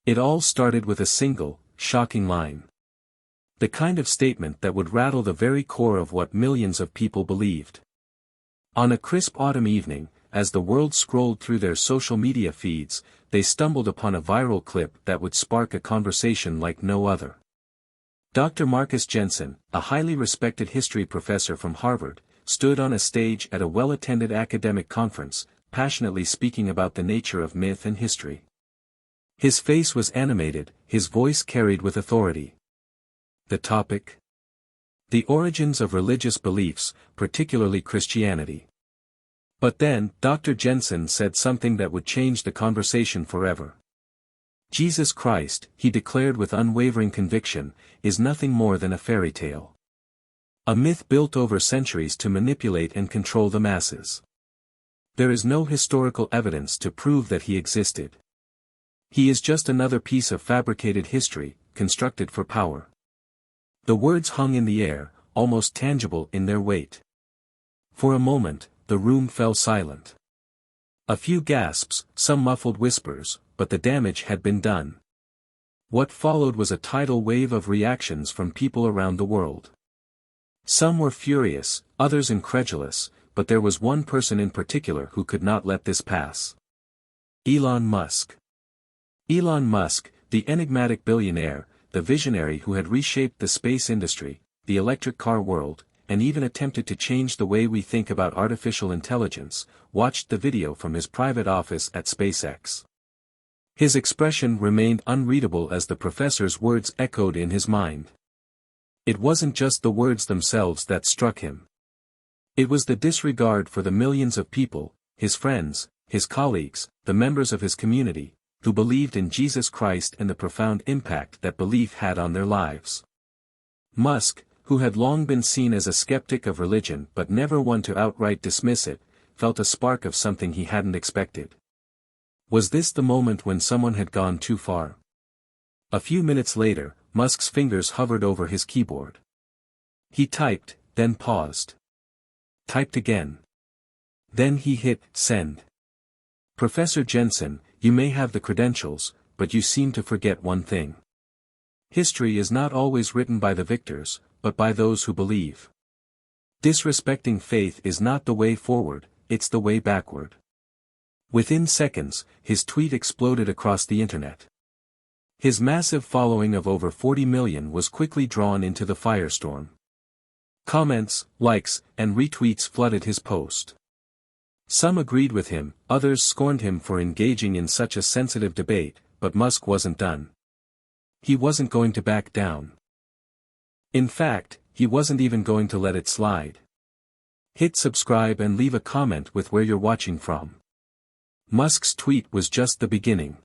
It all started with a single, shocking line. The kind of statement that would rattle the very core of what millions of people believed. On a crisp autumn evening, as the world scrolled through their social media feeds, they stumbled upon a viral clip that would spark a conversation like no other. Dr. Marcus Jensen, a highly respected history professor from Harvard, stood on a stage at a well-attended academic conference, passionately speaking about the nature of myth and history. His face was animated, his voice carried with authority. The topic? The origins of religious beliefs, particularly Christianity. But then, Dr. Jensen said something that would change the conversation forever. Jesus Christ, he declared with unwavering conviction, is nothing more than a fairy tale. A myth built over centuries to manipulate and control the masses. There is no historical evidence to prove that he existed. He is just another piece of fabricated history, constructed for power. The words hung in the air, almost tangible in their weight. For a moment, the room fell silent. A few gasps, some muffled whispers, but the damage had been done. What followed was a tidal wave of reactions from people around the world. Some were furious, others incredulous, but there was one person in particular who could not let this pass. Elon Musk. Elon Musk, the enigmatic billionaire, the visionary who had reshaped the space industry, the electric car world, and even attempted to change the way we think about artificial intelligence, watched the video from his private office at SpaceX. His expression remained unreadable as the professor's words echoed in his mind. It wasn't just the words themselves that struck him. It was the disregard for the millions of people, his friends, his colleagues, the members of his community, who believed in Jesus Christ and the profound impact that belief had on their lives. Musk, who had long been seen as a skeptic of religion but never one to outright dismiss it, felt a spark of something he hadn't expected. Was this the moment when someone had gone too far? A few minutes later, Musk's fingers hovered over his keyboard. He typed, then paused. Typed again. Then he hit send. Professor Jensen, you may have the credentials, but you seem to forget one thing. History is not always written by the victors, but by those who believe. Disrespecting faith is not the way forward, it's the way backward. Within seconds, his tweet exploded across the internet. His massive following of over 40 million was quickly drawn into the firestorm. Comments, likes, and retweets flooded his post. Some agreed with him, others scorned him for engaging in such a sensitive debate, but Musk wasn't done. He wasn't going to back down. In fact, he wasn't even going to let it slide. Hit subscribe and leave a comment with where you're watching from. Musk's tweet was just the beginning.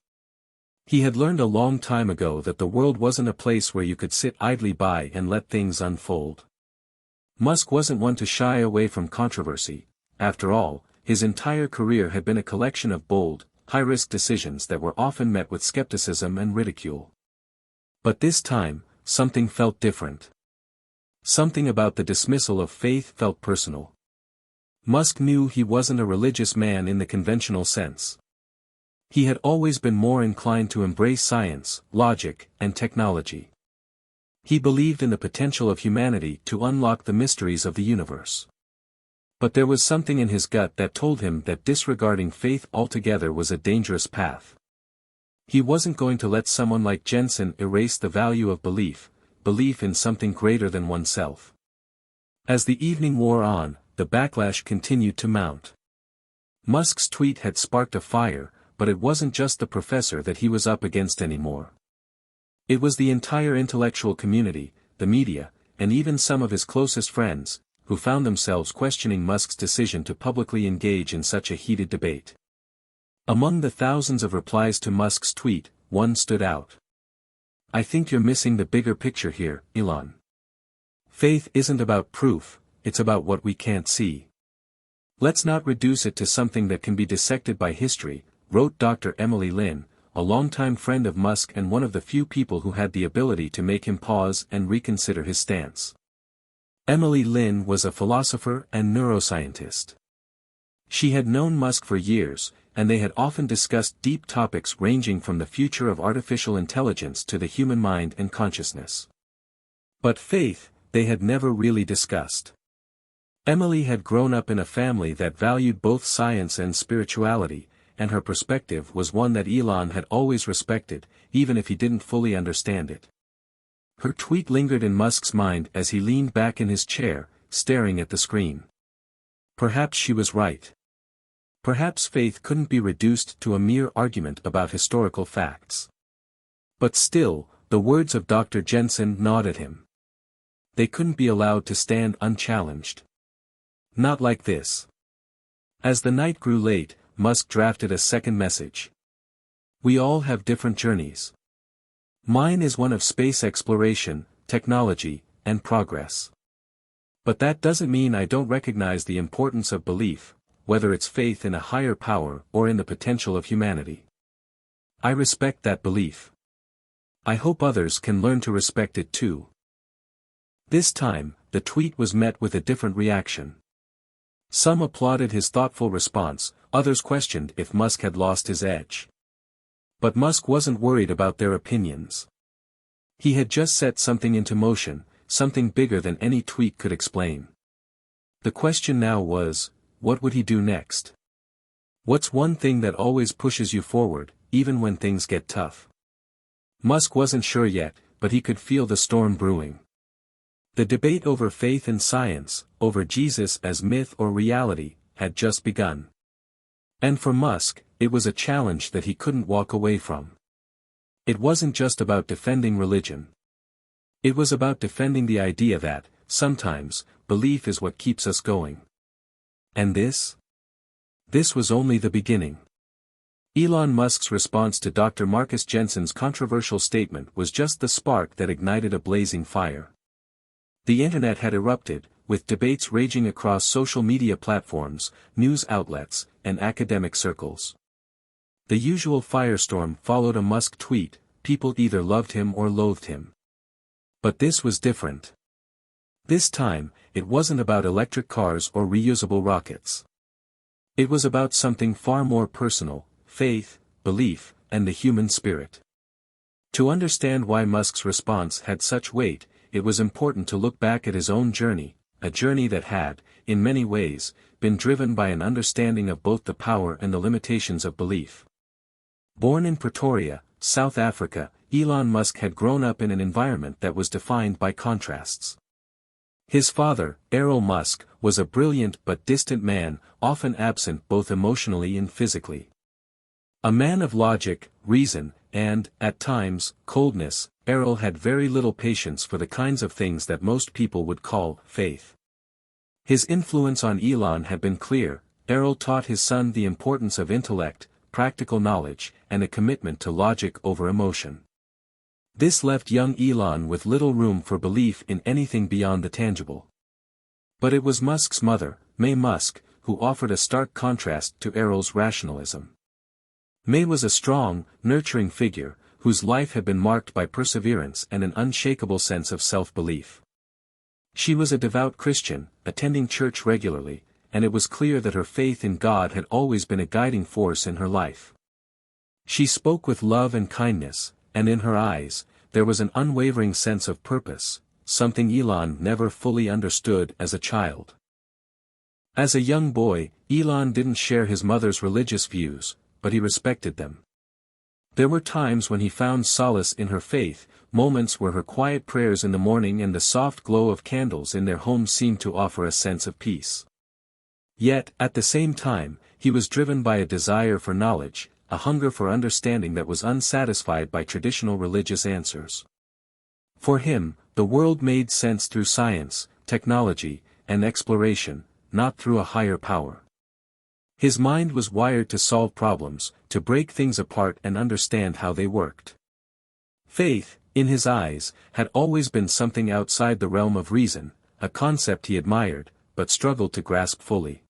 He had learned a long time ago that the world wasn't a place where you could sit idly by and let things unfold. Musk wasn't one to shy away from controversy. After all, his entire career had been a collection of bold, high-risk decisions that were often met with skepticism and ridicule. But this time, something felt different. Something about the dismissal of faith felt personal. Musk knew he wasn't a religious man in the conventional sense. He had always been more inclined to embrace science, logic, and technology. He believed in the potential of humanity to unlock the mysteries of the universe. But there was something in his gut that told him that disregarding faith altogether was a dangerous path. He wasn't going to let someone like Jensen erase the value of belief in something greater than oneself. As the evening wore on, the backlash continued to mount. Musk's tweet had sparked a fire, but it wasn't just the professor that he was up against anymore. It was the entire intellectual community, the media, and even some of his closest friends, who found themselves questioning Musk's decision to publicly engage in such a heated debate. Among the thousands of replies to Musk's tweet, one stood out. I think you're missing the bigger picture here, Elon. Faith isn't about proof, it's about what we can't see. Let's not reduce it to something that can be dissected by history, wrote Dr. Emily Lin, a longtime friend of Musk and one of the few people who had the ability to make him pause and reconsider his stance. Emily Lin was a philosopher and neuroscientist. She had known Musk for years, and they had often discussed deep topics ranging from the future of artificial intelligence to the human mind and consciousness. But faith, they had never really discussed. Emily had grown up in a family that valued both science and spirituality, and her perspective was one that Elon had always respected, even if he didn't fully understand it. Her tweet lingered in Musk's mind as he leaned back in his chair, staring at the screen. Perhaps she was right. Perhaps faith couldn't be reduced to a mere argument about historical facts. But still, the words of Dr. Jensen gnawed at him. They couldn't be allowed to stand unchallenged. Not like this. As the night grew late, Musk drafted a second message. We all have different journeys. Mine is one of space exploration, technology, and progress. But that doesn't mean I don't recognize the importance of belief, whether it's faith in a higher power or in the potential of humanity. I respect that belief. I hope others can learn to respect it too. This time, the tweet was met with a different reaction. Some applauded his thoughtful response, others questioned if Musk had lost his edge. But Musk wasn't worried about their opinions. He had just set something into motion, something bigger than any tweet could explain. The question now was, what would he do next? What's one thing that always pushes you forward, even when things get tough? Musk wasn't sure yet, but he could feel the storm brewing. The debate over faith and science, over Jesus as myth or reality, had just begun. And for Musk, it was a challenge that he couldn't walk away from. It wasn't just about defending religion. It was about defending the idea that, sometimes, belief is what keeps us going. And this? This was only the beginning. Elon Musk's response to Dr. Marcus Jensen's controversial statement was just the spark that ignited a blazing fire. The internet had erupted, with debates raging across social media platforms, news outlets, and academic circles. The usual firestorm followed a Musk tweet, people either loved him or loathed him. But this was different. This time, it wasn't about electric cars or reusable rockets. It was about something far more personal, faith, belief, and the human spirit. To understand why Musk's response had such weight, it was important to look back at his own journey, a journey that had, in many ways, been driven by an understanding of both the power and the limitations of belief. Born in Pretoria, South Africa, Elon Musk had grown up in an environment that was defined by contrasts. His father, Elon Musk, was a brilliant but distant man, often absent both emotionally and physically. A man of logic, reason, and, at times, coldness, Elon had very little patience for the kinds of things that most people would call faith. His influence on Elon had been clear. Elon taught his son the importance of intellect, practical knowledge, and a commitment to logic over emotion. This left young Elon with little room for belief in anything beyond the tangible. But it was Musk's mother, May Musk, who offered a stark contrast to Elon's rationalism. May was a strong, nurturing figure, whose life had been marked by perseverance and an unshakable sense of self-belief. She was a devout Christian, attending church regularly, and it was clear that her faith in God had always been a guiding force in her life. She spoke with love and kindness, and in her eyes, there was an unwavering sense of purpose, something Elon never fully understood as a child. As a young boy, Elon didn't share his mother's religious views, but he respected them. There were times when he found solace in her faith, moments where her quiet prayers in the morning and the soft glow of candles in their home seemed to offer a sense of peace. Yet, at the same time, he was driven by a desire for knowledge, a hunger for understanding that was unsatisfied by traditional religious answers. For him, the world made sense through science, technology, and exploration, not through a higher power. His mind was wired to solve problems, to break things apart and understand how they worked. Faith, in his eyes, had always been something outside the realm of reason, a concept he admired, but struggled to grasp fully.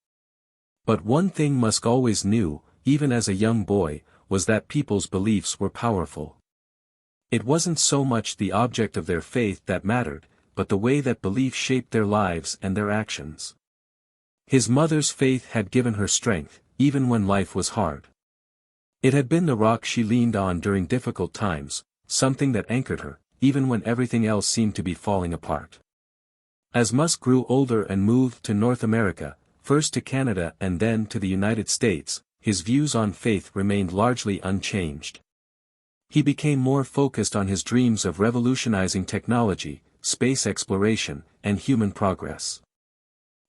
But one thing Musk always knew, even as a young boy, was that people's beliefs were powerful. It wasn't so much the object of their faith that mattered, but the way that belief shaped their lives and their actions. His mother's faith had given her strength, even when life was hard. It had been the rock she leaned on during difficult times, something that anchored her, even when everything else seemed to be falling apart. As Musk grew older and moved to North America, first to Canada and then to the United States, his views on faith remained largely unchanged. He became more focused on his dreams of revolutionizing technology, space exploration, and human progress.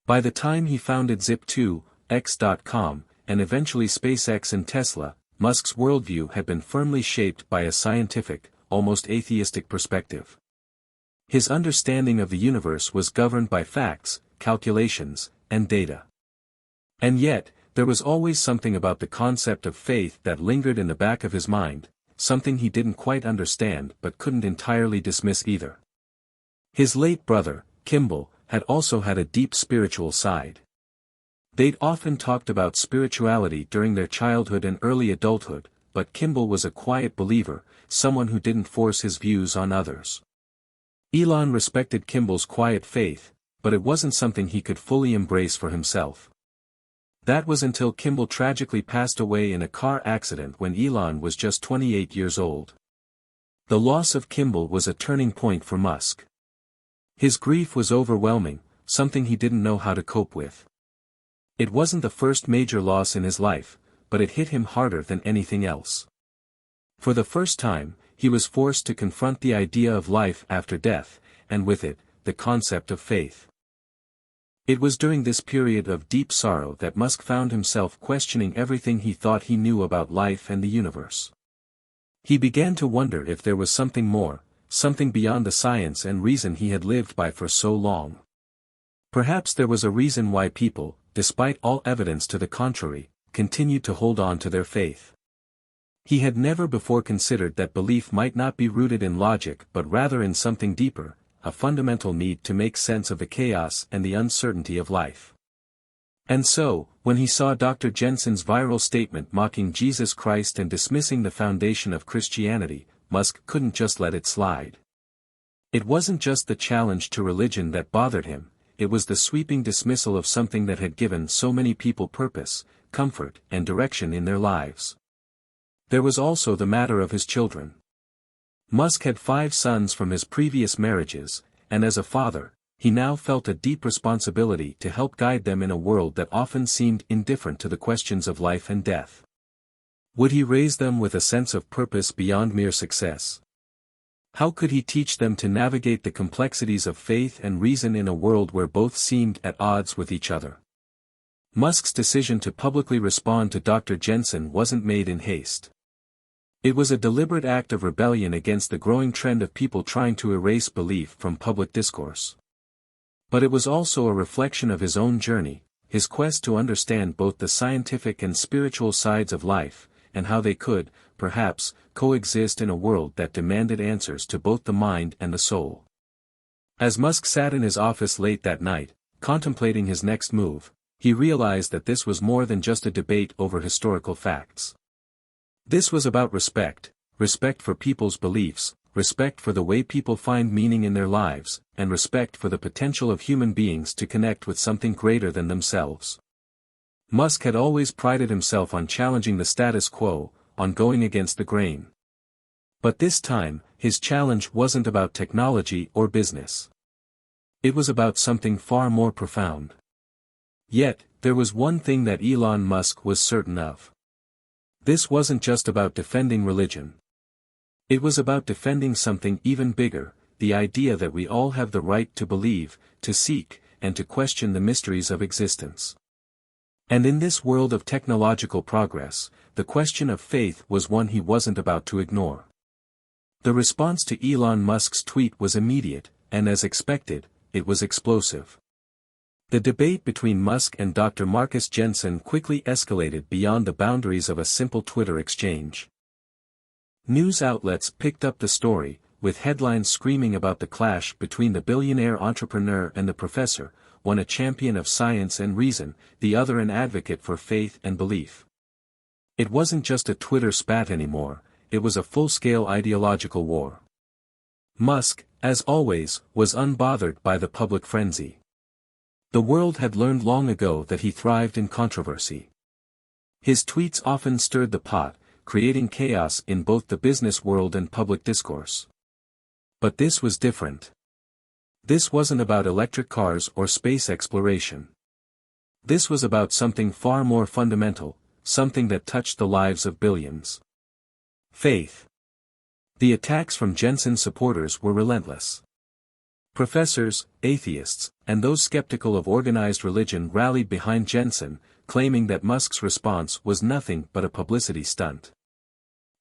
By the time he founded Zip2X.com, and eventually SpaceX and Tesla, Musk's worldview had been firmly shaped by a scientific, almost atheistic perspective. His understanding of the universe was governed by facts, calculations, and data. And yet, there was always something about the concept of faith that lingered in the back of his mind, something he didn't quite understand but couldn't entirely dismiss either. His late brother, Kimball, had also had a deep spiritual side. They'd often talked about spirituality during their childhood and early adulthood, but Kimball was a quiet believer, someone who didn't force his views on others. Elon respected Kimball's quiet faith, but it wasn't something he could fully embrace for himself. That was until Kimball tragically passed away in a car accident when Elon was just 28 years old. The loss of Kimball was a turning point for Musk. His grief was overwhelming, something he didn't know how to cope with. It wasn't the first major loss in his life, but it hit him harder than anything else. For the first time, he was forced to confront the idea of life after death, and with it, the concept of faith. It was during this period of deep sorrow that Musk found himself questioning everything he thought he knew about life and the universe. He began to wonder if there was something more, something beyond the science and reason he had lived by for so long. Perhaps there was a reason why people, despite all evidence to the contrary, continued to hold on to their faith. He had never before considered that belief might not be rooted in logic but rather in something deeper, a fundamental need to make sense of the chaos and the uncertainty of life. And so, when he saw Dr. Jensen's viral statement mocking Jesus Christ and dismissing the foundation of Christianity, Musk couldn't just let it slide. It wasn't just the challenge to religion that bothered him, it was the sweeping dismissal of something that had given so many people purpose, comfort, and direction in their lives. There was also the matter of his children. Musk had 5 sons from his previous marriages, and as a father, he now felt a deep responsibility to help guide them in a world that often seemed indifferent to the questions of life and death. Would he raise them with a sense of purpose beyond mere success? How could he teach them to navigate the complexities of faith and reason in a world where both seemed at odds with each other? Musk's decision to publicly respond to Dr. Jensen wasn't made in haste. It was a deliberate act of rebellion against the growing trend of people trying to erase belief from public discourse. But it was also a reflection of his own journey, his quest to understand both the scientific and spiritual sides of life, and how they could, perhaps, coexist in a world that demanded answers to both the mind and the soul. As Musk sat in his office late that night, contemplating his next move, he realized that this was more than just a debate over historical facts. This was about respect, respect for people's beliefs, respect for the way people find meaning in their lives, and respect for the potential of human beings to connect with something greater than themselves. Musk had always prided himself on challenging the status quo, on going against the grain. But this time, his challenge wasn't about technology or business. It was about something far more profound. Yet, there was one thing that Elon Musk was certain of. This wasn't just about defending religion. It was about defending something even bigger, the idea that we all have the right to believe, to seek, and to question the mysteries of existence. And in this world of technological progress, the question of faith was one he wasn't about to ignore. The response to Elon Musk's tweet was immediate, and as expected, it was explosive. The debate between Musk and Dr. Marcus Jensen quickly escalated beyond the boundaries of a simple Twitter exchange. News outlets picked up the story, with headlines screaming about the clash between the billionaire entrepreneur and the professor, one a champion of science and reason, the other an advocate for faith and belief. It wasn't just a Twitter spat anymore, it was a full-scale ideological war. Musk, as always, was unbothered by the public frenzy. The world had learned long ago that he thrived in controversy. His tweets often stirred the pot, creating chaos in both the business world and public discourse. But this was different. This wasn't about electric cars or space exploration. This was about something far more fundamental, something that touched the lives of billions. Faith. The attacks from Jensen supporters were relentless. Professors, atheists, and those skeptical of organized religion rallied behind Jensen, claiming that Musk's response was nothing but a publicity stunt.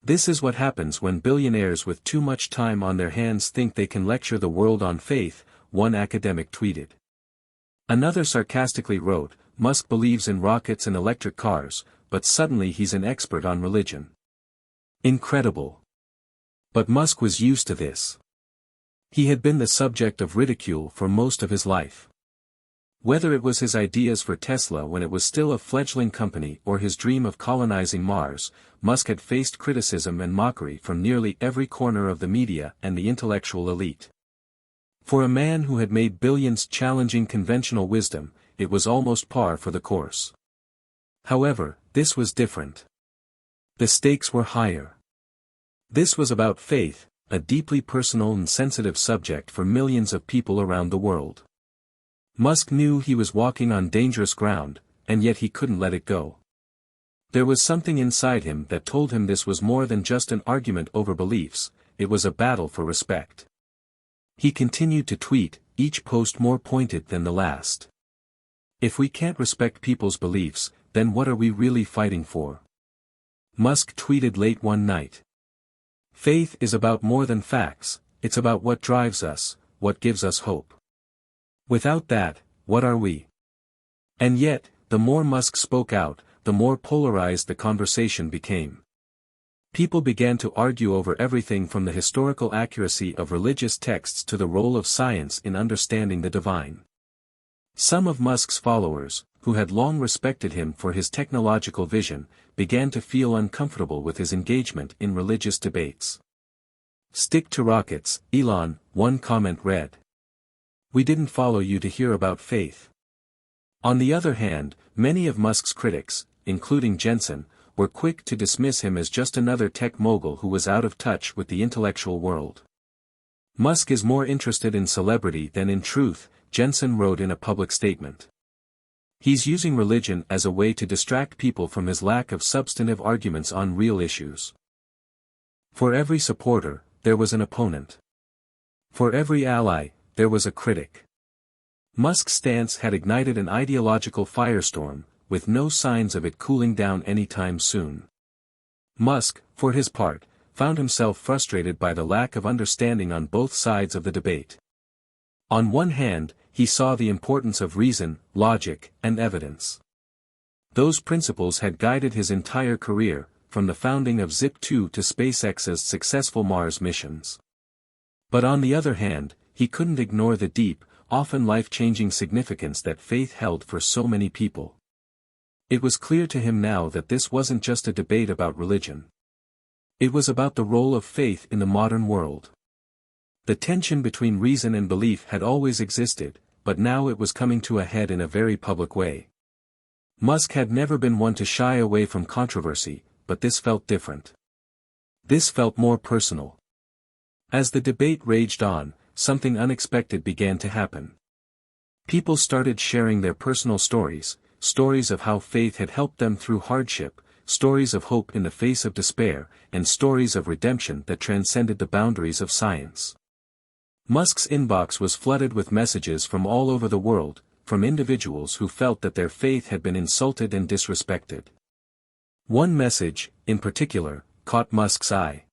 This is what happens when billionaires with too much time on their hands think they can lecture the world on faith, one academic tweeted. Another sarcastically wrote, Musk believes in rockets and electric cars, but suddenly he's an expert on religion. Incredible. But Musk was used to this. He had been the subject of ridicule for most of his life. Whether it was his ideas for Tesla when it was still a fledgling company or his dream of colonizing Mars, Musk had faced criticism and mockery from nearly every corner of the media and the intellectual elite. For a man who had made billions challenging conventional wisdom, it was almost par for the course. However, this was different. The stakes were higher. This was about faith, a deeply personal and sensitive subject for millions of people around the world. Musk knew he was walking on dangerous ground, and yet he couldn't let it go. There was something inside him that told him this was more than just an argument over beliefs, it was a battle for respect. He continued to tweet, each post more pointed than the last. If we can't respect people's beliefs, then what are we really fighting for? Musk tweeted late one night. Faith is about more than facts, it's about what drives us, what gives us hope. Without that, what are we? And yet, the more Musk spoke out, the more polarized the conversation became. People began to argue over everything from the historical accuracy of religious texts to the role of science in understanding the divine. Some of Musk's followers, who had long respected him for his technological vision, began to feel uncomfortable with his engagement in religious debates. Stick to rockets, Elon, one comment read. We didn't follow you to hear about faith. On the other hand, many of Musk's critics, including Jensen, were quick to dismiss him as just another tech mogul who was out of touch with the intellectual world. Musk is more interested in celebrity than in truth, Jensen wrote in a public statement. He's using religion as a way to distract people from his lack of substantive arguments on real issues. For every supporter, there was an opponent. For every ally, there was a critic. Musk's stance had ignited an ideological firestorm, with no signs of it cooling down anytime soon. Musk, for his part, found himself frustrated by the lack of understanding on both sides of the debate. On one hand, he saw the importance of reason, logic, and evidence. Those principles had guided his entire career, from the founding of Zip2 to SpaceX's successful Mars missions. But on the other hand, he couldn't ignore the deep, often life-changing significance that faith held for so many people. It was clear to him now that this wasn't just a debate about religion. It was about the role of faith in the modern world. The tension between reason and belief had always existed, but now it was coming to a head in a very public way. Musk had never been one to shy away from controversy, but this felt different. This felt more personal. As the debate raged on, something unexpected began to happen. People started sharing their personal stories, stories of how faith had helped them through hardship, stories of hope in the face of despair, and stories of redemption that transcended the boundaries of science. Musk's inbox was flooded with messages from all over the world, from individuals who felt that their faith had been insulted and disrespected. One message, in particular, caught Musk's eye.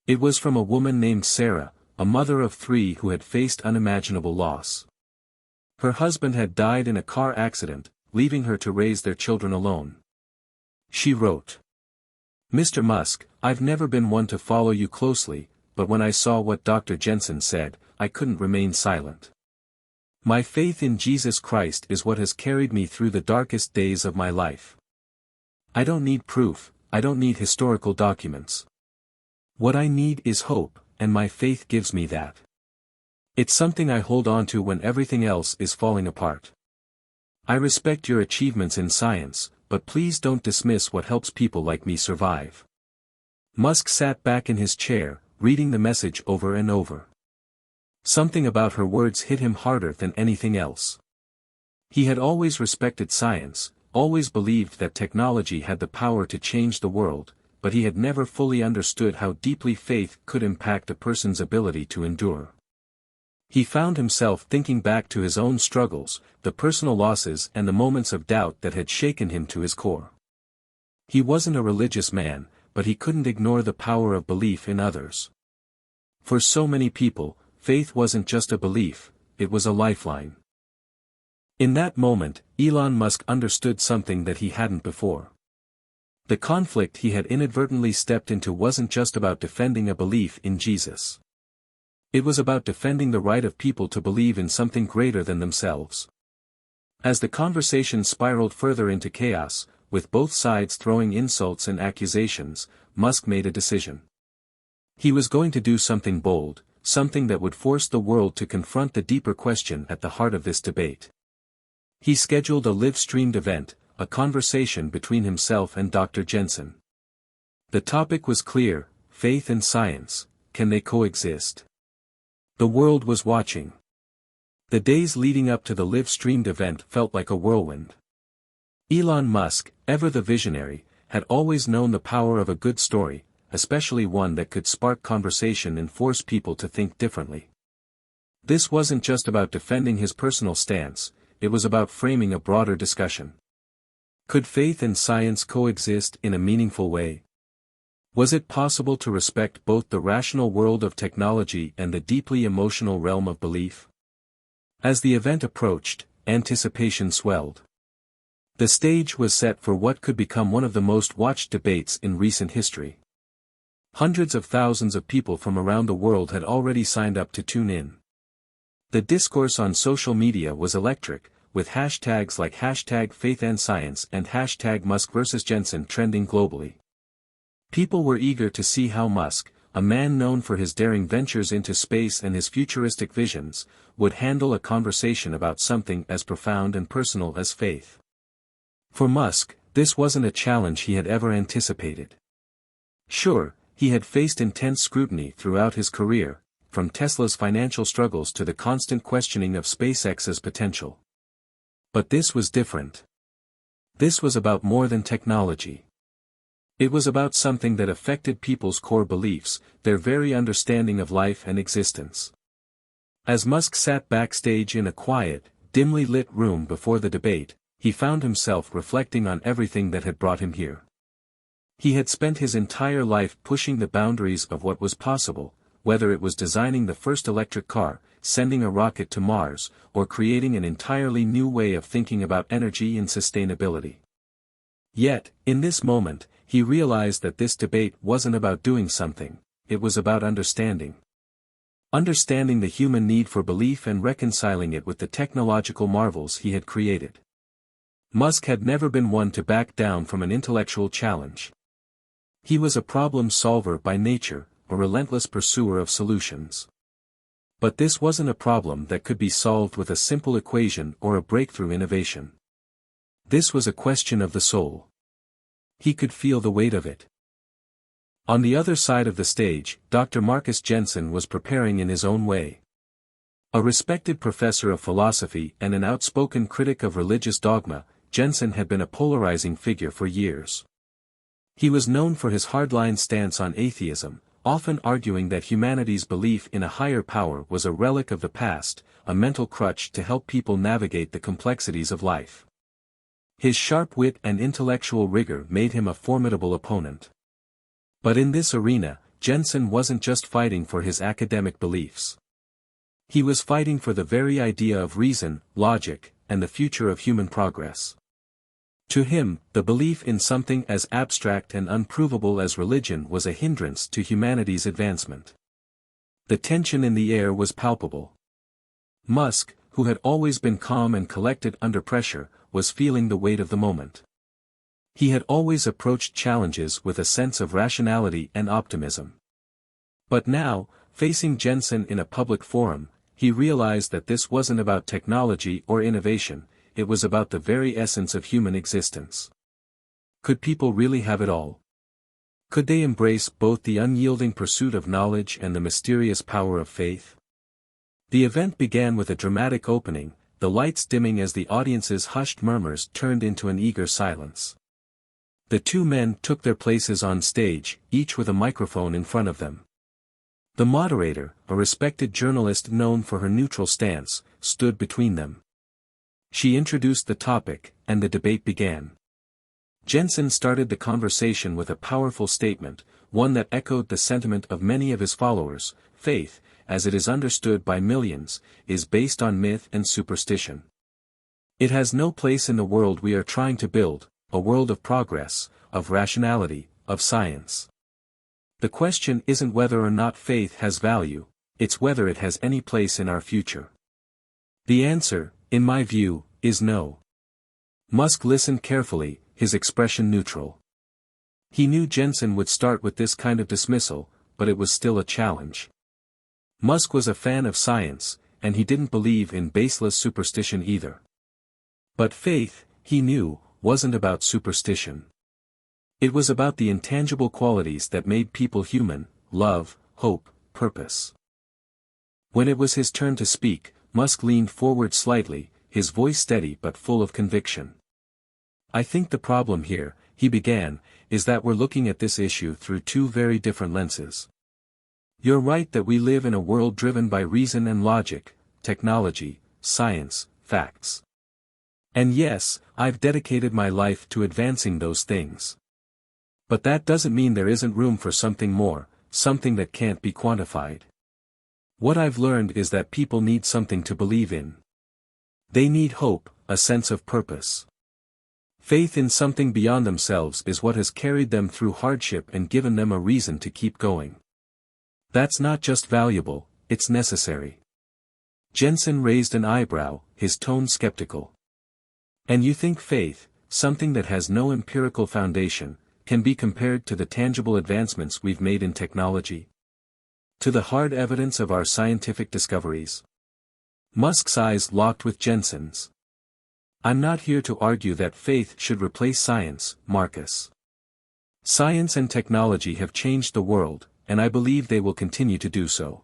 It was from a woman named Sarah, a mother of 3 who had faced unimaginable loss. Her husband had died in a car accident, leaving her to raise their children alone. She wrote, Mr. Musk, I've never been one to follow you closely, but when I saw what Dr. Jensen said, I couldn't remain silent. My faith in Jesus Christ is what has carried me through the darkest days of my life. I don't need proof, I don't need historical documents. What I need is hope, and my faith gives me that. It's something I hold on to when everything else is falling apart. I respect your achievements in science, but please don't dismiss what helps people like me survive. Musk sat back in his chair, reading the message over and over. Something about her words hit him harder than anything else. He had always respected science, always believed that technology had the power to change the world, but he had never fully understood how deeply faith could impact a person's ability to endure. He found himself thinking back to his own struggles, the personal losses and the moments of doubt that had shaken him to his core. He wasn't a religious man, but he couldn't ignore the power of belief in others. For so many people, faith wasn't just a belief, it was a lifeline. In that moment, Elon Musk understood something that he hadn't before. The conflict he had inadvertently stepped into wasn't just about defending a belief in Jesus. It was about defending the right of people to believe in something greater than themselves. As the conversation spiraled further into chaos, with both sides throwing insults and accusations, Musk made a decision. He was going to do something bold, something that would force the world to confront the deeper question at the heart of this debate. He scheduled a live-streamed event, a conversation between himself and Dr. Jensen. The topic was clear: faith and science, can they coexist? The world was watching. The days leading up to the live-streamed event felt like a whirlwind. Elon Musk, ever the visionary, had always known the power of a good story, especially one that could spark conversation and force people to think differently. This wasn't just about defending his personal stance, it was about framing a broader discussion. Could faith and science coexist in a meaningful way? Was it possible to respect both the rational world of technology and the deeply emotional realm of belief? As the event approached, anticipation swelled. The stage was set for what could become one of the most watched debates in recent history. Hundreds of thousands of people from around the world had already signed up to tune in. The discourse on social media was electric, with hashtags like #FaithAndScience and #MuskVsJensen trending globally. People were eager to see how Musk, a man known for his daring ventures into space and his futuristic visions, would handle a conversation about something as profound and personal as faith. For Musk, this wasn't a challenge he had ever anticipated. Sure, he had faced intense scrutiny throughout his career, from Tesla's financial struggles to the constant questioning of SpaceX's potential. But this was different. This was about more than technology. It was about something that affected people's core beliefs, their very understanding of life and existence. As Musk sat backstage in a quiet, dimly lit room before the debate, he found himself reflecting on everything that had brought him here. He had spent his entire life pushing the boundaries of what was possible, whether it was designing the first electric car, sending a rocket to Mars, or creating an entirely new way of thinking about energy and sustainability. Yet, in this moment, he realized that this debate wasn't about doing something, it was about understanding. Understanding the human need for belief and reconciling it with the technological marvels he had created. Musk had never been one to back down from an intellectual challenge. He was a problem solver by nature, a relentless pursuer of solutions. But this wasn't a problem that could be solved with a simple equation or a breakthrough innovation. This was a question of the soul. He could feel the weight of it. On the other side of the stage, Dr. Marcus Jensen was preparing in his own way. A respected professor of philosophy and an outspoken critic of religious dogma, Jensen had been a polarizing figure for years. He was known for his hardline stance on atheism, often arguing that humanity's belief in a higher power was a relic of the past, a mental crutch to help people navigate the complexities of life. His sharp wit and intellectual rigor made him a formidable opponent. But in this arena, Jensen wasn't just fighting for his academic beliefs. He was fighting for the very idea of reason, logic, and the future of human progress. To him, the belief in something as abstract and unprovable as religion was a hindrance to humanity's advancement. The tension in the air was palpable. Musk, who had always been calm and collected under pressure, was feeling the weight of the moment. He had always approached challenges with a sense of rationality and optimism. But now, facing Jensen in a public forum, he realized that this wasn't about technology or innovation, it was about the very essence of human existence. Could people really have it all? Could they embrace both the unyielding pursuit of knowledge and the mysterious power of faith? The event began with a dramatic opening, the lights dimming as the audience's hushed murmurs turned into an eager silence. The two men took their places on stage, each with a microphone in front of them. The moderator, a respected journalist known for her neutral stance, stood between them. She introduced the topic, and the debate began. Jensen started the conversation with a powerful statement, one that echoed the sentiment of many of his followers: faith, as it is understood by millions, is based on myth and superstition. It has no place in the world we are trying to build, a world of progress, of rationality, of science. The question isn't whether or not faith has value, it's whether it has any place in our future. The answer, in my view, is no. Musk listened carefully, his expression neutral. He knew Jensen would start with this kind of dismissal, but it was still a challenge. Musk was a fan of science, and he didn't believe in baseless superstition either. But faith, he knew, wasn't about superstition. It was about the intangible qualities that made people human: love, hope, purpose. When it was his turn to speak, Musk leaned forward slightly, his voice steady but full of conviction. I think the problem here, he began, is that we're looking at this issue through two very different lenses. You're right that we live in a world driven by reason and logic, technology, science, facts. And yes, I've dedicated my life to advancing those things. But that doesn't mean there isn't room for something more, something that can't be quantified. What I've learned is that people need something to believe in. They need hope, a sense of purpose. Faith in something beyond themselves is what has carried them through hardship and given them a reason to keep going. That's not just valuable, it's necessary. Jensen raised an eyebrow, his tone skeptical. And you think faith, something that has no empirical foundation, can be compared to the tangible advancements we've made in technology? To the hard evidence of our scientific discoveries? Musk's eyes locked with Jensen's. I'm not here to argue that faith should replace science, Marcus. Science and technology have changed the world, and I believe they will continue to do so.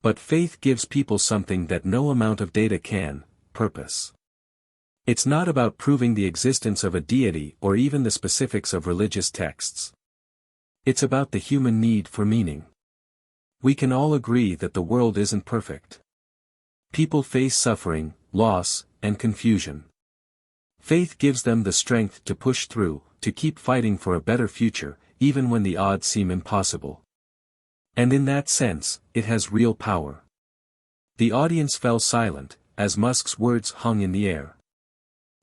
But faith gives people something that no amount of data can: purpose. It's not about proving the existence of a deity or even the specifics of religious texts. It's about the human need for meaning. We can all agree that the world isn't perfect. People face suffering, loss, and confusion. Faith gives them the strength to push through, to keep fighting for a better future, even when the odds seem impossible. And in that sense, it has real power. The audience fell silent, as Musk's words hung in the air.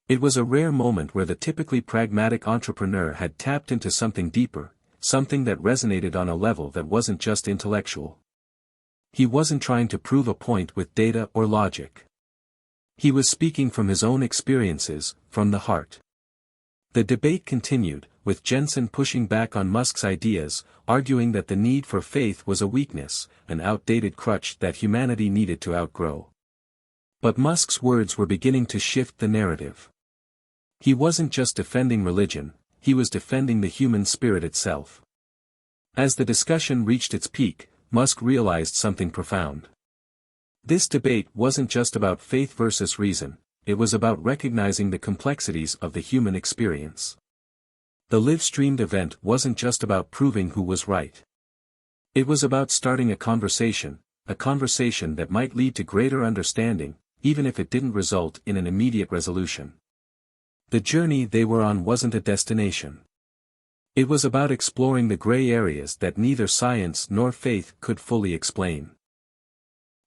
It was a rare moment where the typically pragmatic entrepreneur had tapped into something deeper, something that resonated on a level that wasn't just intellectual. He wasn't trying to prove a point with data or logic. He was speaking from his own experiences, from the heart. The debate continued, with Jensen pushing back on Musk's ideas, arguing that the need for faith was a weakness, an outdated crutch that humanity needed to outgrow. But Musk's words were beginning to shift the narrative. He wasn't just defending religion, he was defending the human spirit itself. As the discussion reached its peak, Musk realized something profound. This debate wasn't just about faith versus reason, it was about recognizing the complexities of the human experience. The live-streamed event wasn't just about proving who was right. It was about starting a conversation that might lead to greater understanding, even if it didn't result in an immediate resolution. The journey they were on wasn't a destination. It was about exploring the gray areas that neither science nor faith could fully explain.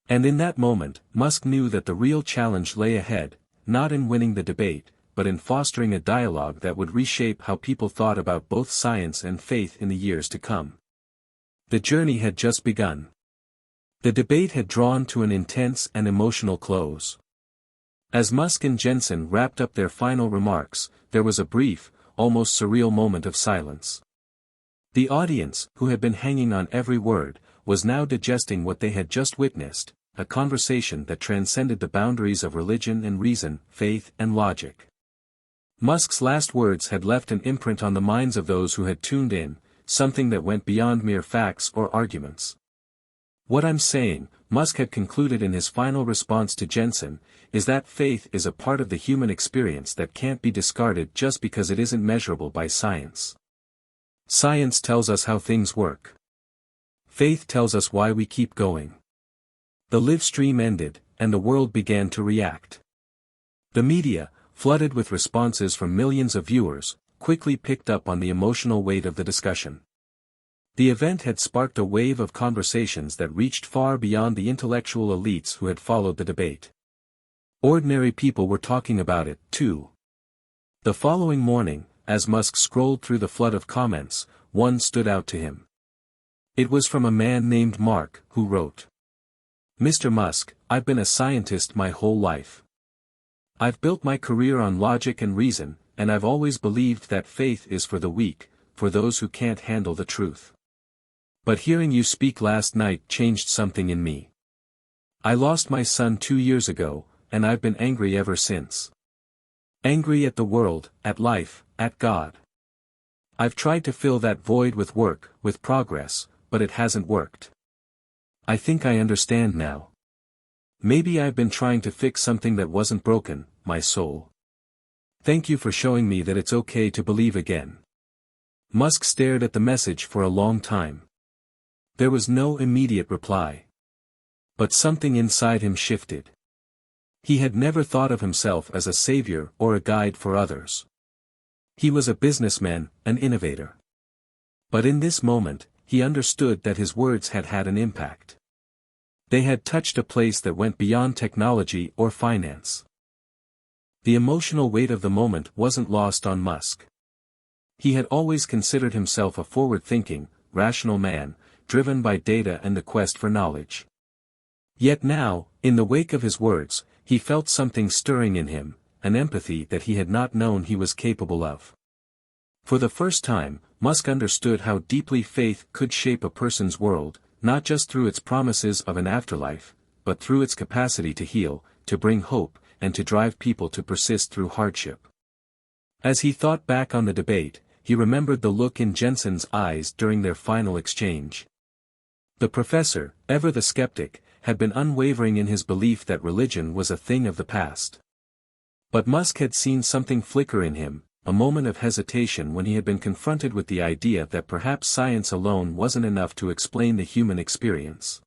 And in that moment, Musk knew that the real challenge lay ahead, not in winning the debate, but in fostering a dialogue that would reshape how people thought about both science and faith in the years to come. The journey had just begun. The debate had drawn to an intense and emotional close. As Musk and Jensen wrapped up their final remarks, there was a brief, almost surreal moment of silence. The audience, who had been hanging on every word, was now digesting what they had just witnessed, a conversation that transcended the boundaries of religion and reason, faith and logic. Musk's last words had left an imprint on the minds of those who had tuned in, something that went beyond mere facts or arguments. What I'm saying, Musk had concluded in his final response to Jensen, is that faith is a part of the human experience that can't be discarded just because it isn't measurable by science. Science tells us how things work. Faith tells us why we keep going. The live stream ended, and the world began to react. The media, flooded with responses from millions of viewers, quickly picked up on the emotional weight of the discussion. The event had sparked a wave of conversations that reached far beyond the intellectual elites who had followed the debate. Ordinary people were talking about it, too. The following morning, as Musk scrolled through the flood of comments, one stood out to him. It was from a man named Mark, who wrote, "Mr. Musk, I've been a scientist my whole life. I've built my career on logic and reason, and I've always believed that faith is for the weak, for those who can't handle the truth. But hearing you speak last night changed something in me. I lost my son 2 years ago, and I've been angry ever since. Angry at the world, at life, at God. I've tried to fill that void with work, with progress, but it hasn't worked. I think I understand now. Maybe I've been trying to fix something that wasn't broken, my soul. Thank you for showing me that it's okay to believe again." Musk stared at the message for a long time. There was no immediate reply. But something inside him shifted. He had never thought of himself as a savior or a guide for others. He was a businessman, an innovator. But in this moment, he understood that his words had had an impact. They had touched a place that went beyond technology or finance. The emotional weight of the moment wasn't lost on Musk. He had always considered himself a forward-thinking, rational man, driven by data and the quest for knowledge. Yet now, in the wake of his words, he felt something stirring in him, an empathy that he had not known he was capable of. For the first time, Musk understood how deeply faith could shape a person's world, not just through its promises of an afterlife, but through its capacity to heal, to bring hope, and to drive people to persist through hardship. As he thought back on the debate, he remembered the look in Jensen's eyes during their final exchange. The professor, ever the skeptic, had been unwavering in his belief that religion was a thing of the past. But Musk had seen something flicker in him, a moment of hesitation when he had been confronted with the idea that perhaps science alone wasn't enough to explain the human experience.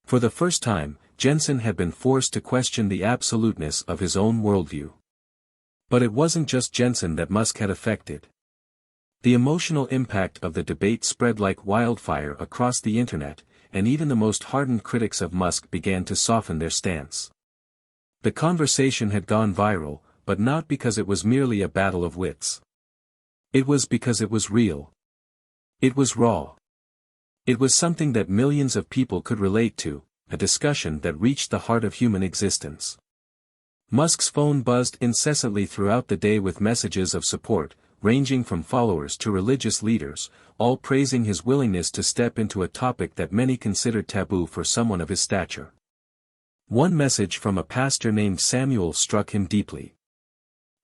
For the first time, Jensen had been forced to question the absoluteness of his own worldview. But it wasn't just Jensen that Musk had affected. The emotional impact of the debate spread like wildfire across the internet, and even the most hardened critics of Musk began to soften their stance. The conversation had gone viral, but not because it was merely a battle of wits. It was because it was real. It was raw. It was something that millions of people could relate to, a discussion that reached the heart of human existence. Musk's phone buzzed incessantly throughout the day with messages of support, ranging from followers to religious leaders, all praising his willingness to step into a topic that many considered taboo for someone of his stature. One message from a pastor named Samuel struck him deeply.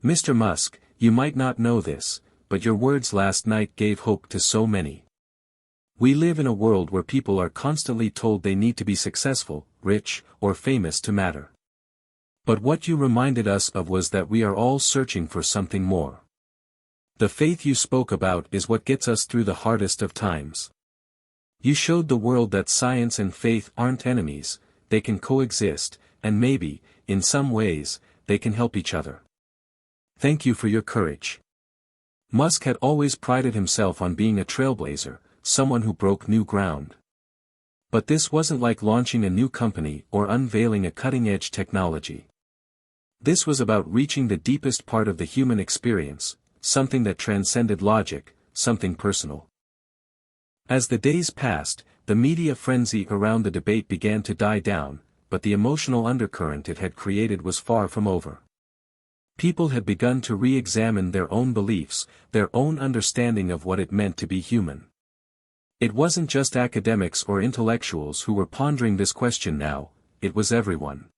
"Mr. Musk, you might not know this, but your words last night gave hope to so many. We live in a world where people are constantly told they need to be successful, rich, or famous to matter. But what you reminded us of was that we are all searching for something more. The faith you spoke about is what gets us through the hardest of times. You showed the world that science and faith aren't enemies, they can coexist, and maybe, in some ways, they can help each other. Thank you for your courage." Musk had always prided himself on being a trailblazer, someone who broke new ground. But this wasn't like launching a new company or unveiling a cutting-edge technology. This was about reaching the deepest part of the human experience, something that transcended logic, something personal. As the days passed, the media frenzy around the debate began to die down, but the emotional undercurrent it had created was far from over. People had begun to re-examine their own beliefs, their own understanding of what it meant to be human. It wasn't just academics or intellectuals who were pondering this question now, it was everyone.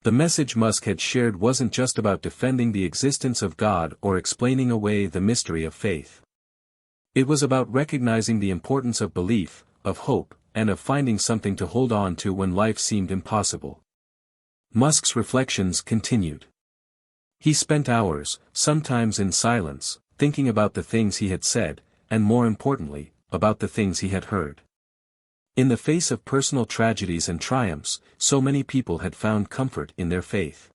The message Musk had shared wasn't just about defending the existence of God or explaining away the mystery of faith. It was about recognizing the importance of belief, of hope, and of finding something to hold on to when life seemed impossible. Musk's reflections continued. He spent hours, sometimes in silence, thinking about the things he had said, and more importantly, about the things he had heard. In the face of personal tragedies and triumphs, so many people had found comfort in their faith.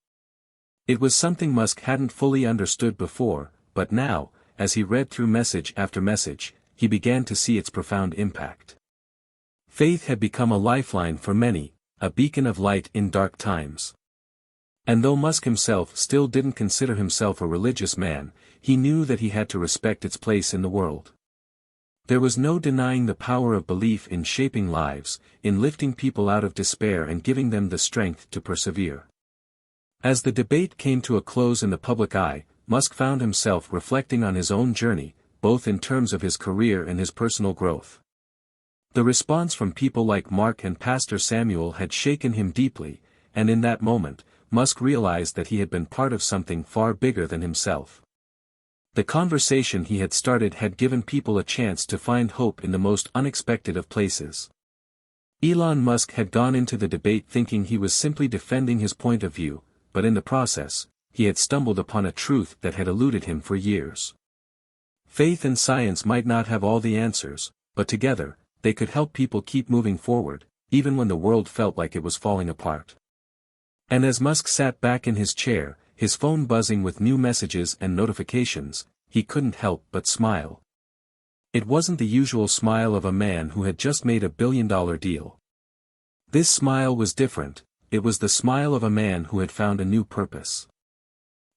It was something Musk hadn't fully understood before, but now, as he read through message after message, he began to see its profound impact. Faith had become a lifeline for many, a beacon of light in dark times. And though Musk himself still didn't consider himself a religious man, he knew that he had to respect its place in the world. There was no denying the power of belief in shaping lives, in lifting people out of despair and giving them the strength to persevere. As the debate came to a close in the public eye, Musk found himself reflecting on his own journey, both in terms of his career and his personal growth. The response from people like Mark and Pastor Samuel had shaken him deeply, and in that moment, Musk realized that he had been part of something far bigger than himself. The conversation he had started had given people a chance to find hope in the most unexpected of places. Elon Musk had gone into the debate thinking he was simply defending his point of view, but in the process, he had stumbled upon a truth that had eluded him for years. Faith and science might not have all the answers, but together, they could help people keep moving forward, even when the world felt like it was falling apart. And as Musk sat back in his chair, his phone buzzing with new messages and notifications, he couldn't help but smile. It wasn't the usual smile of a man who had just made $1 billion deal. This smile was different. It was the smile of a man who had found a new purpose.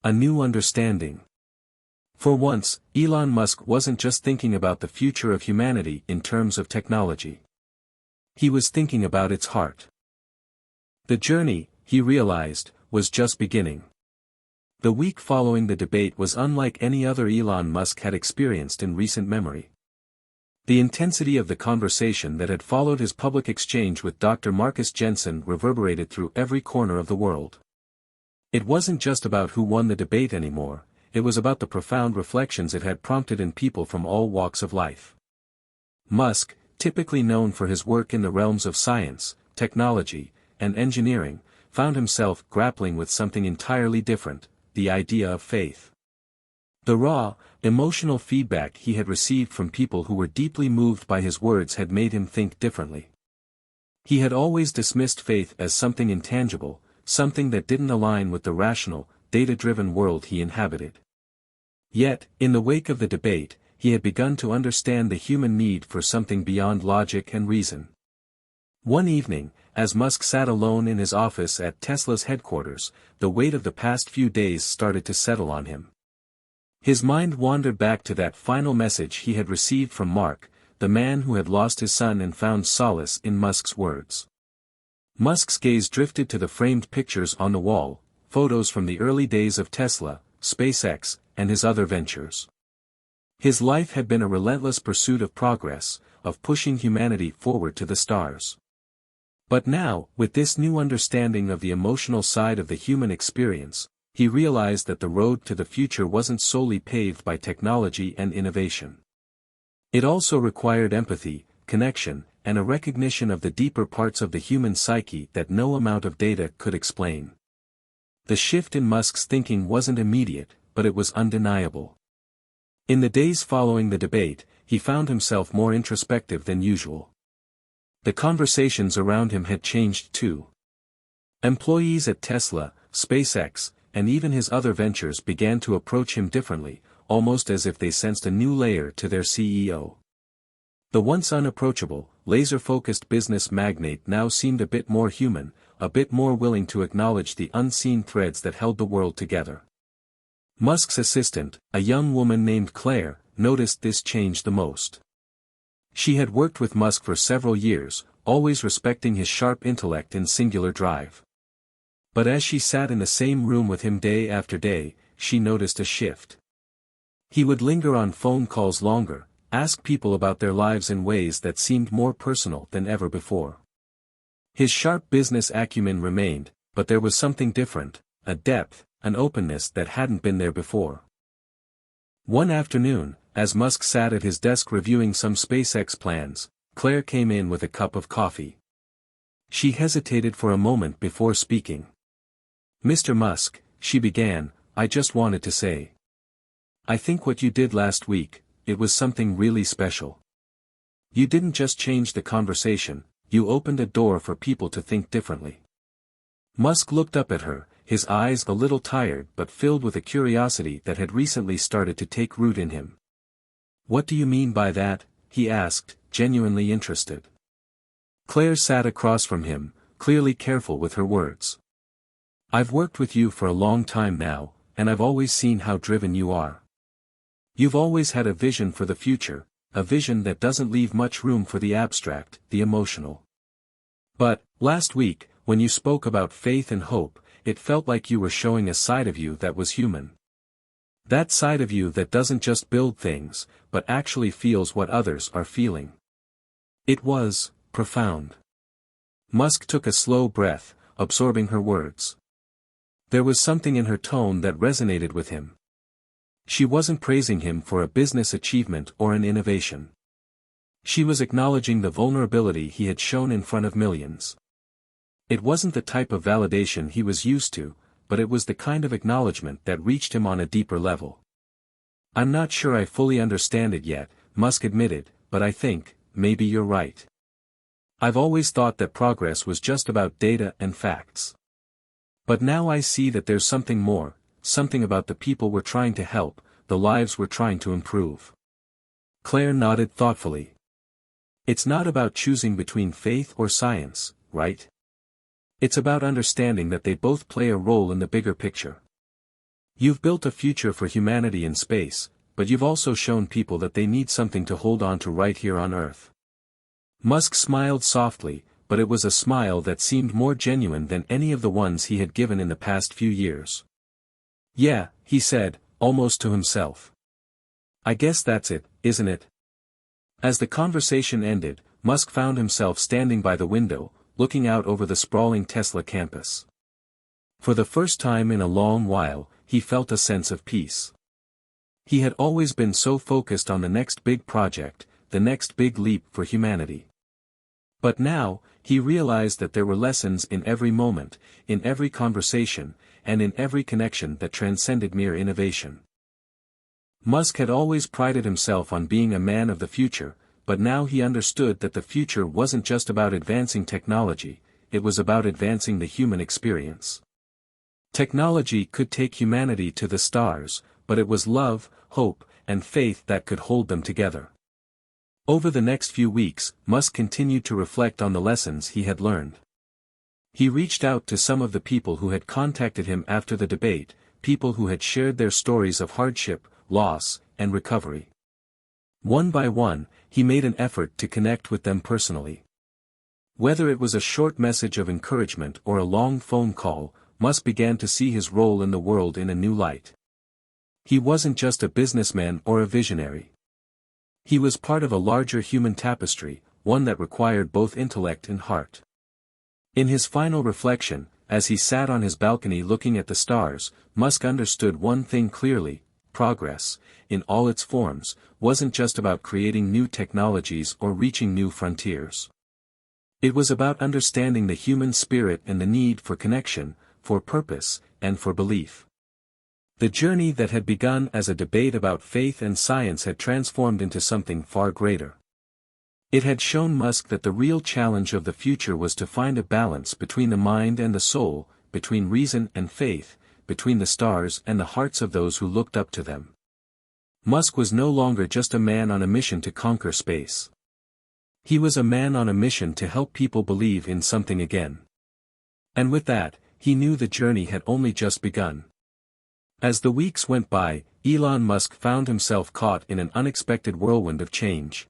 A new understanding. For once, Elon Musk wasn't just thinking about the future of humanity in terms of technology. He was thinking about its heart. The journey, he realized, was just beginning. The week following the debate was unlike any other Elon Musk had experienced in recent memory. The intensity of the conversation that had followed his public exchange with Dr. Marcus Jensen reverberated through every corner of the world. It wasn't just about who won the debate anymore, it was about the profound reflections it had prompted in people from all walks of life. Musk, typically known for his work in the realms of science, technology, and engineering, found himself grappling with something entirely different, the idea of faith. The raw, emotional feedback he had received from people who were deeply moved by his words had made him think differently. He had always dismissed faith as something intangible, something that didn't align with the rational, data-driven world he inhabited. Yet, in the wake of the debate, he had begun to understand the human need for something beyond logic and reason. One evening, as Musk sat alone in his office at Tesla's headquarters, the weight of the past few days started to settle on him. His mind wandered back to that final message he had received from Mark, the man who had lost his son and found solace in Musk's words. Musk's gaze drifted to the framed pictures on the wall, photos from the early days of Tesla, SpaceX, and his other ventures. His life had been a relentless pursuit of progress, of pushing humanity forward to the stars. But now, with this new understanding of the emotional side of the human experience, he realized that the road to the future wasn't solely paved by technology and innovation. It also required empathy, connection, and a recognition of the deeper parts of the human psyche that no amount of data could explain. The shift in Musk's thinking wasn't immediate, but it was undeniable. In the days following the debate, he found himself more introspective than usual. The conversations around him had changed too. Employees at Tesla, SpaceX, and even his other ventures began to approach him differently, almost as if they sensed a new layer to their CEO. The once unapproachable, laser-focused business magnate now seemed a bit more human, a bit more willing to acknowledge the unseen threads that held the world together. Musk's assistant, a young woman named Claire, noticed this change the most. She had worked with Musk for several years, always respecting his sharp intellect and singular drive. But as she sat in the same room with him day after day, she noticed a shift. He would linger on phone calls longer, ask people about their lives in ways that seemed more personal than ever before. His sharp business acumen remained, but there was something different, a depth, an openness that hadn't been there before. One afternoon, as Musk sat at his desk reviewing some SpaceX plans, Claire came in with a cup of coffee. She hesitated for a moment before speaking. "Mr. Musk," she began, "I just wanted to say. I think what you did last week, it was something really special. You didn't just change the conversation, you opened a door for people to think differently." Musk looked up at her, his eyes a little tired but filled with a curiosity that had recently started to take root in him. "What do you mean by that?" he asked, genuinely interested. Claire sat across from him, clearly careful with her words. "I've worked with you for a long time now, and I've always seen how driven you are. You've always had a vision for the future, a vision that doesn't leave much room for the abstract, the emotional. But, last week, when you spoke about faith and hope, it felt like you were showing a side of you that was human. That side of you that doesn't just build things, but actually feels what others are feeling." It was profound. Musk took a slow breath, absorbing her words. There was something in her tone that resonated with him. She wasn't praising him for a business achievement or an innovation. She was acknowledging the vulnerability he had shown in front of millions. It wasn't the type of validation he was used to, but it was the kind of acknowledgement that reached him on a deeper level. "I'm not sure I fully understand it yet," Musk admitted, "but I think, maybe you're right. I've always thought that progress was just about data and facts. But now I see that there's something more, something about the people we're trying to help, the lives we're trying to improve." Claire nodded thoughtfully. "It's not about choosing between faith or science, right? It's about understanding that they both play a role in the bigger picture. You've built a future for humanity in space, but you've also shown people that they need something to hold on to right here on Earth." Musk smiled softly, but it was a smile that seemed more genuine than any of the ones he had given in the past few years. "Yeah," he said, almost to himself. "I guess that's it, isn't it?" As the conversation ended, Musk found himself standing by the window, looking out over the sprawling Tesla campus. For the first time in a long while, he felt a sense of peace. He had always been so focused on the next big project, the next big leap for humanity. But now, he realized that there were lessons in every moment, in every conversation, and in every connection that transcended mere innovation. Musk had always prided himself on being a man of the future, but now he understood that the future wasn't just about advancing technology, it was about advancing the human experience. Technology could take humanity to the stars, but it was love, hope, and faith that could hold them together. Over the next few weeks, Musk continued to reflect on the lessons he had learned. He reached out to some of the people who had contacted him after the debate, people who had shared their stories of hardship, loss, and recovery. One by one, he made an effort to connect with them personally. Whether it was a short message of encouragement or a long phone call, Musk began to see his role in the world in a new light. He wasn't just a businessman or a visionary. He was part of a larger human tapestry, one that required both intellect and heart. In his final reflection, as he sat on his balcony looking at the stars, Musk understood one thing clearly: progress, in all its forms, wasn't just about creating new technologies or reaching new frontiers. It was about understanding the human spirit and the need for connection, for purpose, and for belief. The journey that had begun as a debate about faith and science had transformed into something far greater. It had shown Musk that the real challenge of the future was to find a balance between the mind and the soul, between reason and faith, between the stars and the hearts of those who looked up to them. Musk was no longer just a man on a mission to conquer space. He was a man on a mission to help people believe in something again. And with that, he knew the journey had only just begun. As the weeks went by, Elon Musk found himself caught in an unexpected whirlwind of change.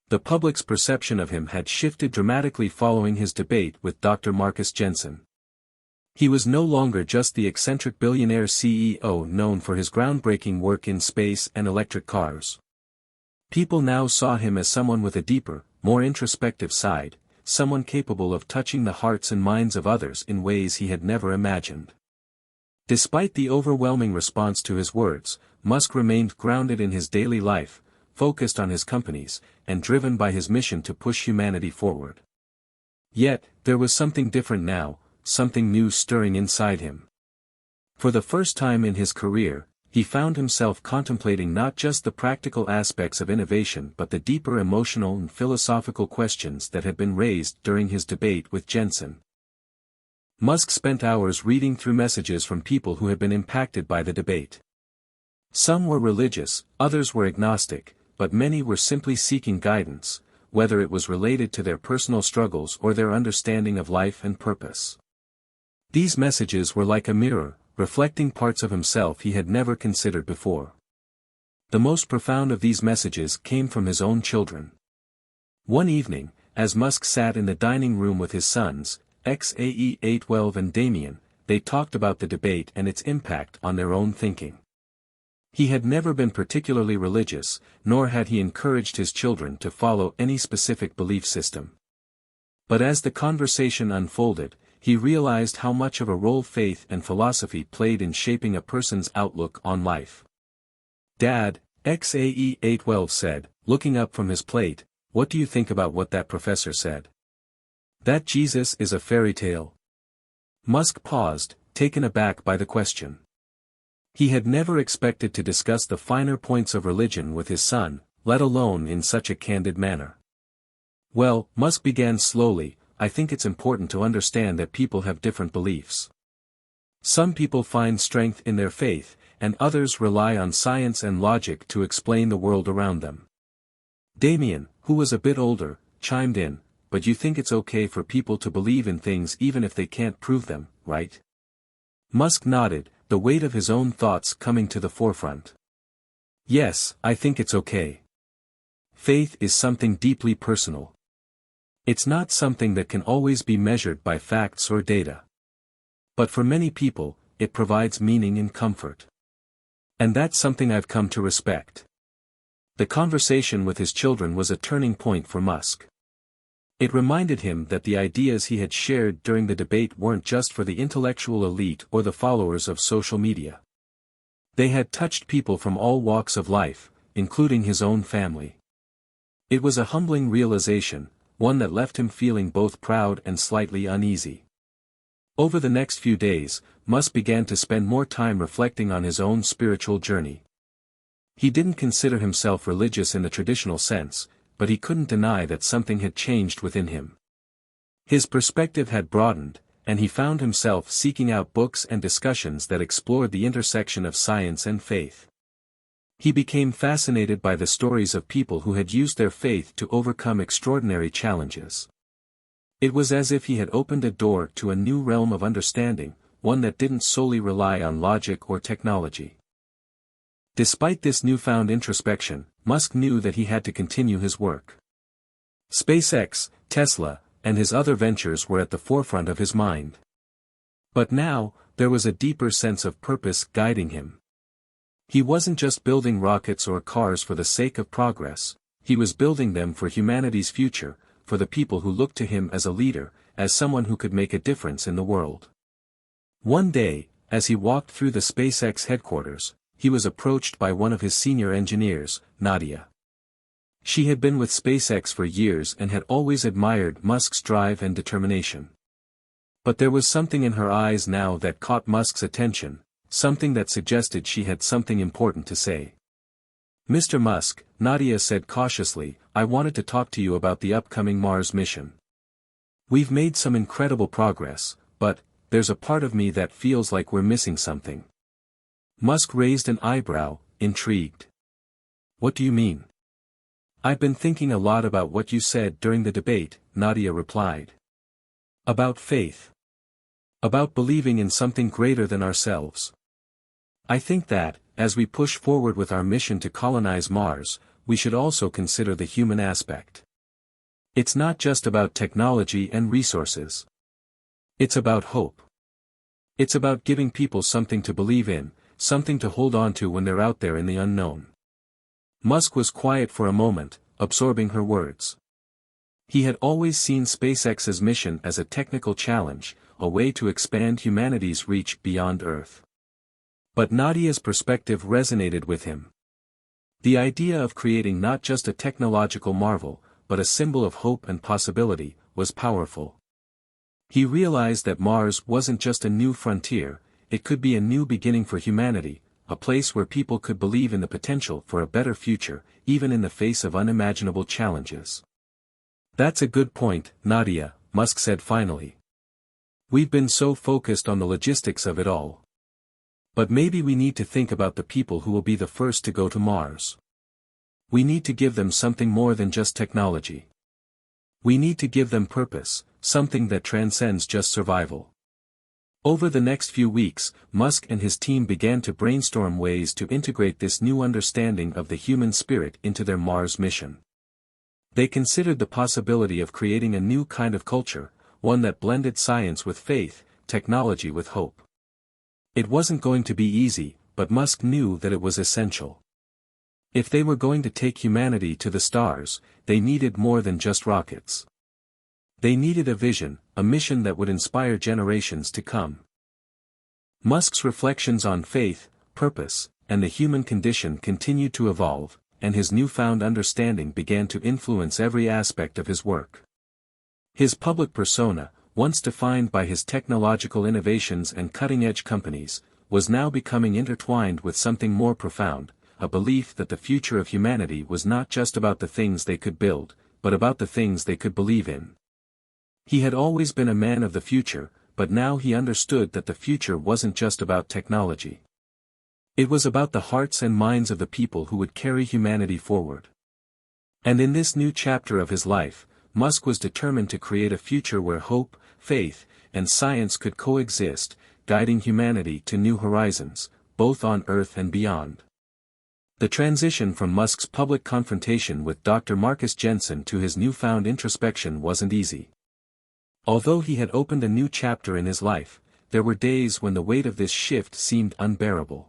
The public's perception of him had shifted dramatically following his debate with Dr. Marcus Jensen. He was no longer just the eccentric billionaire CEO known for his groundbreaking work in space and electric cars. People now saw him as someone with a deeper, more introspective side, someone capable of touching the hearts and minds of others in ways he had never imagined. Despite the overwhelming response to his words, Musk remained grounded in his daily life, focused on his companies, and driven by his mission to push humanity forward. Yet, there was something different now, something new stirring inside him. For the first time in his career, he found himself contemplating not just the practical aspects of innovation but the deeper emotional and philosophical questions that had been raised during his debate with Jensen. Musk spent hours reading through messages from people who had been impacted by the debate. Some were religious, others were agnostic, but many were simply seeking guidance, whether it was related to their personal struggles or their understanding of life and purpose. These messages were like a mirror, reflecting parts of himself he had never considered before. The most profound of these messages came from his own children. One evening, as Musk sat in the dining room with his sons, Xae812 and Damien, they talked about the debate and its impact on their own thinking. He had never been particularly religious, nor had he encouraged his children to follow any specific belief system. But as the conversation unfolded, he realized how much of a role faith and philosophy played in shaping a person's outlook on life. "Dad," Xae812 said, looking up from his plate, "what do you think about what that professor said? That Jesus is a fairy tale?" Musk paused, taken aback by the question. He had never expected to discuss the finer points of religion with his son, let alone in such a candid manner. "Well," Musk began slowly, "I think it's important to understand that people have different beliefs. Some people find strength in their faith, and others rely on science and logic to explain the world around them." Damien, who was a bit older, chimed in, "But you think it's okay for people to believe in things even if they can't prove them, right?" Musk nodded, the weight of his own thoughts coming to the forefront. "Yes, I think it's okay. Faith is something deeply personal. It's not something that can always be measured by facts or data. But for many people, it provides meaning and comfort. And that's something I've come to respect." The conversation with his children was a turning point for Musk. It reminded him that the ideas he had shared during the debate weren't just for the intellectual elite or the followers of social media. They had touched people from all walks of life, including his own family. It was a humbling realization, one that left him feeling both proud and slightly uneasy. Over the next few days, Musk began to spend more time reflecting on his own spiritual journey. He didn't consider himself religious in the traditional sense, but he couldn't deny that something had changed within him. His perspective had broadened, and he found himself seeking out books and discussions that explored the intersection of science and faith. He became fascinated by the stories of people who had used their faith to overcome extraordinary challenges. It was as if he had opened a door to a new realm of understanding, one that didn't solely rely on logic or technology. Despite this newfound introspection, Musk knew that he had to continue his work. SpaceX, Tesla, and his other ventures were at the forefront of his mind. But now, there was a deeper sense of purpose guiding him. He wasn't just building rockets or cars for the sake of progress, he was building them for humanity's future, for the people who looked to him as a leader, as someone who could make a difference in the world. One day, as he walked through the SpaceX headquarters, he was approached by one of his senior engineers, Nadia. She had been with SpaceX for years and had always admired Musk's drive and determination. But there was something in her eyes now that caught Musk's attention, something that suggested she had something important to say. "Mr. Musk," Nadia said cautiously, "I wanted to talk to you about the upcoming Mars mission. We've made some incredible progress, but there's a part of me that feels like we're missing something." Musk raised an eyebrow, intrigued. "What do you mean?" "I've been thinking a lot about what you said during the debate," Nadia replied. "About faith. About believing in something greater than ourselves. I think that, as we push forward with our mission to colonize Mars, we should also consider the human aspect. It's not just about technology and resources. It's about hope. It's about giving people something to believe in, something to hold on to when they're out there in the unknown." Musk was quiet for a moment, absorbing her words. He had always seen SpaceX's mission as a technical challenge, a way to expand humanity's reach beyond Earth. But Nadia's perspective resonated with him. The idea of creating not just a technological marvel, but a symbol of hope and possibility, was powerful. He realized that Mars wasn't just a new frontier, it could be a new beginning for humanity, a place where people could believe in the potential for a better future, even in the face of unimaginable challenges. "That's a good point, Nadia," Musk said finally. "We've been so focused on the logistics of it all. But maybe we need to think about the people who will be the first to go to Mars. We need to give them something more than just technology. We need to give them purpose, something that transcends just survival." Over the next few weeks, Musk and his team began to brainstorm ways to integrate this new understanding of the human spirit into their Mars mission. They considered the possibility of creating a new kind of culture, one that blended science with faith, technology with hope. It wasn't going to be easy, but Musk knew that it was essential. If they were going to take humanity to the stars, they needed more than just rockets. They needed a vision, a mission that would inspire generations to come. Musk's reflections on faith, purpose, and the human condition continued to evolve, and his newfound understanding began to influence every aspect of his work. His public persona, once defined by his technological innovations and cutting-edge companies, was now becoming intertwined with something more profound, a belief that the future of humanity was not just about the things they could build, but about the things they could believe in. He had always been a man of the future, but now he understood that the future wasn't just about technology. It was about the hearts and minds of the people who would carry humanity forward. And in this new chapter of his life, Musk was determined to create a future where hope, faith, and science could coexist, guiding humanity to new horizons, both on Earth and beyond. The transition from Musk's public confrontation with Dr. Marcus Jensen to his newfound introspection wasn't easy. Although he had opened a new chapter in his life, there were days when the weight of this shift seemed unbearable.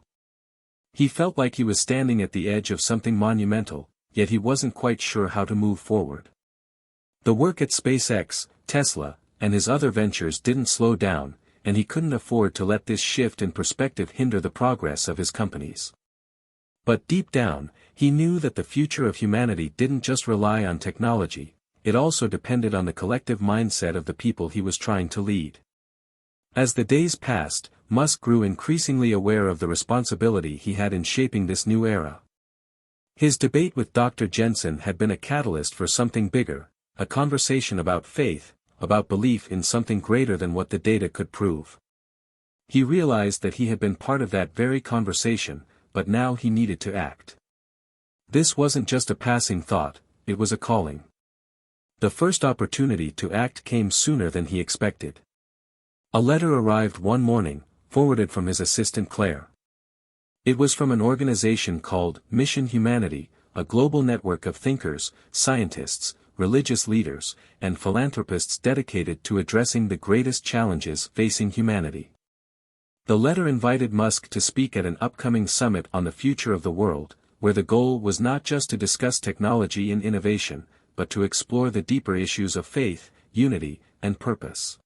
He felt like he was standing at the edge of something monumental, yet he wasn't quite sure how to move forward. The work at SpaceX, Tesla, and his other ventures didn't slow down, and he couldn't afford to let this shift in perspective hinder the progress of his companies. But deep down, he knew that the future of humanity didn't just rely on technology, it also depended on the collective mindset of the people he was trying to lead. As the days passed, Musk grew increasingly aware of the responsibility he had in shaping this new era. His debate with Dr. Jensen had been a catalyst for something bigger, a conversation about faith, about belief in something greater than what the data could prove. He realized that he had been part of that very conversation, but now he needed to act. This wasn't just a passing thought, it was a calling. The first opportunity to act came sooner than he expected. A letter arrived one morning, forwarded from his assistant Claire. It was from an organization called Mission Humanity, a global network of thinkers, scientists, religious leaders, and philanthropists dedicated to addressing the greatest challenges facing humanity. The letter invited Musk to speak at an upcoming summit on the future of the world, where the goal was not just to discuss technology and innovation, but to explore the deeper issues of faith, unity, and purpose.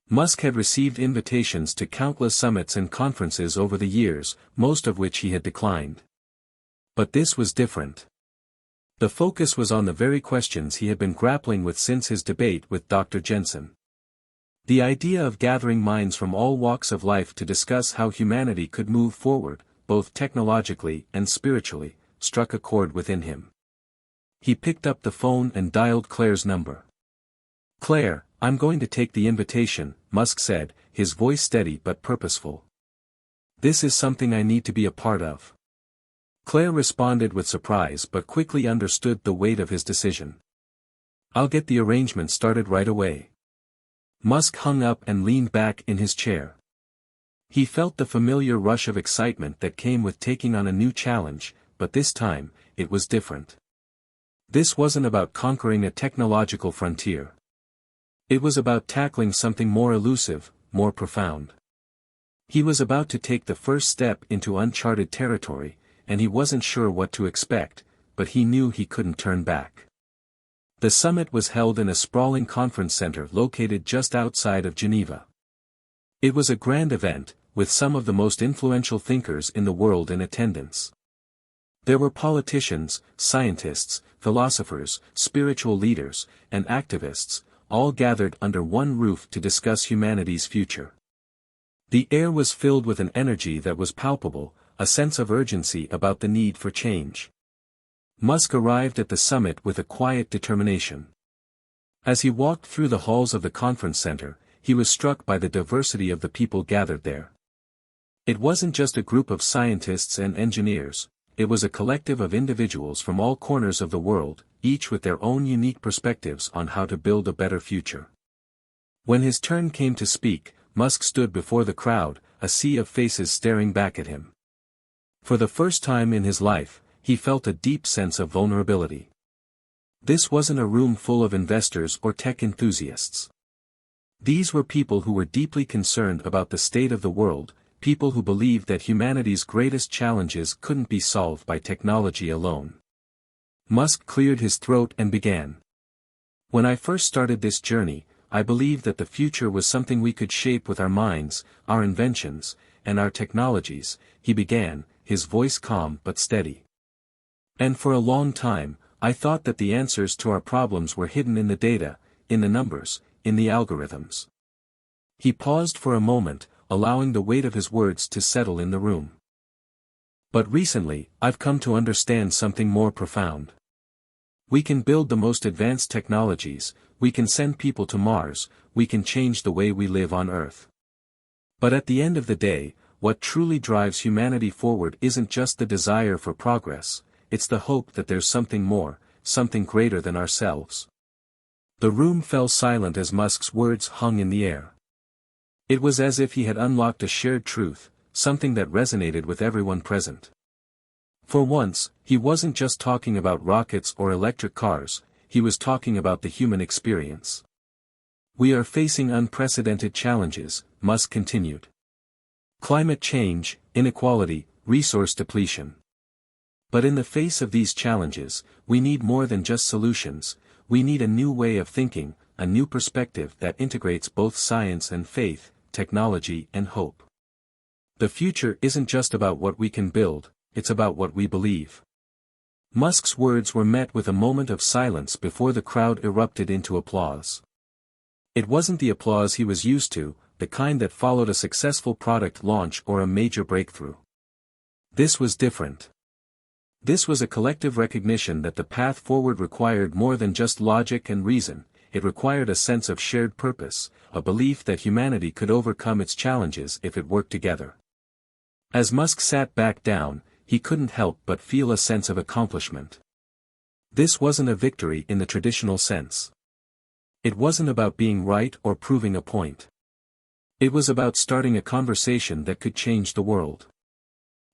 Musk had received invitations to countless summits and conferences over the years, most of which he had declined. But this was different. The focus was on the very questions he had been grappling with since his debate with Dr. Jensen. The idea of gathering minds from all walks of life to discuss how humanity could move forward, both technologically and spiritually, struck a chord within him. He picked up the phone and dialed Claire's number. "Claire, I'm going to take the invitation," Musk said, his voice steady but purposeful. "This is something I need to be a part of." Claire responded with surprise but quickly understood the weight of his decision. "I'll get the arrangement started right away." Musk hung up and leaned back in his chair. He felt the familiar rush of excitement that came with taking on a new challenge, but this time, it was different. This wasn't about conquering a technological frontier. It was about tackling something more elusive, more profound. He was about to take the first step into uncharted territory, and he wasn't sure what to expect, but he knew he couldn't turn back. The summit was held in a sprawling conference center located just outside of Geneva. It was a grand event, with some of the most influential thinkers in the world in attendance. There were politicians, scientists, philosophers, spiritual leaders, and activists, all gathered under one roof to discuss humanity's future. The air was filled with an energy that was palpable, a sense of urgency about the need for change. Musk arrived at the summit with a quiet determination. As he walked through the halls of the conference center, he was struck by the diversity of the people gathered there. It wasn't just a group of scientists and engineers, it was a collective of individuals from all corners of the world, each with their own unique perspectives on how to build a better future. When his turn came to speak, Musk stood before the crowd, a sea of faces staring back at him. For the first time in his life, he felt a deep sense of vulnerability. This wasn't a room full of investors or tech enthusiasts. These were people who were deeply concerned about the state of the world, people who believed that humanity's greatest challenges couldn't be solved by technology alone. Musk cleared his throat and began. When I first started this journey, I believed that the future was something we could shape with our minds, our inventions, and our technologies, he began, his voice calm but steady. And for a long time, I thought that the answers to our problems were hidden in the data, in the numbers, in the algorithms. He paused for a moment, allowing the weight of his words to settle in the room. But recently, I've come to understand something more profound. We can build the most advanced technologies, we can send people to Mars, we can change the way we live on Earth. But at the end of the day, what truly drives humanity forward isn't just the desire for progress, it's the hope that there's something more, something greater than ourselves. The room fell silent as Musk's words hung in the air. It was as if he had unlocked a shared truth, something that resonated with everyone present. For once, he wasn't just talking about rockets or electric cars, he was talking about the human experience. We are facing unprecedented challenges, Musk continued. Climate change, inequality, resource depletion. But in the face of these challenges, we need more than just solutions, we need a new way of thinking, a new perspective that integrates both science and faith, technology and hope. The future isn't just about what we can build, it's about what we believe. Musk's words were met with a moment of silence before the crowd erupted into applause. It wasn't the applause he was used to, the kind that followed a successful product launch or a major breakthrough. This was different. This was a collective recognition that the path forward required more than just logic and reason, it required a sense of shared purpose, a belief that humanity could overcome its challenges if it worked together. As Musk sat back down, he couldn't help but feel a sense of accomplishment. This wasn't a victory in the traditional sense. It wasn't about being right or proving a point. It was about starting a conversation that could change the world.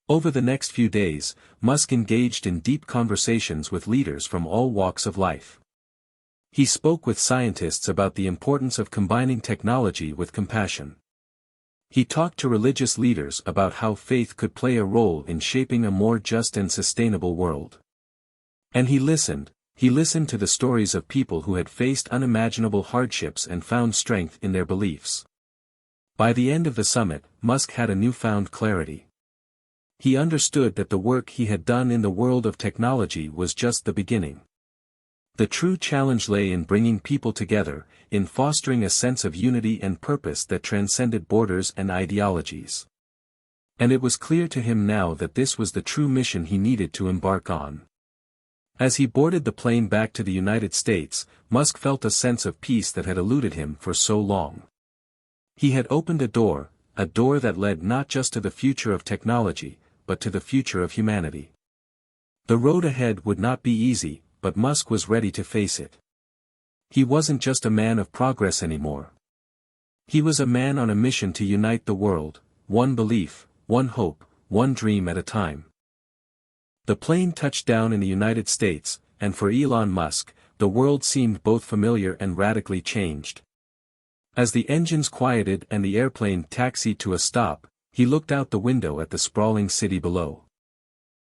Over the next few days, Musk engaged in deep conversations with leaders from all walks of life. He spoke with scientists about the importance of combining technology with compassion. He talked to religious leaders about how faith could play a role in shaping a more just and sustainable world. And he listened to the stories of people who had faced unimaginable hardships and found strength in their beliefs. By the end of the summit, Musk had a newfound clarity. He understood that the work he had done in the world of technology was just the beginning. The true challenge lay in bringing people together, in fostering a sense of unity and purpose that transcended borders and ideologies. And it was clear to him now that this was the true mission he needed to embark on. As he boarded the plane back to the United States, Musk felt a sense of peace that had eluded him for so long. He had opened a door that led not just to the future of technology, but to the future of humanity. The road ahead would not be easy, but Musk was ready to face it. He wasn't just a man of progress anymore. He was a man on a mission to unite the world, one belief, one hope, one dream at a time. The plane touched down in the United States, and for Elon Musk, the world seemed both familiar and radically changed. As the engines quieted and the airplane taxied to a stop, he looked out the window at the sprawling city below.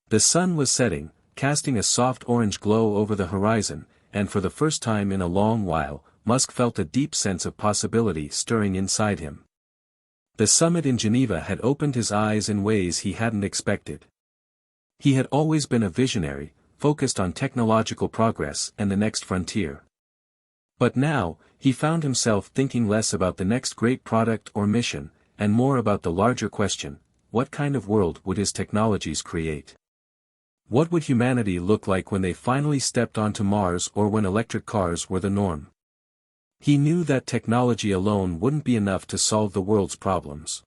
The sun was setting, casting a soft orange glow over the horizon, and for the first time in a long while, Musk felt a deep sense of possibility stirring inside him. The summit in Geneva had opened his eyes in ways he hadn't expected. He had always been a visionary, focused on technological progress and the next frontier. But now, he found himself thinking less about the next great product or mission, and more about the larger question: what kind of world would his technologies create? What would humanity look like when they finally stepped onto Mars, or when electric cars were the norm? He knew that technology alone wouldn't be enough to solve the world's problems.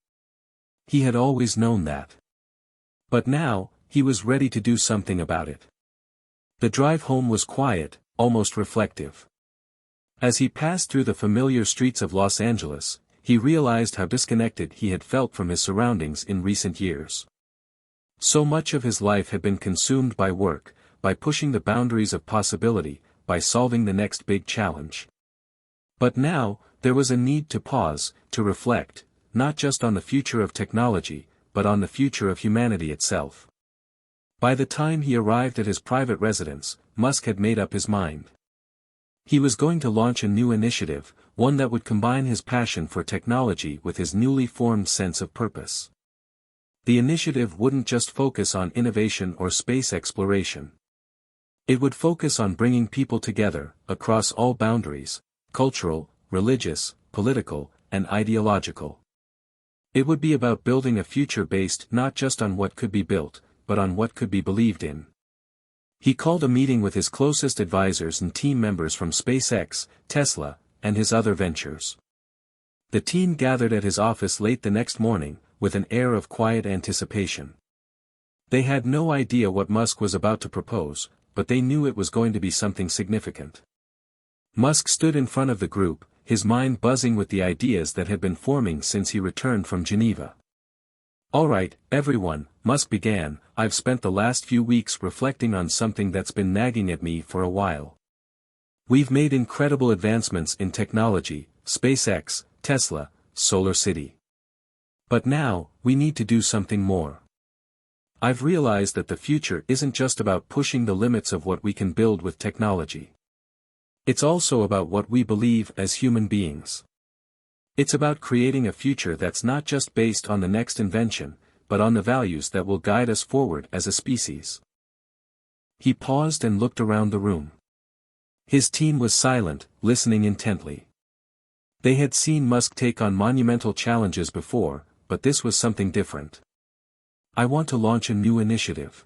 He had always known that. But now, he was ready to do something about it. The drive home was quiet, almost reflective. As he passed through the familiar streets of Los Angeles, he realized how disconnected he had felt from his surroundings in recent years. So much of his life had been consumed by work, by pushing the boundaries of possibility, by solving the next big challenge. But now, there was a need to pause, to reflect, not just on the future of technology, but on the future of humanity itself. By the time he arrived at his private residence, Musk had made up his mind. He was going to launch a new initiative, one that would combine his passion for technology with his newly formed sense of purpose. The initiative wouldn't just focus on innovation or space exploration. It would focus on bringing people together, across all boundaries: cultural, religious, political, and ideological. It would be about building a future based not just on what could be built, but on what could be believed in. He called a meeting with his closest advisors and team members from SpaceX, Tesla, and his other ventures. The team gathered at his office late the next morning, with an air of quiet anticipation. They had no idea what Musk was about to propose, but they knew it was going to be something significant. Musk stood in front of the group, his mind buzzing with the ideas that had been forming since he returned from Geneva. "All right, everyone," Musk began, "I've spent the last few weeks reflecting on something that's been nagging at me for a while. We've made incredible advancements in technology: SpaceX, Tesla, Solar City. But now, we need to do something more. I've realized that the future isn't just about pushing the limits of what we can build with technology. It's also about what we believe as human beings. It's about creating a future that's not just based on the next invention, but on the values that will guide us forward as a species." He paused and looked around the room. His team was silent, listening intently. They had seen Musk take on monumental challenges before, but this was something different. "I want to launch a new initiative.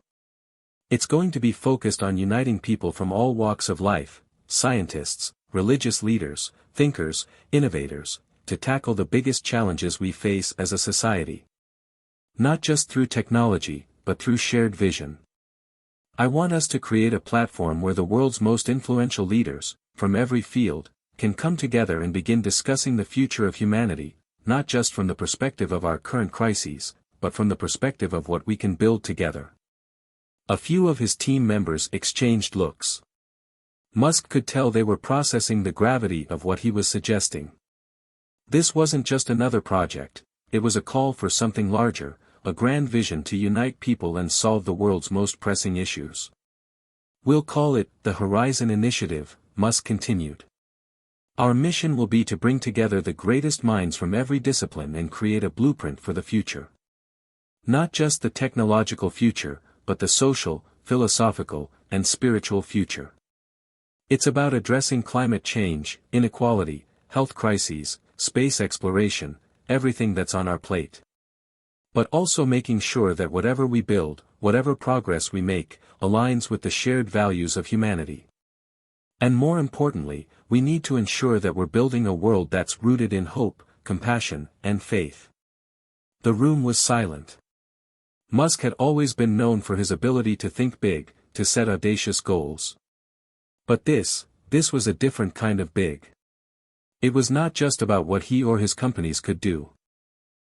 It's going to be focused on uniting people from all walks of life, scientists, religious leaders, thinkers, innovators, to tackle the biggest challenges we face as a society. Not just through technology, but through shared vision. I want us to create a platform where the world's most influential leaders, from every field, can come together and begin discussing the future of humanity, not just from the perspective of our current crises, but from the perspective of what we can build together." A few of his team members exchanged looks. Musk could tell they were processing the gravity of what he was suggesting. This wasn't just another project, it was a call for something larger, a grand vision to unite people and solve the world's most pressing issues. "We'll call it the Horizon Initiative," Musk continued. "Our mission will be to bring together the greatest minds from every discipline and create a blueprint for the future. Not just the technological future, but the social, philosophical, and spiritual future. It's about addressing climate change, inequality, health crises, space exploration, everything that's on our plate. But also making sure that whatever we build, whatever progress we make, aligns with the shared values of humanity. And more importantly, we need to ensure that we're building a world that's rooted in hope, compassion, and faith." The room was silent. Musk had always been known for his ability to think big, to set audacious goals. But this was a different kind of big. It was not just about what he or his companies could do.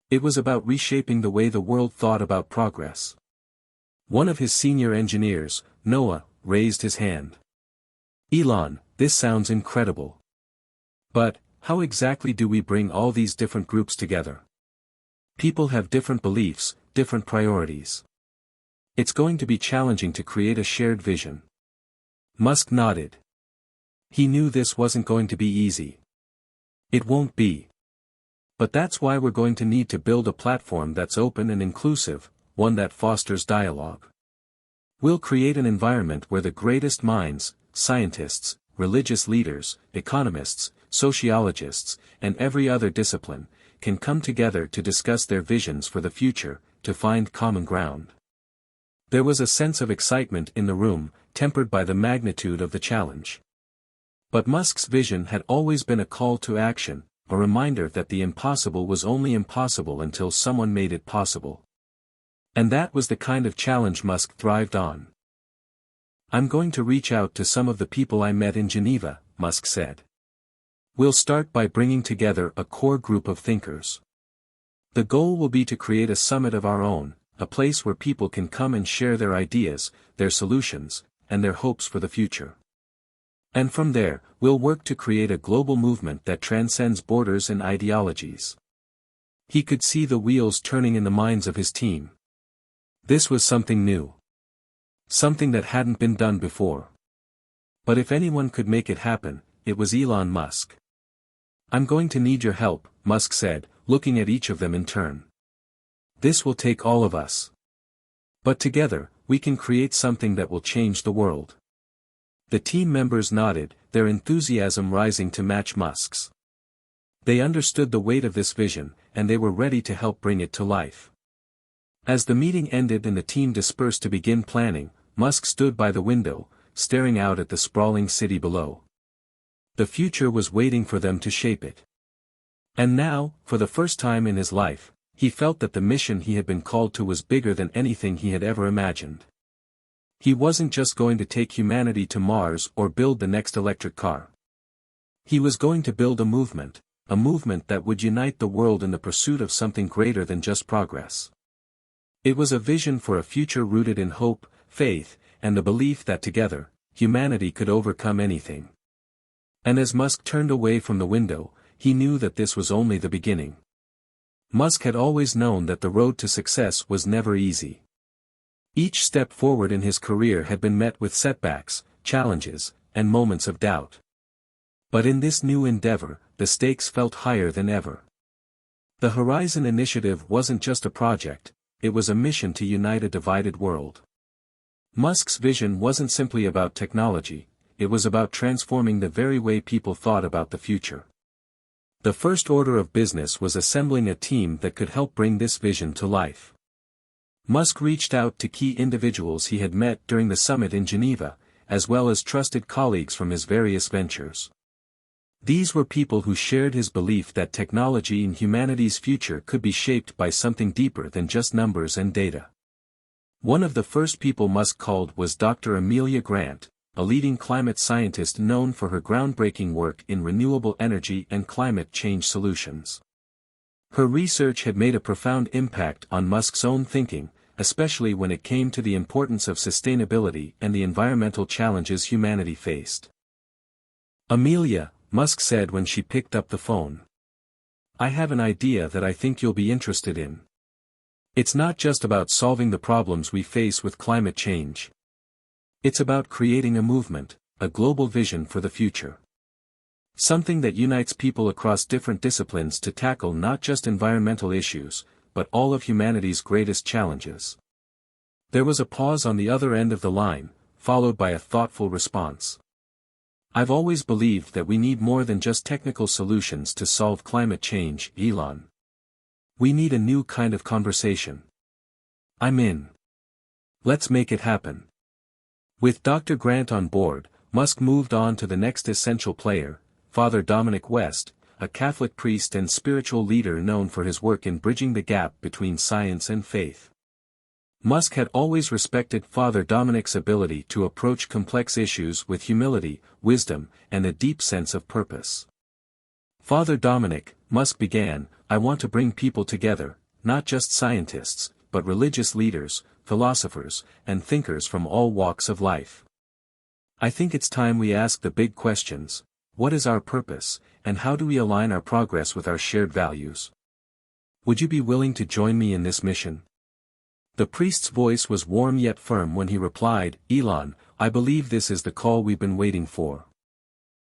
It was about reshaping the way the world thought about progress. One of his senior engineers, Noah, raised his hand. "Elon, this sounds incredible. But, how exactly do we bring all these different groups together? People have different beliefs, different priorities. It's going to be challenging to create a shared vision." Musk nodded. He knew this wasn't going to be easy. "It won't be. But that's why we're going to need to build a platform that's open and inclusive, one that fosters dialogue. We'll create an environment where the greatest minds, scientists, religious leaders, economists, sociologists, and every other discipline, can come together to discuss their visions for the future, to find common ground. There was a sense of excitement in the room, tempered by the magnitude of the challenge. But Musk's vision had always been a call to action, a reminder that the impossible was only impossible until someone made it possible. And that was the kind of challenge Musk thrived on. "I'm going to reach out to some of the people I met in Geneva," Musk said. "We'll start by bringing together a core group of thinkers. The goal will be to create a summit of our own, a place where people can come and share their ideas, their solutions, and their hopes for the future. And from there, we'll work to create a global movement that transcends borders and ideologies." He could see the wheels turning in the minds of his team. This was something new. Something that hadn't been done before. But if anyone could make it happen, it was Elon Musk. "I'm going to need your help," Musk said, looking at each of them in turn. "This will take all of us. But together, we can create something that will change the world." The team members nodded, their enthusiasm rising to match Musk's. They understood the weight of this vision, and they were ready to help bring it to life. As the meeting ended and the team dispersed to begin planning, Musk stood by the window, staring out at the sprawling city below. The future was waiting for them to shape it. And now, for the first time in his life, he felt that the mission he had been called to was bigger than anything he had ever imagined. He wasn't just going to take humanity to Mars or build the next electric car. He was going to build a movement that would unite the world in the pursuit of something greater than just progress. It was a vision for a future rooted in hope, faith, and the belief that together, humanity could overcome anything. And as Musk turned away from the window, he knew that this was only the beginning. Musk had always known that the road to success was never easy. Each step forward in his career had been met with setbacks, challenges, and moments of doubt. But in this new endeavor, the stakes felt higher than ever. The Horizon Initiative wasn't just a project, it was a mission to unite a divided world. Musk's vision wasn't simply about technology, it was about transforming the very way people thought about the future. The first order of business was assembling a team that could help bring this vision to life. Musk reached out to key individuals he had met during the summit in Geneva, as well as trusted colleagues from his various ventures. These were people who shared his belief that technology in humanity's future could be shaped by something deeper than just numbers and data. One of the first people Musk called was Dr. Amelia Grant, a leading climate scientist known for her groundbreaking work in renewable energy and climate change solutions. Her research had made a profound impact on Musk's own thinking, especially when it came to the importance of sustainability and the environmental challenges humanity faced. "Amelia," Musk said when she picked up the phone. "I have an idea that I think you'll be interested in. It's not just about solving the problems we face with climate change. It's about creating a movement, a global vision for the future. Something that unites people across different disciplines to tackle not just environmental issues, but all of humanity's greatest challenges." There was a pause on the other end of the line, followed by a thoughtful response. "I've always believed that we need more than just technical solutions to solve climate change, Elon. We need a new kind of conversation. I'm in. Let's make it happen." With Dr. Grant on board, Musk moved on to the next essential player, Father Dominic West, a Catholic priest and spiritual leader known for his work in bridging the gap between science and faith. Musk had always respected Father Dominic's ability to approach complex issues with humility, wisdom, and a deep sense of purpose. "Father Dominic," Musk began, "I want to bring people together, not just scientists, but religious leaders, philosophers, and thinkers from all walks of life. I think it's time we ask the big questions: what is our purpose, and how do we align our progress with our shared values? Would you be willing to join me in this mission?" The priest's voice was warm yet firm when he replied, "Elon, I believe this is the call we've been waiting for.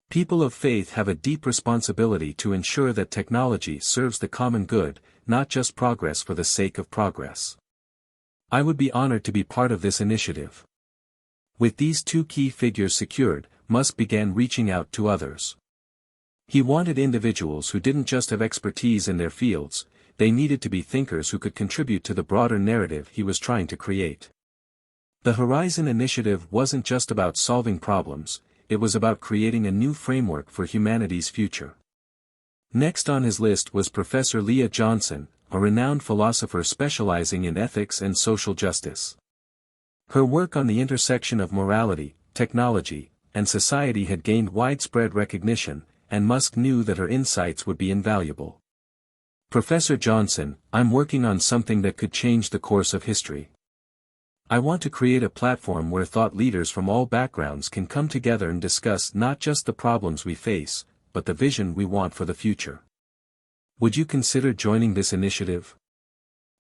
People of faith have a deep responsibility to ensure that technology serves the common good, not just progress for the sake of progress. I would be honored to be part of this initiative. With these two key figures secured, Musk began reaching out to others. He wanted individuals who didn't just have expertise in their fields, they needed to be thinkers who could contribute to the broader narrative he was trying to create. The Horizon Initiative wasn't just about solving problems, it was about creating a new framework for humanity's future. Next on his list was Professor Leah Johnson, a renowned philosopher specializing in ethics and social justice. Her work on the intersection of morality, technology, and society had gained widespread recognition, and Musk knew that her insights would be invaluable. Professor Johnson, I'm working on something that could change the course of history. I want to create a platform where thought leaders from all backgrounds can come together and discuss not just the problems we face, but the vision we want for the future. Would you consider joining this initiative?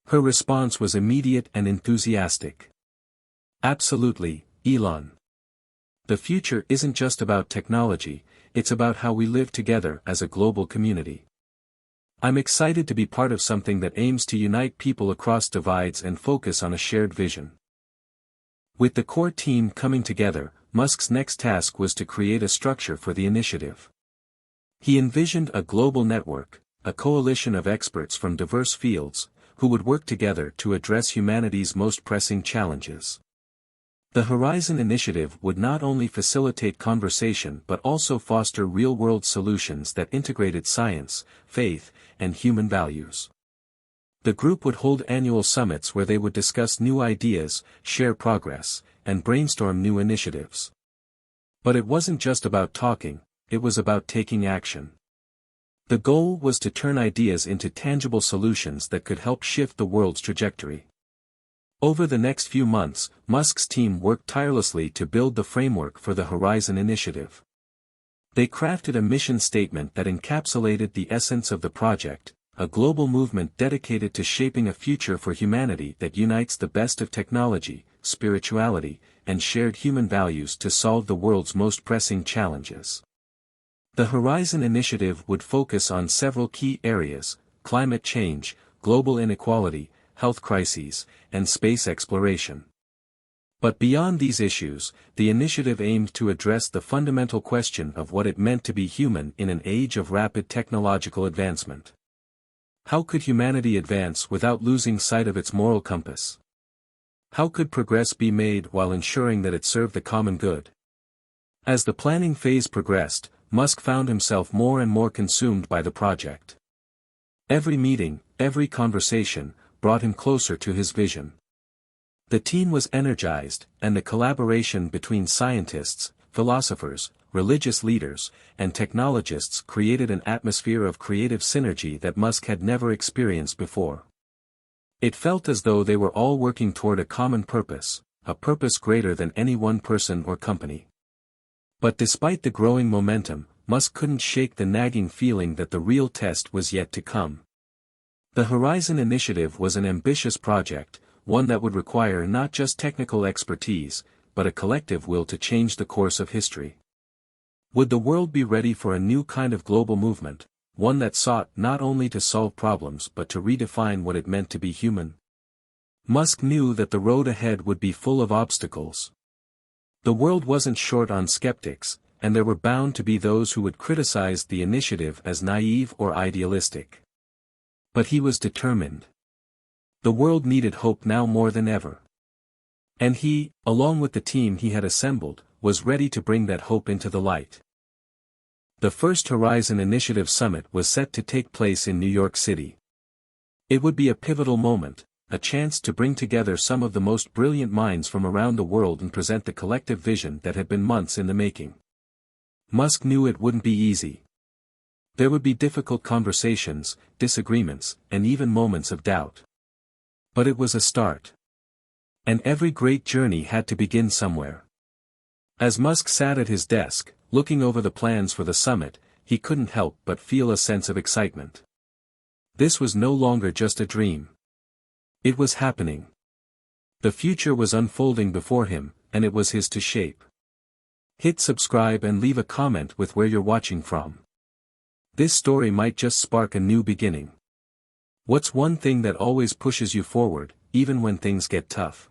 Her response was immediate and enthusiastic. Absolutely, Elon. The future isn't just about technology, it's about how we live together as a global community. I'm excited to be part of something that aims to unite people across divides and focus on a shared vision. With the core team coming together, Musk's next task was to create a structure for the initiative. He envisioned a global network, a coalition of experts from diverse fields, who would work together to address humanity's most pressing challenges. The Horizon Initiative would not only facilitate conversation but also foster real-world solutions that integrated science, faith, and human values. The group would hold annual summits where they would discuss new ideas, share progress, and brainstorm new initiatives. But it wasn't just about talking, it was about taking action. The goal was to turn ideas into tangible solutions that could help shift the world's trajectory. Over the next few months, Musk's team worked tirelessly to build the framework for the Horizon Initiative. They crafted a mission statement that encapsulated the essence of the project, a global movement dedicated to shaping a future for humanity that unites the best of technology, spirituality, and shared human values to solve the world's most pressing challenges. The Horizon Initiative would focus on several key areas: climate change, global inequality, health crises, and space exploration. But beyond these issues, the initiative aimed to address the fundamental question of what it meant to be human in an age of rapid technological advancement. How could humanity advance without losing sight of its moral compass? How could progress be made while ensuring that it served the common good? As the planning phase progressed, Musk found himself more and more consumed by the project. Every meeting, every conversation, brought him closer to his vision. The team was energized, and the collaboration between scientists, philosophers, religious leaders, and technologists created an atmosphere of creative synergy that Musk had never experienced before. It felt as though they were all working toward a common purpose, a purpose greater than any one person or company. But despite the growing momentum, Musk couldn't shake the nagging feeling that the real test was yet to come. The Horizon Initiative was an ambitious project, one that would require not just technical expertise, but a collective will to change the course of history. Would the world be ready for a new kind of global movement, one that sought not only to solve problems but to redefine what it meant to be human? Musk knew that the road ahead would be full of obstacles. The world wasn't short on skeptics, and there were bound to be those who would criticize the initiative as naive or idealistic. But he was determined. The world needed hope now more than ever. And he, along with the team he had assembled, was ready to bring that hope into the light. The first Horizon Initiative Summit was set to take place in New York City. It would be a pivotal moment, a chance to bring together some of the most brilliant minds from around the world and present the collective vision that had been months in the making. Musk knew it wouldn't be easy. There would be difficult conversations, disagreements, and even moments of doubt. But it was a start. And every great journey had to begin somewhere. As Musk sat at his desk, looking over the plans for the summit, he couldn't help but feel a sense of excitement. This was no longer just a dream. It was happening. The future was unfolding before him, and it was his to shape. Hit subscribe and leave a comment with where you're watching from. This story might just spark a new beginning. What's one thing that always pushes you forward, even when things get tough?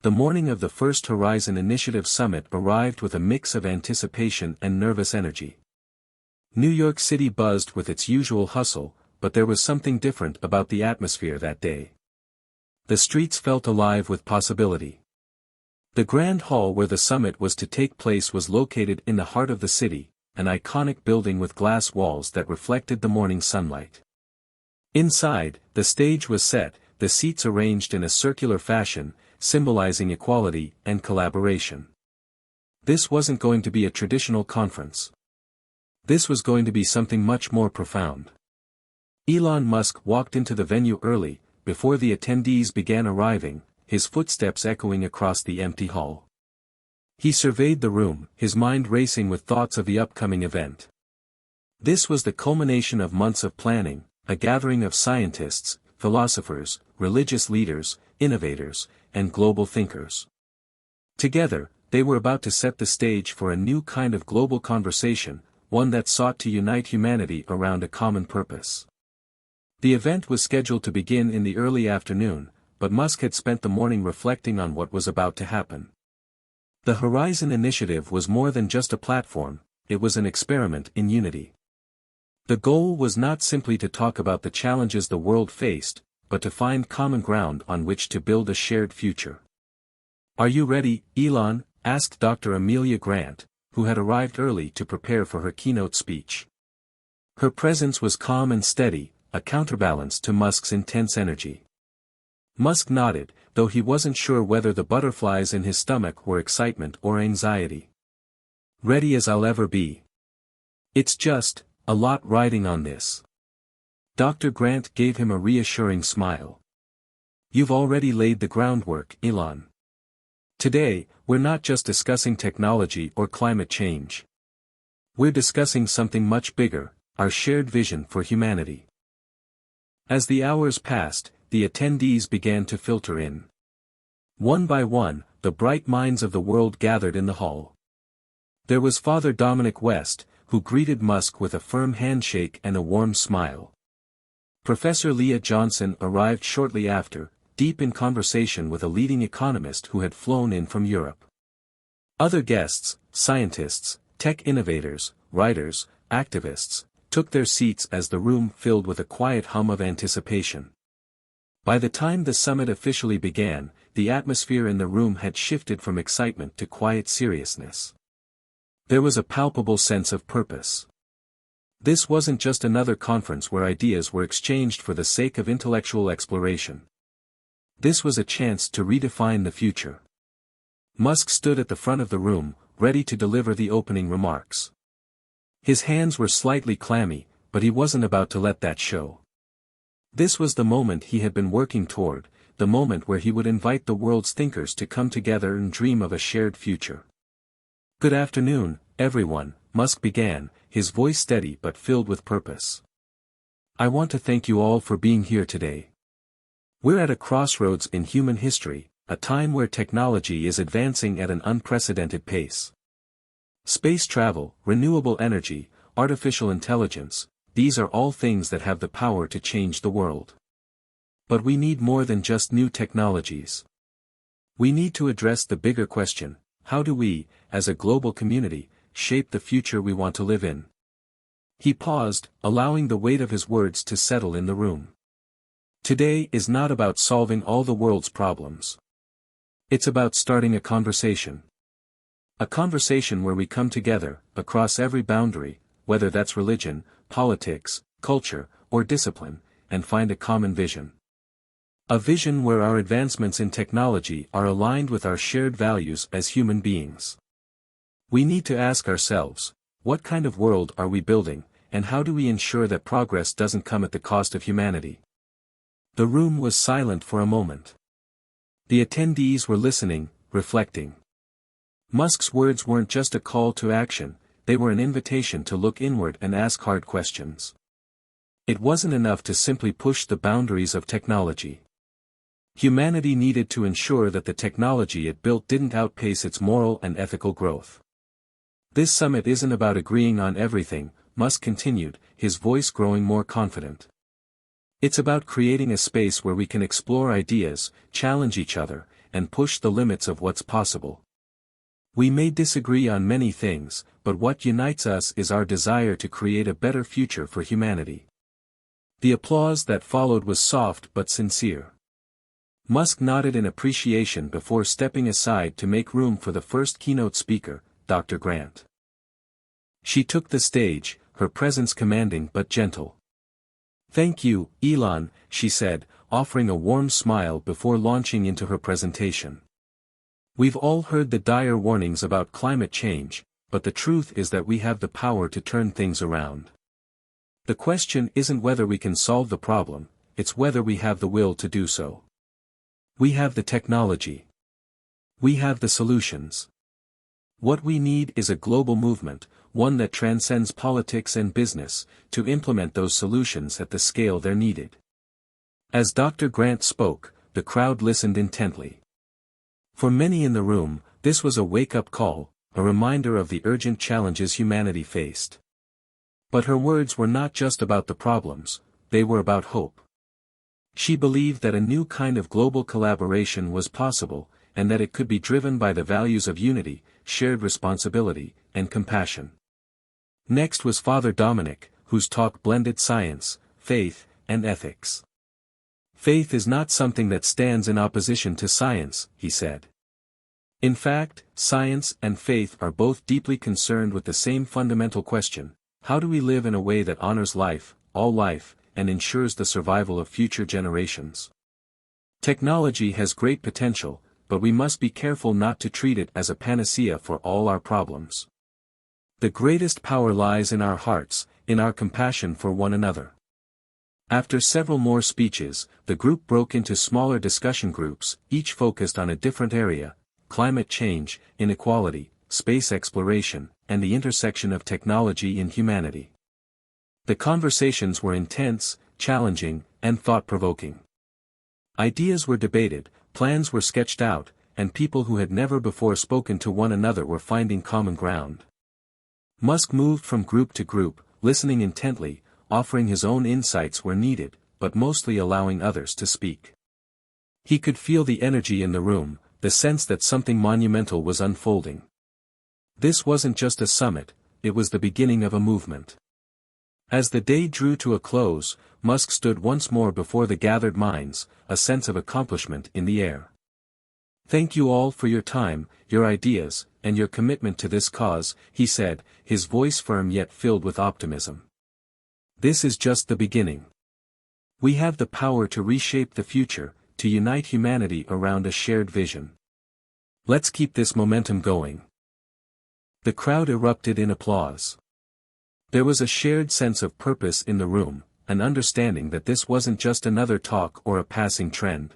The morning of the first Horizon Initiative Summit arrived with a mix of anticipation and nervous energy. New York City buzzed with its usual hustle, but there was something different about the atmosphere that day. The streets felt alive with possibility. The grand hall where the summit was to take place was located in the heart of the city, an iconic building with glass walls that reflected the morning sunlight. Inside, the stage was set, the seats arranged in a circular fashion, symbolizing equality and collaboration. This wasn't going to be a traditional conference. This was going to be something much more profound. Elon Musk walked into the venue early, before the attendees began arriving, his footsteps echoing across the empty hall. He surveyed the room, his mind racing with thoughts of the upcoming event. This was the culmination of months of planning, a gathering of scientists, philosophers, religious leaders, innovators, and global thinkers. Together, they were about to set the stage for a new kind of global conversation, one that sought to unite humanity around a common purpose. The event was scheduled to begin in the early afternoon, but Musk had spent the morning reflecting on what was about to happen. The Horizon Initiative was more than just a platform, it was an experiment in unity. The goal was not simply to talk about the challenges the world faced, but to find common ground on which to build a shared future. "Are you ready, Elon?" asked Dr. Amelia Grant, who had arrived early to prepare for her keynote speech. Her presence was calm and steady, a counterbalance to Musk's intense energy. Musk nodded, though he wasn't sure whether the butterflies in his stomach were excitement or anxiety. "Ready as I'll ever be. It's just, a lot riding on this." Dr. Grant gave him a reassuring smile. "You've already laid the groundwork, Elon. Today, we're not just discussing technology or climate change. We're discussing something much bigger, our shared vision for humanity." As the hours passed, the attendees began to filter in. One by one, the bright minds of the world gathered in the hall. There was Father Dominic West, who greeted Musk with a firm handshake and a warm smile. Professor Leah Johnson arrived shortly after, deep in conversation with a leading economist who had flown in from Europe. Other guests, scientists, tech innovators, writers, activists, took their seats as the room filled with a quiet hum of anticipation. By the time the summit officially began, the atmosphere in the room had shifted from excitement to quiet seriousness. There was a palpable sense of purpose. This wasn't just another conference where ideas were exchanged for the sake of intellectual exploration. This was a chance to redefine the future. Musk stood at the front of the room, ready to deliver the opening remarks. His hands were slightly clammy, but he wasn't about to let that show. This was the moment he had been working toward, the moment where he would invite the world's thinkers to come together and dream of a shared future. "Good afternoon, everyone," Musk began, his voice steady but filled with purpose. "I want to thank you all for being here today. We're at a crossroads in human history, a time where technology is advancing at an unprecedented pace. Space travel, renewable energy, artificial intelligence, these are all things that have the power to change the world. But we need more than just new technologies. We need to address the bigger question: how do we, as a global community, shape the future we want to live in?" He paused, allowing the weight of his words to settle in the room. Today is not about solving all the world's problems. It's about starting a conversation. A conversation where we come together, across every boundary, whether that's religion, politics, culture, or discipline, and find a common vision. A vision where our advancements in technology are aligned with our shared values as human beings. We need to ask ourselves, what kind of world are we building, and how do we ensure that progress doesn't come at the cost of humanity? The room was silent for a moment. The attendees were listening, reflecting. Musk's words weren't just a call to action, they were an invitation to look inward and ask hard questions. It wasn't enough to simply push the boundaries of technology. Humanity needed to ensure that the technology it built didn't outpace its moral and ethical growth. This summit isn't about agreeing on everything, Musk continued, his voice growing more confident. It's about creating a space where we can explore ideas, challenge each other, and push the limits of what's possible. We may disagree on many things, but what unites us is our desire to create a better future for humanity. The applause that followed was soft but sincere. Musk nodded in appreciation before stepping aside to make room for the first keynote speaker, Dr. Grant. She took the stage, her presence commanding but gentle. "Thank you, Elon," she said, offering a warm smile before launching into her presentation. "We've all heard the dire warnings about climate change, but the truth is that we have the power to turn things around. The question isn't whether we can solve the problem, it's whether we have the will to do so. We have the technology. We have the solutions. What we need is a global movement, one that transcends politics and business, to implement those solutions at the scale they're needed." As Dr. Grant spoke, the crowd listened intently. For many in the room, this was a wake-up call, a reminder of the urgent challenges humanity faced. But her words were not just about the problems, they were about hope. She believed that a new kind of global collaboration was possible, and that it could be driven by the values of unity, shared responsibility, and compassion. Next was Father Dominic, whose talk blended science, faith, and ethics. "Faith is not something that stands in opposition to science," he said. "In fact, science and faith are both deeply concerned with the same fundamental question: how do we live in a way that honors life, all life, and ensures the survival of future generations? Technology has great potential, but we must be careful not to treat it as a panacea for all our problems. The greatest power lies in our hearts, in our compassion for one another." After several more speeches, the group broke into smaller discussion groups, each focused on a different area: climate change, inequality, space exploration, and the intersection of technology and humanity. The conversations were intense, challenging, and thought-provoking. Ideas were debated, plans were sketched out, and people who had never before spoken to one another were finding common ground. Musk moved from group to group, listening intently, offering his own insights where needed, but mostly allowing others to speak. He could feel the energy in the room, the sense that something monumental was unfolding. This wasn't just a summit, it was the beginning of a movement. As the day drew to a close, Musk stood once more before the gathered minds, a sense of accomplishment in the air. "Thank you all for your time, your ideas, and your commitment to this cause," he said, his voice firm yet filled with optimism. "This is just the beginning. We have the power to reshape the future, to unite humanity around a shared vision. Let's keep this momentum going." The crowd erupted in applause. There was a shared sense of purpose in the room, an understanding that this wasn't just another talk or a passing trend.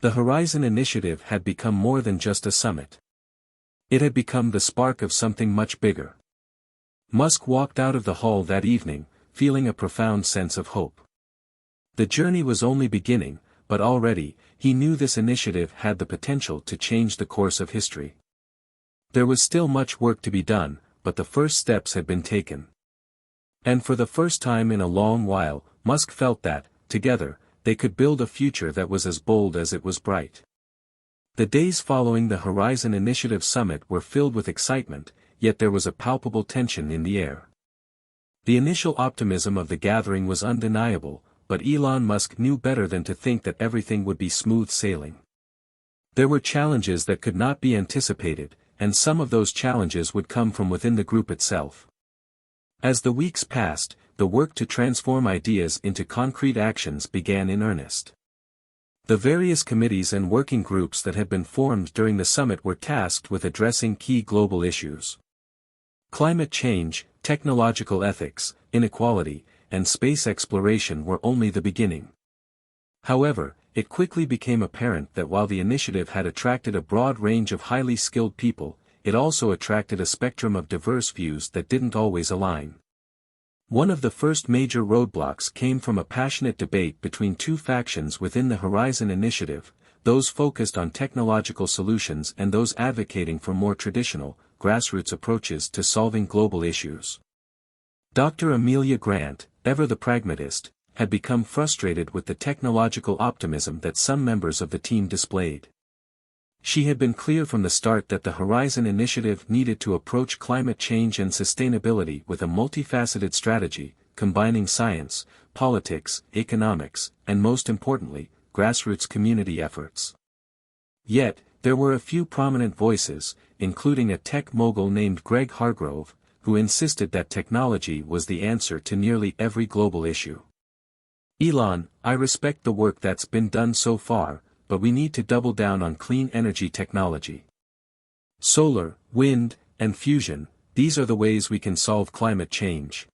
The Horizon Initiative had become more than just a summit. It had become the spark of something much bigger. Musk walked out of the hall that evening, feeling a profound sense of hope. The journey was only beginning, but already, he knew this initiative had the potential to change the course of history. There was still much work to be done, but the first steps had been taken. And for the first time in a long while, Musk felt that, together, they could build a future that was as bold as it was bright. The days following the Horizon Initiative Summit were filled with excitement, yet there was a palpable tension in the air. The initial optimism of the gathering was undeniable, but Elon Musk knew better than to think that everything would be smooth sailing. There were challenges that could not be anticipated, and some of those challenges would come from within the group itself. As the weeks passed, the work to transform ideas into concrete actions began in earnest. The various committees and working groups that had been formed during the summit were tasked with addressing key global issues. Climate change, technological ethics, inequality, and space exploration were only the beginning. However, it quickly became apparent that while the initiative had attracted a broad range of highly skilled people, it also attracted a spectrum of diverse views that didn't always align. One of the first major roadblocks came from a passionate debate between two factions within the Horizon Initiative, those focused on technological solutions and those advocating for more traditional, grassroots approaches to solving global issues. Dr. Amelia Grant, ever the pragmatist, had become frustrated with the technological optimism that some members of the team displayed. She had been clear from the start that the Horizon Initiative needed to approach climate change and sustainability with a multifaceted strategy, combining science, politics, economics, and most importantly, grassroots community efforts. Yet, there were a few prominent voices, including a tech mogul named Greg Hargrove, who insisted that technology was the answer to nearly every global issue. Elon, I respect the work that's been done so far, but we need to double down on clean energy technology. Solar, wind, and fusion, these are the ways we can solve climate change.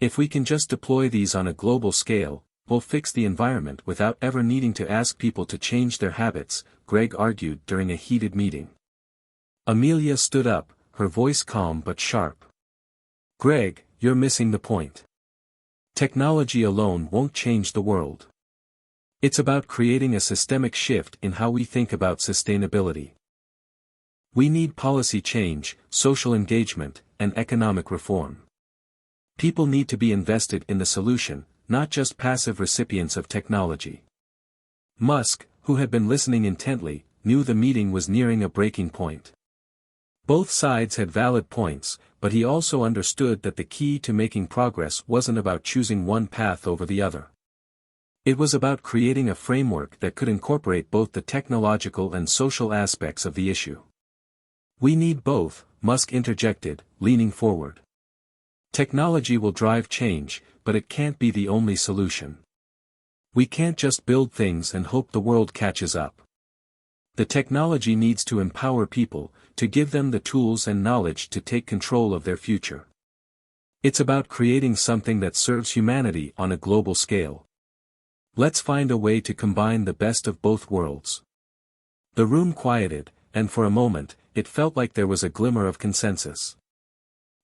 If we can just deploy these on a global scale, we'll fix the environment without ever needing to ask people to change their habits, Greg argued during a heated meeting. Amelia stood up, her voice calm but sharp. Greg, you're missing the point. Technology alone won't change the world. It's about creating a systemic shift in how we think about sustainability. We need policy change, social engagement, and economic reform. People need to be invested in the solution, not just passive recipients of technology. Musk, who had been listening intently, knew the meeting was nearing a breaking point. Both sides had valid points, but he also understood that the key to making progress wasn't about choosing one path over the other. It was about creating a framework that could incorporate both the technological and social aspects of the issue. We need both, Musk interjected, leaning forward. Technology will drive change, but it can't be the only solution. We can't just build things and hope the world catches up. The technology needs to empower people, to give them the tools and knowledge to take control of their future. It's about creating something that serves humanity on a global scale. Let's find a way to combine the best of both worlds. The room quieted, and for a moment, it felt like there was a glimmer of consensus.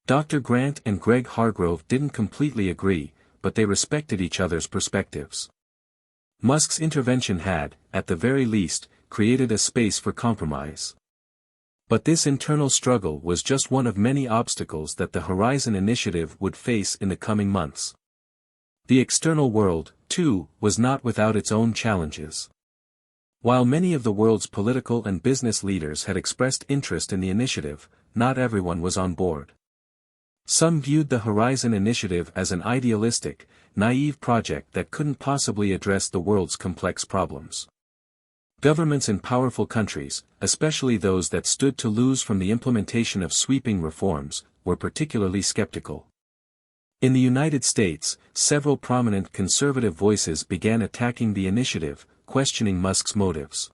Dr. Grant and Greg Hargrove didn't completely agree, but they respected each other's perspectives. Musk's intervention had, at the very least, created a space for compromise. But this internal struggle was just one of many obstacles that the Horizon Initiative would face in the coming months. The external world, too, was not without its own challenges. While many of the world's political and business leaders had expressed interest in the initiative, not everyone was on board. Some viewed the Horizon Initiative as an idealistic, naive project that couldn't possibly address the world's complex problems. Governments in powerful countries, especially those that stood to lose from the implementation of sweeping reforms, were particularly skeptical. In the United States, several prominent conservative voices began attacking the initiative, questioning Musk's motives.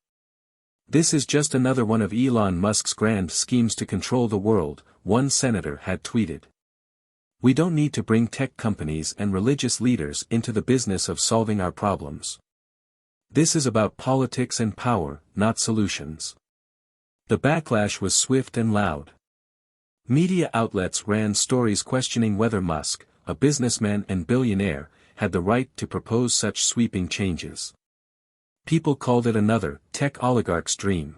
This is just another one of Elon Musk's grand schemes to control the world, one senator had tweeted. We don't need to bring tech companies and religious leaders into the business of solving our problems. This is about politics and power, not solutions. The backlash was swift and loud. Media outlets ran stories questioning whether Musk, a businessman and billionaire, had the right to propose such sweeping changes. People called it another tech oligarch's dream.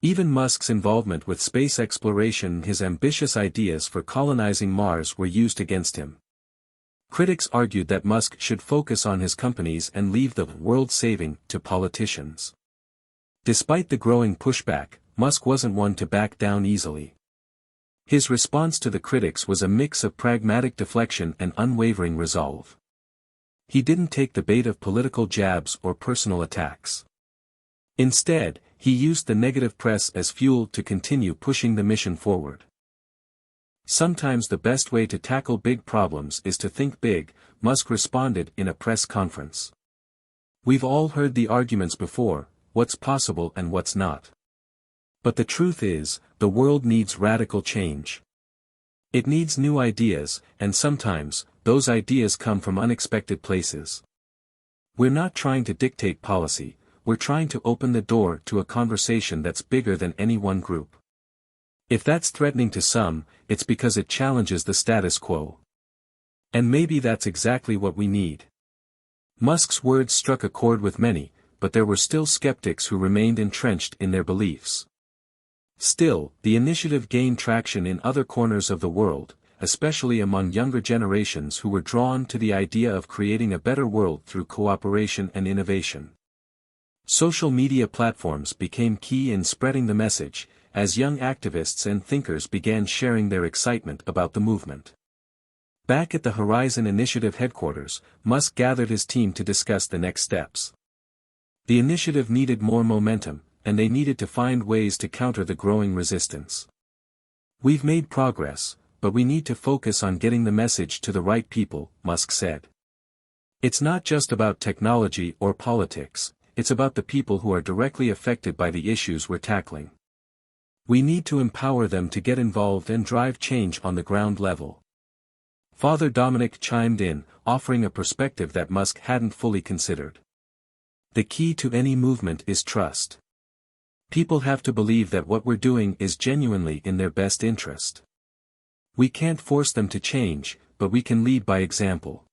Even Musk's involvement with space exploration and his ambitious ideas for colonizing Mars were used against him. Critics argued that Musk should focus on his companies and leave the world-saving to politicians. Despite the growing pushback, Musk wasn't one to back down easily. His response to the critics was a mix of pragmatic deflection and unwavering resolve. He didn't take the bait of political jabs or personal attacks. Instead, he used the negative press as fuel to continue pushing the mission forward. Sometimes the best way to tackle big problems is to think big, Musk responded in a press conference. We've all heard the arguments before, what's possible and what's not. But the truth is, the world needs radical change. It needs new ideas, and sometimes, those ideas come from unexpected places. We're not trying to dictate policy, we're trying to open the door to a conversation that's bigger than any one group. If that's threatening to some, it's because it challenges the status quo. And maybe that's exactly what we need. Musk's words struck a chord with many, but there were still skeptics who remained entrenched in their beliefs. Still, the initiative gained traction in other corners of the world, especially among younger generations who were drawn to the idea of creating a better world through cooperation and innovation. Social media platforms became key in spreading the message, as young activists and thinkers began sharing their excitement about the movement. Back at the Horizon Initiative headquarters, Musk gathered his team to discuss the next steps. The initiative needed more momentum, and they needed to find ways to counter the growing resistance. "We've made progress, but we need to focus on getting the message to the right people," Musk said. "It's not just about technology or politics, it's about the people who are directly affected by the issues we're tackling. We need to empower them to get involved and drive change on the ground level." Father Dominic chimed in, offering a perspective that Musk hadn't fully considered. "The key to any movement is trust. People have to believe that what we're doing is genuinely in their best interest. We can't force them to change, but we can lead by example.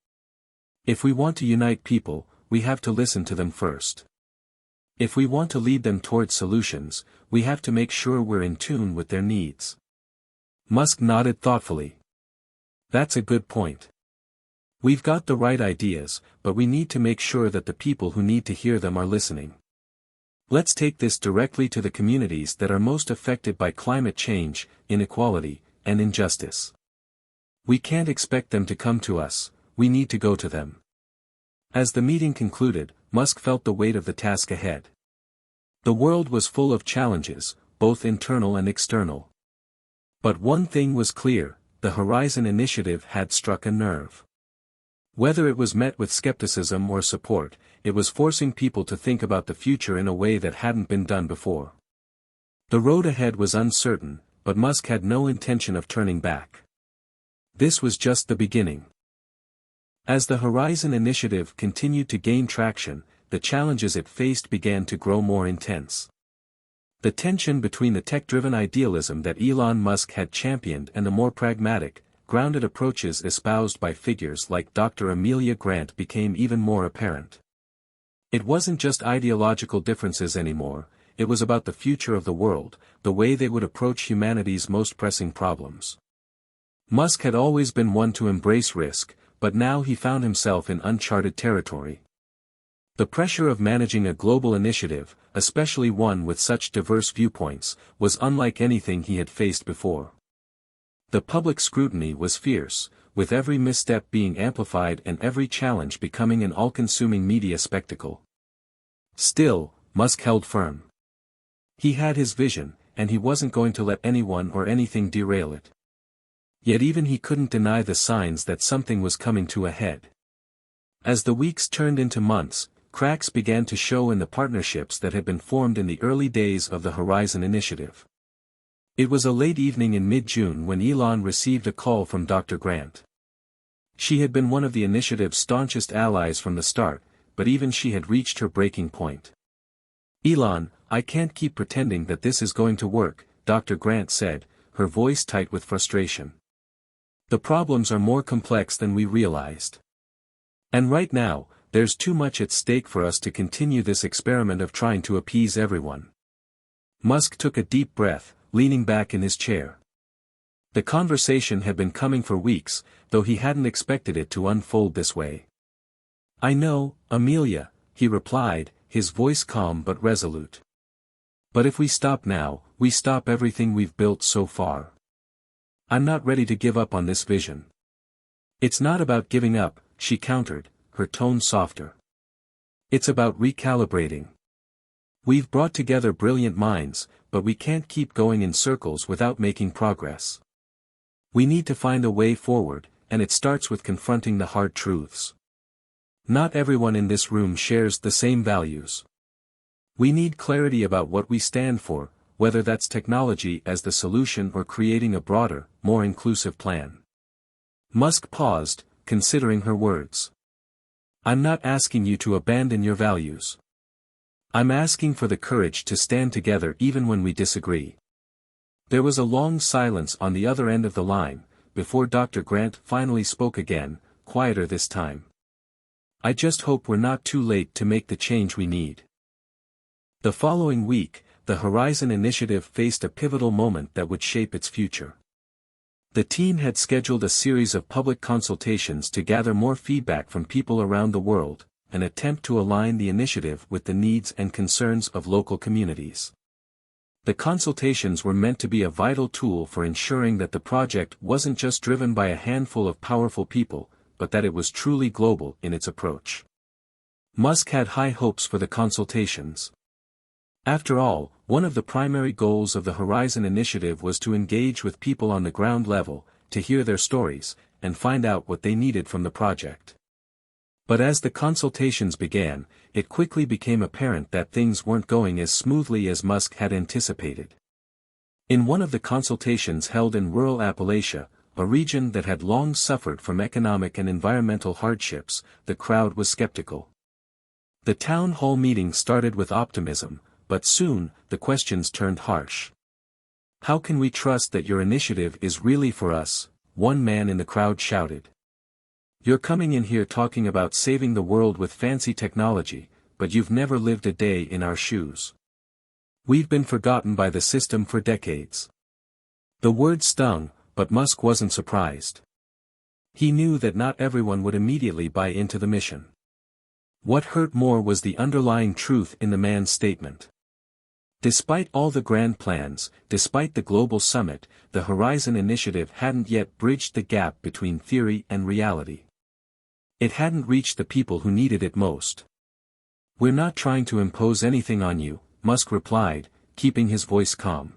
If we want to unite people, we have to listen to them first. If we want to lead them towards solutions, we have to make sure we're in tune with their needs." Musk nodded thoughtfully. "That's a good point. We've got the right ideas, but we need to make sure that the people who need to hear them are listening. Let's take this directly to the communities that are most affected by climate change, inequality, and injustice. We can't expect them to come to us, we need to go to them." As the meeting concluded, Musk felt the weight of the task ahead. The world was full of challenges, both internal and external. But one thing was clear: the Horizon Initiative had struck a nerve. Whether it was met with skepticism or support, it was forcing people to think about the future in a way that hadn't been done before. The road ahead was uncertain, but Musk had no intention of turning back. This was just the beginning. As the Horizon Initiative continued to gain traction, the challenges it faced began to grow more intense. The tension between the tech-driven idealism that Elon Musk had championed and the more pragmatic, grounded approaches espoused by figures like Dr. Amelia Grant became even more apparent. It wasn't just ideological differences anymore, it was about the future of the world, the way they would approach humanity's most pressing problems. Musk had always been one to embrace risk, but now he found himself in uncharted territory. The pressure of managing a global initiative, especially one with such diverse viewpoints, was unlike anything he had faced before. The public scrutiny was fierce, with every misstep being amplified and every challenge becoming an all-consuming media spectacle. Still, Musk held firm. He had his vision, and he wasn't going to let anyone or anything derail it. Yet even he couldn't deny the signs that something was coming to a head. As the weeks turned into months, cracks began to show in the partnerships that had been formed in the early days of the Horizon Initiative. It was a late evening in mid-June when Elon received a call from Dr. Grant. She had been one of the initiative's staunchest allies from the start, but even she had reached her breaking point. "Elon, I can't keep pretending that this is going to work," Dr. Grant said, her voice tight with frustration. "The problems are more complex than we realized. And right now, there's too much at stake for us to continue this experiment of trying to appease everyone." Musk took a deep breath, leaning back in his chair. The conversation had been coming for weeks, though he hadn't expected it to unfold this way. "I know, Amelia," he replied, his voice calm but resolute. "But if we stop now, we stop everything we've built so far. I'm not ready to give up on this vision." "It's not about giving up," she countered, her tone softer. "It's about recalibrating. We've brought together brilliant minds, but we can't keep going in circles without making progress. We need to find a way forward, and it starts with confronting the hard truths. Not everyone in this room shares the same values. We need clarity about what we stand for, whether that's technology as the solution or creating a broader, more inclusive plan." Musk paused, considering her words. "I'm not asking you to abandon your values. I'm asking for the courage to stand together even when we disagree." There was a long silence on the other end of the line, before Dr. Grant finally spoke again, quieter this time. "I just hope we're not too late to make the change we need." The following week, the Horizon Initiative faced a pivotal moment that would shape its future. The team had scheduled a series of public consultations to gather more feedback from people around the world, an attempt to align the initiative with the needs and concerns of local communities. The consultations were meant to be a vital tool for ensuring that the project wasn't just driven by a handful of powerful people, but that it was truly global in its approach. Musk had high hopes for the consultations. After all, one of the primary goals of the Horizon Initiative was to engage with people on the ground level, to hear their stories, and find out what they needed from the project. But as the consultations began, it quickly became apparent that things weren't going as smoothly as Musk had anticipated. In one of the consultations held in rural Appalachia, a region that had long suffered from economic and environmental hardships, the crowd was skeptical. The town hall meeting started with optimism, but soon, the questions turned harsh. "How can we trust that your initiative is really for us?" one man in the crowd shouted. "You're coming in here talking about saving the world with fancy technology, but you've never lived a day in our shoes. We've been forgotten by the system for decades." The words stung, but Musk wasn't surprised. He knew that not everyone would immediately buy into the mission. What hurt more was the underlying truth in the man's statement. Despite all the grand plans, despite the global summit, the Horizon Initiative hadn't yet bridged the gap between theory and reality. It hadn't reached the people who needed it most. "We're not trying to impose anything on you," Musk replied, keeping his voice calm.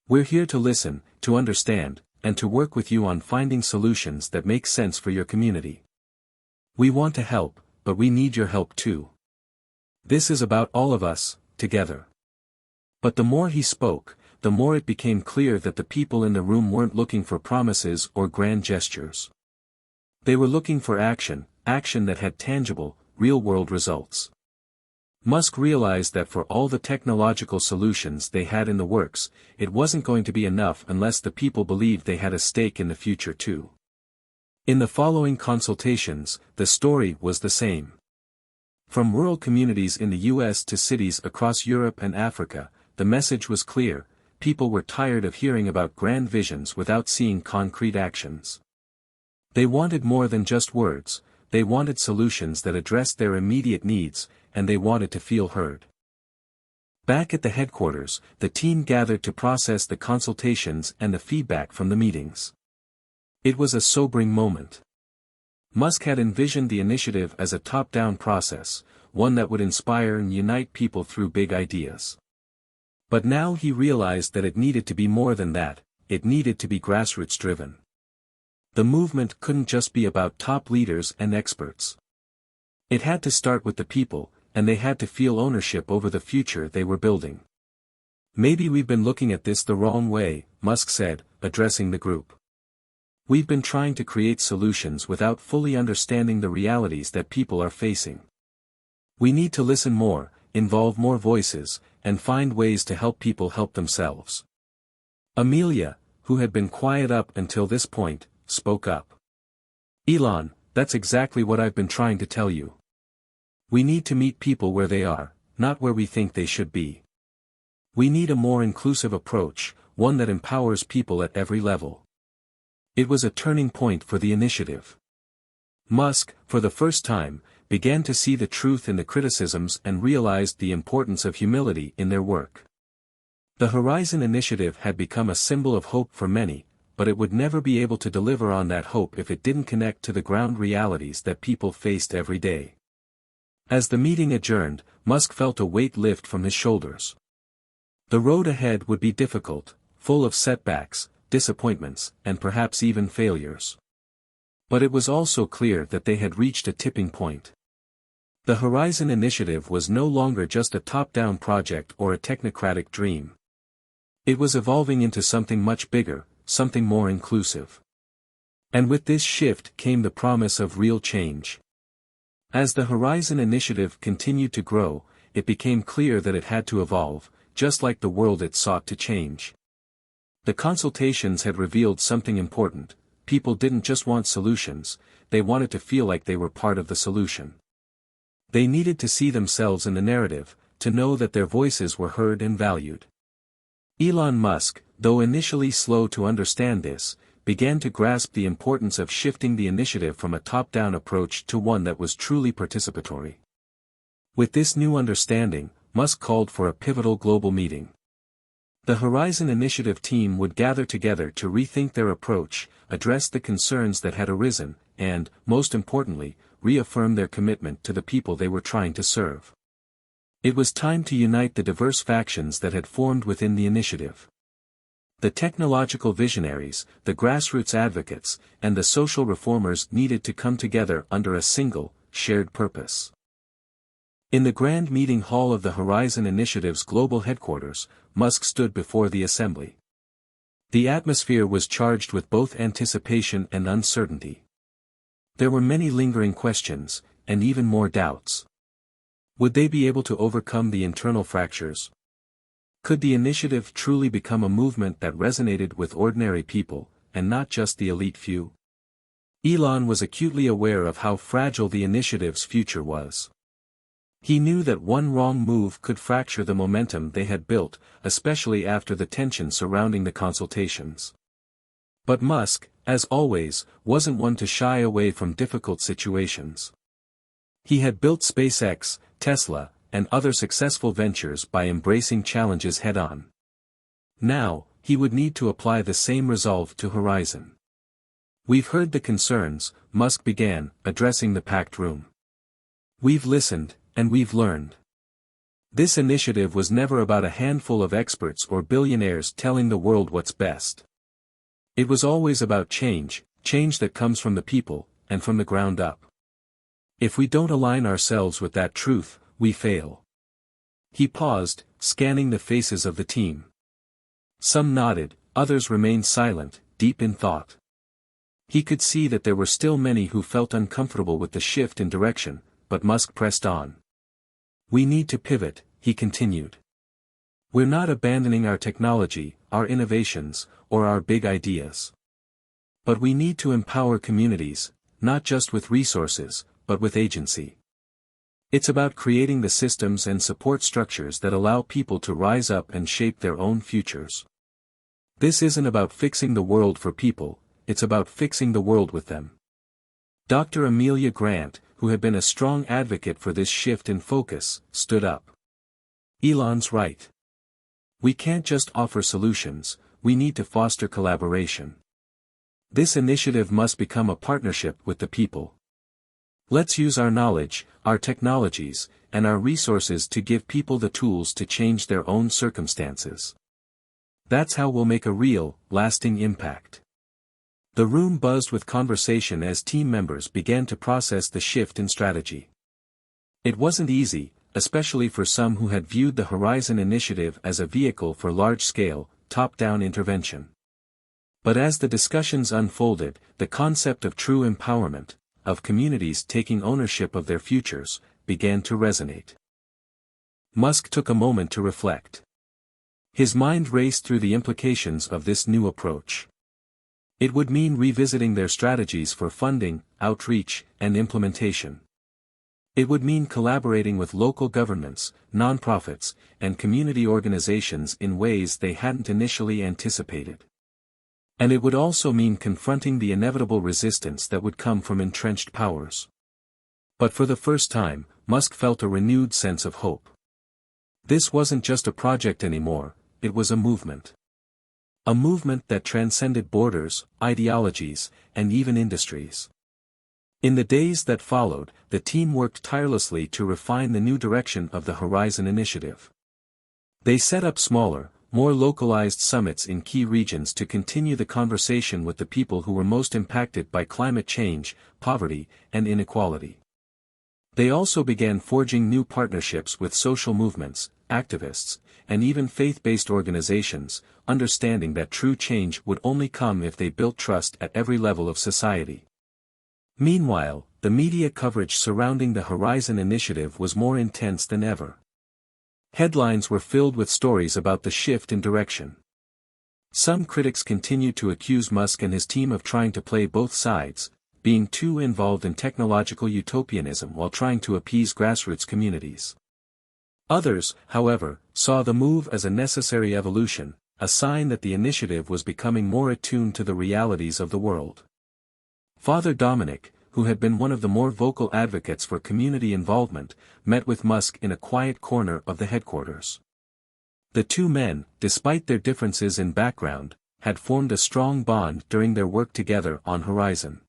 "We're here to listen, to understand, and to work with you on finding solutions that make sense for your community. We want to help, but we need your help too. This is about all of us, together." But the more he spoke, the more it became clear that the people in the room weren't looking for promises or grand gestures. They were looking for action, action that had tangible, real-world results. Musk realized that for all the technological solutions they had in the works, it wasn't going to be enough unless the people believed they had a stake in the future too. In the following consultations, the story was the same. From rural communities in the US to cities across Europe and Africa, the message was clear: people were tired of hearing about grand visions without seeing concrete actions. They wanted more than just words, they wanted solutions that addressed their immediate needs, and they wanted to feel heard. Back at the headquarters, the team gathered to process the consultations and the feedback from the meetings. It was a sobering moment. Musk had envisioned the initiative as a top-down process, one that would inspire and unite people through big ideas. But now he realized that it needed to be more than that, it needed to be grassroots-driven. The movement couldn't just be about top leaders and experts. It had to start with the people, and they had to feel ownership over the future they were building. "Maybe we've been looking at this the wrong way," Musk said, addressing the group. "We've been trying to create solutions without fully understanding the realities that people are facing. We need to listen more, involve more voices, and find ways to help people help themselves." Amelia, who had been quiet up until this point, spoke up. "Elon, that's exactly what I've been trying to tell you. We need to meet people where they are, not where we think they should be. We need a more inclusive approach, one that empowers people at every level." It was a turning point for the initiative. Musk, for the first time, began to see the truth in the criticisms and realized the importance of humility in their work. The Horizon Initiative had become a symbol of hope for many, but it would never be able to deliver on that hope if it didn't connect to the ground realities that people faced every day. As the meeting adjourned, Musk felt a weight lift from his shoulders. The road ahead would be difficult, full of setbacks, disappointments, and perhaps even failures. But it was also clear that they had reached a tipping point. The Horizon Initiative was no longer just a top-down project or a technocratic dream. It was evolving into something much bigger, something more inclusive. And with this shift came the promise of real change. As the Horizon Initiative continued to grow, it became clear that it had to evolve, just like the world it sought to change. The consultations had revealed something important: people didn't just want solutions, they wanted to feel like they were part of the solution. They needed to see themselves in the narrative, to know that their voices were heard and valued. Elon Musk, though initially slow to understand this, began to grasp the importance of shifting the initiative from a top-down approach to one that was truly participatory. With this new understanding, Musk called for a pivotal global meeting. The Horizon Initiative team would gather together to rethink their approach, address the concerns that had arisen, and, most importantly, reaffirm their commitment to the people they were trying to serve. It was time to unite the diverse factions that had formed within the initiative. The technological visionaries, the grassroots advocates, and the social reformers needed to come together under a single, shared purpose. In the grand meeting hall of the Horizon Initiative's global headquarters, Musk stood before the assembly. The atmosphere was charged with both anticipation and uncertainty. There were many lingering questions, and even more doubts. Would they be able to overcome the internal fractures? Could the initiative truly become a movement that resonated with ordinary people, and not just the elite few? Elon was acutely aware of how fragile the initiative's future was. He knew that one wrong move could fracture the momentum they had built, especially after the tension surrounding the consultations. But Musk, as always, wasn't one to shy away from difficult situations. He had built SpaceX, Tesla, and other successful ventures by embracing challenges head-on. Now, he would need to apply the same resolve to Horizon. "We've heard the concerns," Musk began, addressing the packed room. "We've listened, and we've learned. This initiative was never about a handful of experts or billionaires telling the world what's best. It was always about change that comes from the people, and from the ground up. If we don't align ourselves with that truth, we fail." He paused, scanning the faces of the team. Some nodded, others remained silent, deep in thought. He could see that there were still many who felt uncomfortable with the shift in direction, but Musk pressed on. "We need to pivot," he continued. "We're not abandoning our technology, our innovations, or our big ideas. But we need to empower communities, not just with resources, but with agency. It's about creating the systems and support structures that allow people to rise up and shape their own futures. This isn't about fixing the world for people, it's about fixing the world with them." Dr. Amelia Grant, who had been a strong advocate for this shift in focus, stood up. "Elon's right. We can't just offer solutions, we need to foster collaboration. This initiative must become a partnership with the people. Let's use our knowledge, our technologies, and our resources to give people the tools to change their own circumstances. That's how we'll make a real, lasting impact." The room buzzed with conversation as team members began to process the shift in strategy. It wasn't easy, especially for some who had viewed the Horizon Initiative as a vehicle for large-scale, top-down intervention. But as the discussions unfolded, the concept of true empowerment, of communities taking ownership of their futures, began to resonate. Musk took a moment to reflect. His mind raced through the implications of this new approach. It would mean revisiting their strategies for funding, outreach, and implementation. It would mean collaborating with local governments, nonprofits, and community organizations in ways they hadn't initially anticipated. And it would also mean confronting the inevitable resistance that would come from entrenched powers. But for the first time, Musk felt a renewed sense of hope. This wasn't just a project anymore, it was a movement. A movement that transcended borders, ideologies, and even industries. In the days that followed, the team worked tirelessly to refine the new direction of the Horizon Initiative. They set up smaller, more localized summits in key regions to continue the conversation with the people who were most impacted by climate change, poverty, and inequality. They also began forging new partnerships with social movements, activists, and even faith-based organizations, understanding that true change would only come if they built trust at every level of society. Meanwhile, the media coverage surrounding the Horizon Initiative was more intense than ever. Headlines were filled with stories about the shift in direction. Some critics continued to accuse Musk and his team of trying to play both sides, being too involved in technological utopianism while trying to appease grassroots communities. Others, however, saw the move as a necessary evolution, a sign that the initiative was becoming more attuned to the realities of the world. Father Dominic, who had been one of the more vocal advocates for community involvement, met with Musk in a quiet corner of the headquarters. The two men, despite their differences in background, had formed a strong bond during their work together on Horizon.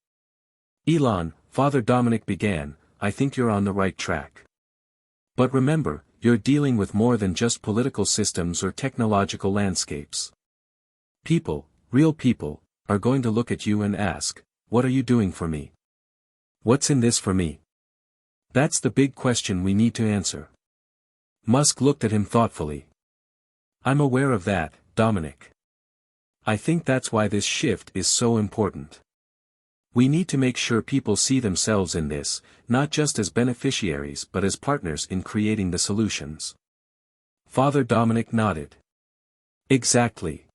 "Elon," Father Dominic began, "I think you're on the right track. But remember, you're dealing with more than just political systems or technological landscapes. People, real people, are going to look at you and ask, what are you doing for me? What's in this for me? That's the big question we need to answer." Musk looked at him thoughtfully. "I'm aware of that, Dominic. I think that's why this shift is so important. We need to make sure people see themselves in this, not just as beneficiaries but as partners in creating the solutions." Father Dominic nodded. "Exactly.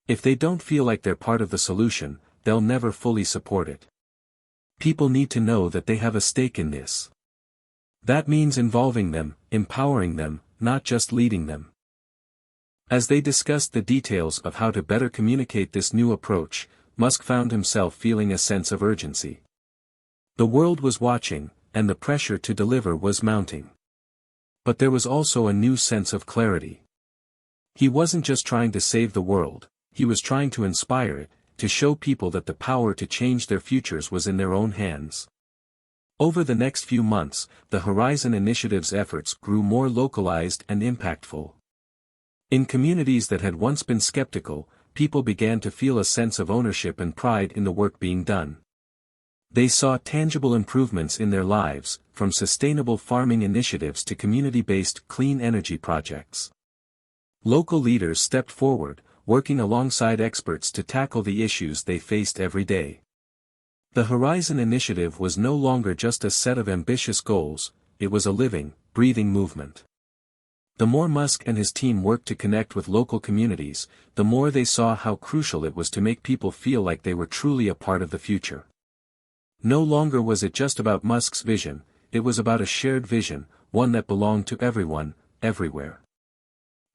If they don't feel like they're part of the solution, they'll never fully support it. People need to know that they have a stake in this. That means involving them, empowering them, not just leading them." As they discussed the details of how to better communicate this new approach, Musk found himself feeling a sense of urgency. The world was watching, and the pressure to deliver was mounting. But there was also a new sense of clarity. He wasn't just trying to save the world, he was trying to inspire it, to show people that the power to change their futures was in their own hands. Over the next few months, the Horizon Initiative's efforts grew more localized and impactful. In communities that had once been skeptical, people began to feel a sense of ownership and pride in the work being done. They saw tangible improvements in their lives, from sustainable farming initiatives to community-based clean energy projects. Local leaders stepped forward, working alongside experts to tackle the issues they faced every day. The Horizon Initiative was no longer just a set of ambitious goals, it was a living, breathing movement. The more Musk and his team worked to connect with local communities, the more they saw how crucial it was to make people feel like they were truly a part of the future. No longer was it just about Musk's vision, it was about a shared vision, one that belonged to everyone, everywhere.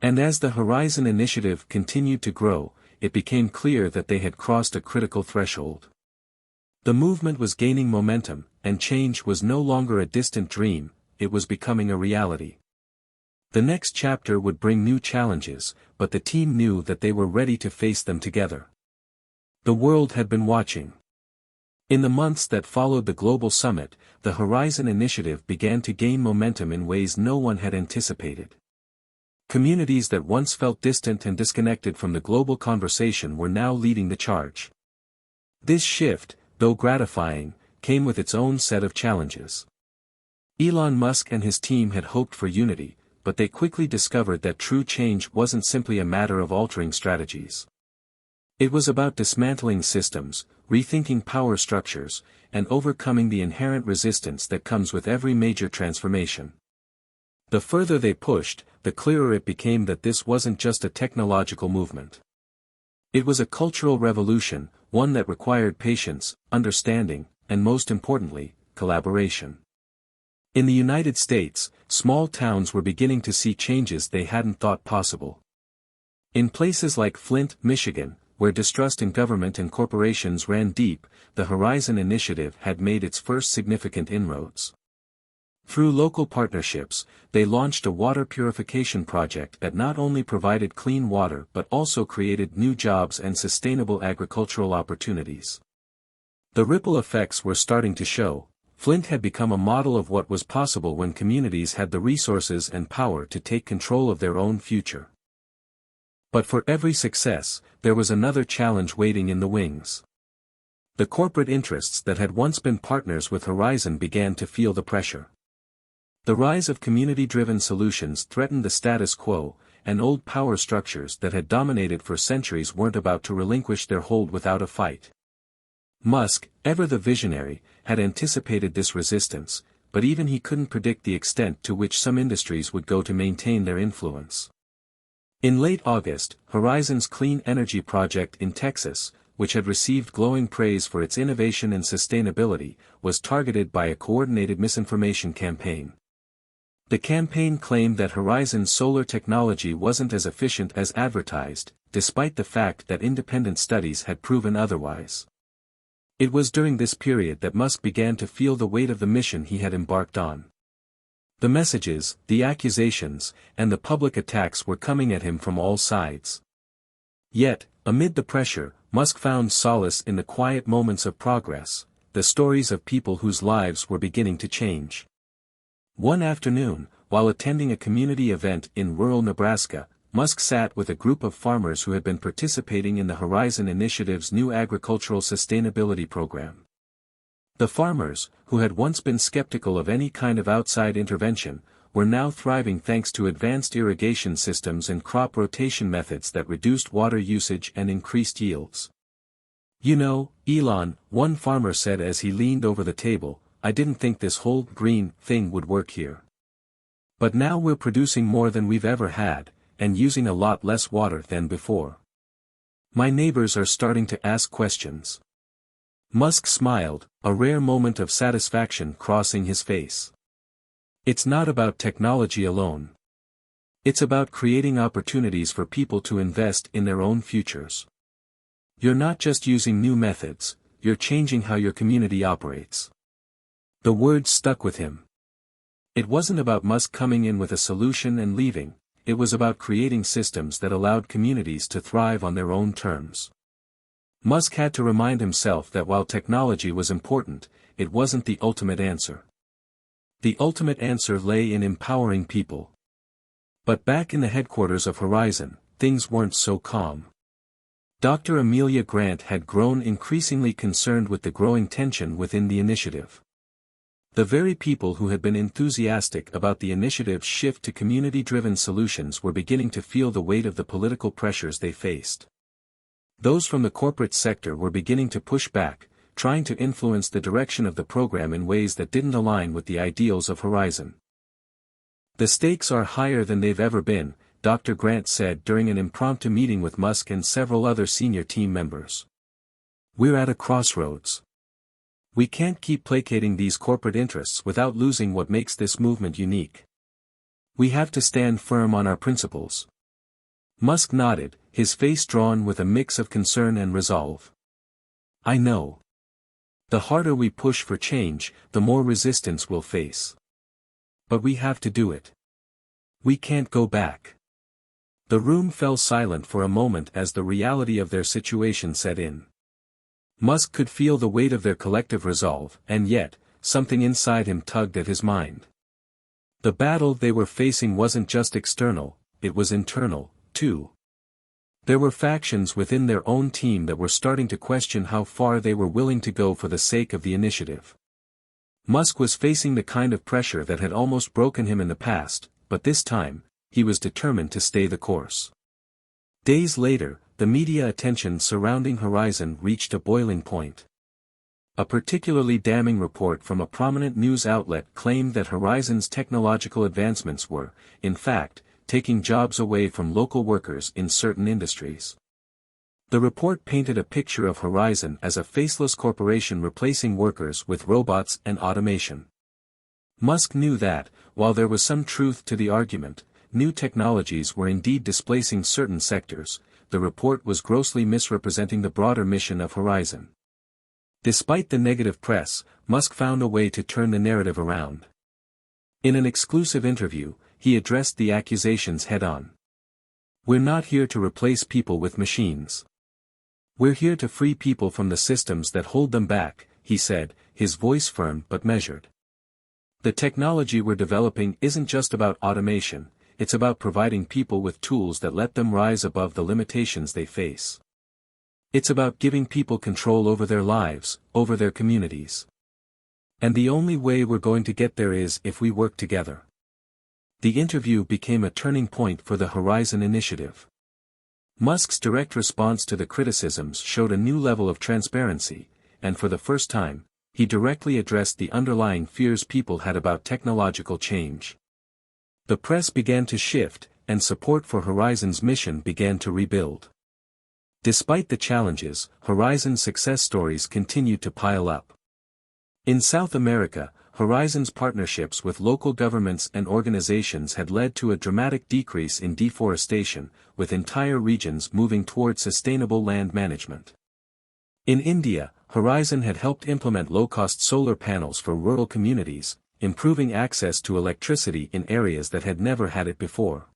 And as the Horizon Initiative continued to grow, it became clear that they had crossed a critical threshold. The movement was gaining momentum, and change was no longer a distant dream, it was becoming a reality. The next chapter would bring new challenges, but the team knew that they were ready to face them together. The world had been watching. In the months that followed the global summit, the Horizon Initiative began to gain momentum in ways no one had anticipated. Communities that once felt distant and disconnected from the global conversation were now leading the charge. This shift, though gratifying, came with its own set of challenges. Elon Musk and his team had hoped for unity, but they quickly discovered that true change wasn't simply a matter of altering strategies. It was about dismantling systems, rethinking power structures, and overcoming the inherent resistance that comes with every major transformation. The further they pushed, the clearer it became that this wasn't just a technological movement. It was a cultural revolution, one that required patience, understanding, and most importantly, collaboration. In the United States, small towns were beginning to see changes they hadn't thought possible. In places like Flint, Michigan, where distrust in government and corporations ran deep, the Horizon Initiative had made its first significant inroads. Through local partnerships, they launched a water purification project that not only provided clean water but also created new jobs and sustainable agricultural opportunities. The ripple effects were starting to show. Flint had become a model of what was possible when communities had the resources and power to take control of their own future. But for every success, there was another challenge waiting in the wings. The corporate interests that had once been partners with Horizon began to feel the pressure. The rise of community-driven solutions threatened the status quo, and old power structures that had dominated for centuries weren't about to relinquish their hold without a fight. Musk, ever the visionary, had anticipated this resistance, but even he couldn't predict the extent to which some industries would go to maintain their influence. In late August, Horizon's clean energy project in Texas, which had received glowing praise for its innovation and sustainability, was targeted by a coordinated misinformation campaign. The campaign claimed that Horizon's solar technology wasn't as efficient as advertised, despite the fact that independent studies had proven otherwise. It was during this period that Musk began to feel the weight of the mission he had embarked on. The messages, the accusations, and the public attacks were coming at him from all sides. Yet, amid the pressure, Musk found solace in the quiet moments of progress, the stories of people whose lives were beginning to change. One afternoon, while attending a community event in rural Nebraska, Musk sat with a group of farmers who had been participating in the Horizon Initiative's new agricultural sustainability program. The farmers, who had once been skeptical of any kind of outside intervention, were now thriving thanks to advanced irrigation systems and crop rotation methods that reduced water usage and increased yields. "You know, Elon," one farmer said as he leaned over the table, "I didn't think this whole green thing would work here. But now we're producing more than we've ever had, and using a lot less water than before. My neighbors are starting to ask questions." Musk smiled, a rare moment of satisfaction crossing his face. It's not about technology alone. It's about creating opportunities for people to invest in their own futures. You're not just using new methods, you're changing how your community operates. The words stuck with him. It wasn't about Musk coming in with a solution and leaving, it was about creating systems that allowed communities to thrive on their own terms. Musk had to remind himself that while technology was important, it wasn't the ultimate answer. The ultimate answer lay in empowering people. But back in the headquarters of Horizon, things weren't so calm. Dr. Amelia Grant had grown increasingly concerned with the growing tension within the initiative. The very people who had been enthusiastic about the initiative's shift to community-driven solutions were beginning to feel the weight of the political pressures they faced. Those from the corporate sector were beginning to push back, trying to influence the direction of the program in ways that didn't align with the ideals of Horizon. "The stakes are higher than they've ever been," Dr. Grant said during an impromptu meeting with Musk and several other senior team members. "We're at a crossroads. We can't keep placating these corporate interests without losing what makes this movement unique. We have to stand firm on our principles." Musk nodded, his face drawn with a mix of concern and resolve. "I know. The harder we push for change, the more resistance we'll face. But we have to do it. We can't go back." The room fell silent for a moment as the reality of their situation set in. Musk could feel the weight of their collective resolve, and yet, something inside him tugged at his mind. The battle they were facing wasn't just external, it was internal, too. There were factions within their own team that were starting to question how far they were willing to go for the sake of the initiative. Musk was facing the kind of pressure that had almost broken him in the past, but this time, he was determined to stay the course. Days later, the media attention surrounding Horizon reached a boiling point. A particularly damning report from a prominent news outlet claimed that Horizon's technological advancements were, in fact, taking jobs away from local workers in certain industries. The report painted a picture of Horizon as a faceless corporation replacing workers with robots and automation. Musk knew that, while there was some truth to the argument, new technologies were indeed displacing certain sectors, the report was grossly misrepresenting the broader mission of Horizon. Despite the negative press, Musk found a way to turn the narrative around. In an exclusive interview, he addressed the accusations head-on. "We're not here to replace people with machines. We're here to free people from the systems that hold them back," he said, his voice firm but measured. "The technology we're developing isn't just about automation, it's about providing people with tools that let them rise above the limitations they face. It's about giving people control over their lives, over their communities. And the only way we're going to get there is if we work together." The interview became a turning point for the Horizon Initiative. Musk's direct response to the criticisms showed a new level of transparency, and for the first time, he directly addressed the underlying fears people had about technological change. The press began to shift, and support for Horizon's mission began to rebuild. Despite the challenges, Horizon's success stories continued to pile up. In South America, Horizon's partnerships with local governments and organizations had led to a dramatic decrease in deforestation, with entire regions moving toward sustainable land management. In India, Horizon had helped implement low-cost solar panels for rural communities, improving access to electricity in areas that had never had it before.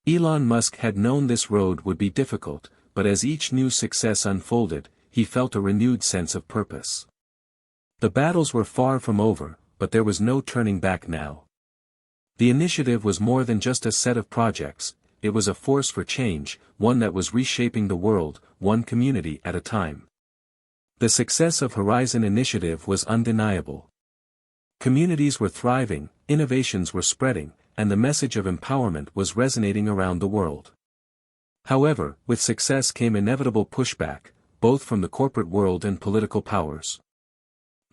Elon Musk had known this road would be difficult, but as each new success unfolded, he felt a renewed sense of purpose. The battles were far from over, but there was no turning back now. The initiative was more than just a set of projects, it was a force for change, one that was reshaping the world, one community at a time. The success of Horizon Initiative was undeniable. Communities were thriving, innovations were spreading, and the message of empowerment was resonating around the world. However, with success came inevitable pushback, both from the corporate world and political powers.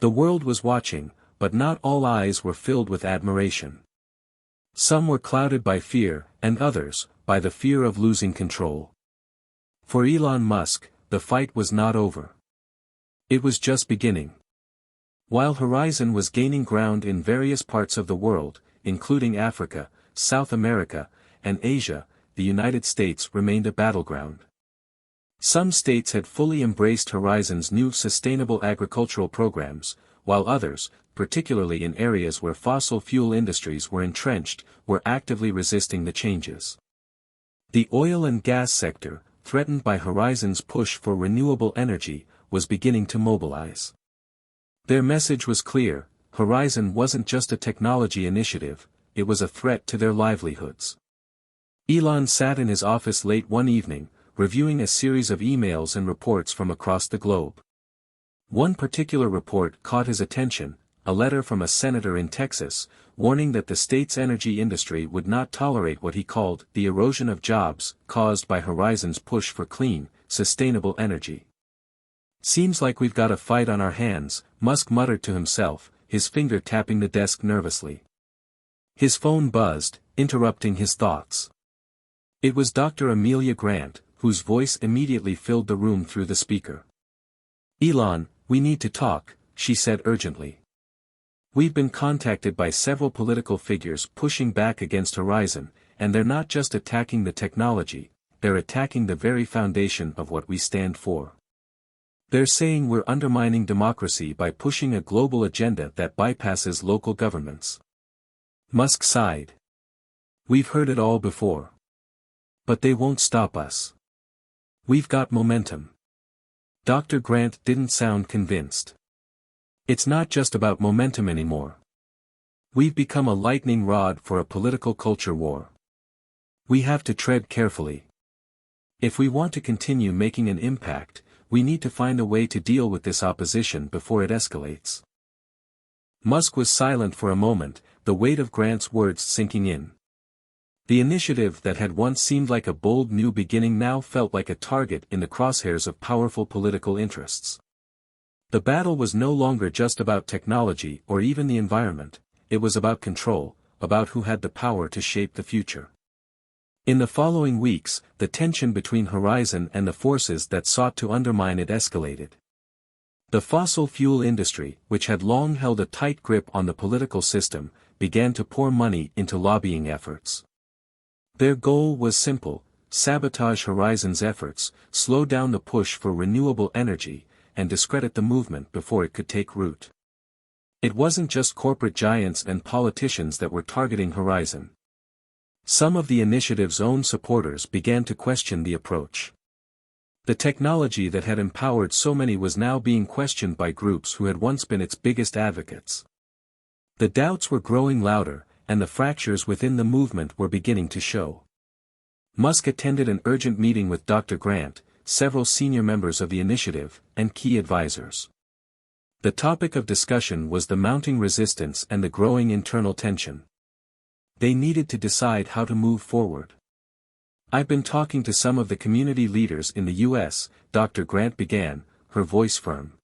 The world was watching, but not all eyes were filled with admiration. Some were clouded by fear, and others, by the fear of losing control. For Elon Musk, the fight was not over. It was just beginning. While Horizon was gaining ground in various parts of the world, including Africa, South America, and Asia, the United States remained a battleground. Some states had fully embraced Horizon's new sustainable agricultural programs, while others, particularly in areas where fossil fuel industries were entrenched, were actively resisting the changes. The oil and gas sector, threatened by Horizon's push for renewable energy, was beginning to mobilize. Their message was clear: Horizon wasn't just a technology initiative, it was a threat to their livelihoods. Elon sat in his office late one evening, reviewing a series of emails and reports from across the globe. One particular report caught his attention, a letter from a senator in Texas, warning that the state's energy industry would not tolerate what he called the erosion of jobs caused by Horizon's push for clean, sustainable energy. "Seems like we've got a fight on our hands," Musk muttered to himself, his finger tapping the desk nervously. His phone buzzed, interrupting his thoughts. It was Dr. Amelia Grant, whose voice immediately filled the room through the speaker. "Elon, we need to talk," she said urgently. "We've been contacted by several political figures pushing back against Horizon, and they're not just attacking the technology, they're attacking the very foundation of what we stand for. They're saying we're undermining democracy by pushing a global agenda that bypasses local governments." Musk sighed. "We've heard it all before. But they won't stop us. We've got momentum." Dr. Grant didn't sound convinced. "It's not just about momentum anymore. We've become a lightning rod for a political culture war. We have to tread carefully. If we want to continue making an impact, we need to find a way to deal with this opposition before it escalates." Musk was silent for a moment, the weight of Grant's words sinking in. The initiative that had once seemed like a bold new beginning now felt like a target in the crosshairs of powerful political interests. The battle was no longer just about technology or even the environment, it was about control, about who had the power to shape the future. In the following weeks, the tension between Horizon and the forces that sought to undermine it escalated. The fossil fuel industry, which had long held a tight grip on the political system, began to pour money into lobbying efforts. Their goal was simple: sabotage Horizon's efforts, slow down the push for renewable energy, and discredit the movement before it could take root. It wasn't just corporate giants and politicians that were targeting Horizon. Some of the initiative's own supporters began to question the approach. The technology that had empowered so many was now being questioned by groups who had once been its biggest advocates. The doubts were growing louder, and the fractures within the movement were beginning to show. Musk attended an urgent meeting with Dr. Grant, several senior members of the initiative, and key advisors. The topic of discussion was the mounting resistance and the growing internal tension. They needed to decide how to move forward. "I've been talking to some of the community leaders in the U.S., Dr. Grant began, her voice firm.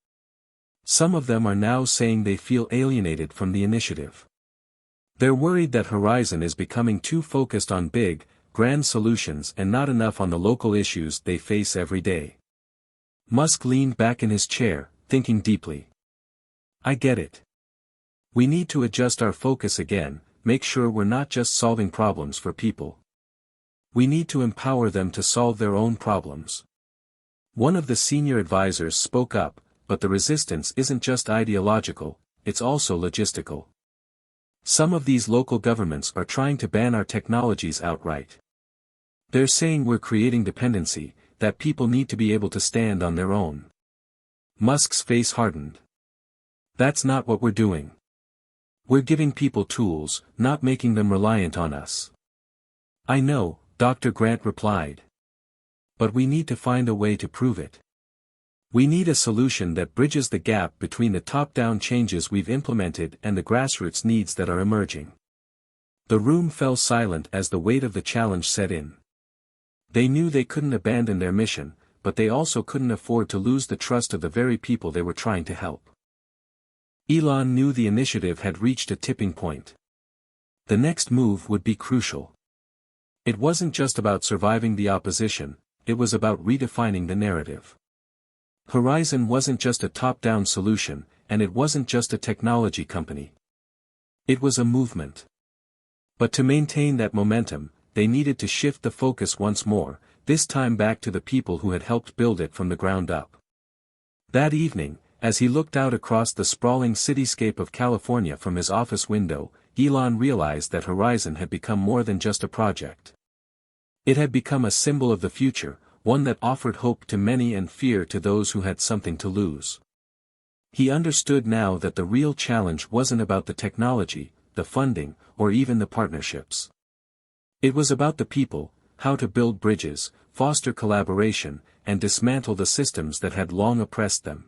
"Some of them are now saying they feel alienated from the initiative. They're worried that Horizon is becoming too focused on big, grand solutions and not enough on the local issues they face every day." Musk leaned back in his chair, thinking deeply. "I get it. We need to adjust our focus again, make sure we're not just solving problems for people. We need to empower them to solve their own problems. One of the senior advisors spoke up, but the resistance isn't just ideological, it's also logistical. Some of these local governments are trying to ban our technologies outright. They're saying we're creating dependency, that people need to be able to stand on their own. Musk's face hardened. That's not what we're doing. We're giving people tools, not making them reliant on us. I know, Dr. Grant replied. But we need to find a way to prove it. We need a solution that bridges the gap between the top-down changes we've implemented and the grassroots needs that are emerging. The room fell silent as the weight of the challenge set in. They knew they couldn't abandon their mission, but they also couldn't afford to lose the trust of the very people they were trying to help. Elon knew the initiative had reached a tipping point. The next move would be crucial. It wasn't just about surviving the opposition, it was about redefining the narrative. Horizon wasn't just a top-down solution, and it wasn't just a technology company. It was a movement. But to maintain that momentum, they needed to shift the focus once more, this time back to the people who had helped build it from the ground up. That evening, as he looked out across the sprawling cityscape of California from his office window, Elon realized that Horizon had become more than just a project. It had become a symbol of the future, one that offered hope to many and fear to those who had something to lose. He understood now that the real challenge wasn't about the technology, the funding, or even the partnerships. It was about the people, how to build bridges, foster collaboration, and dismantle the systems that had long oppressed them.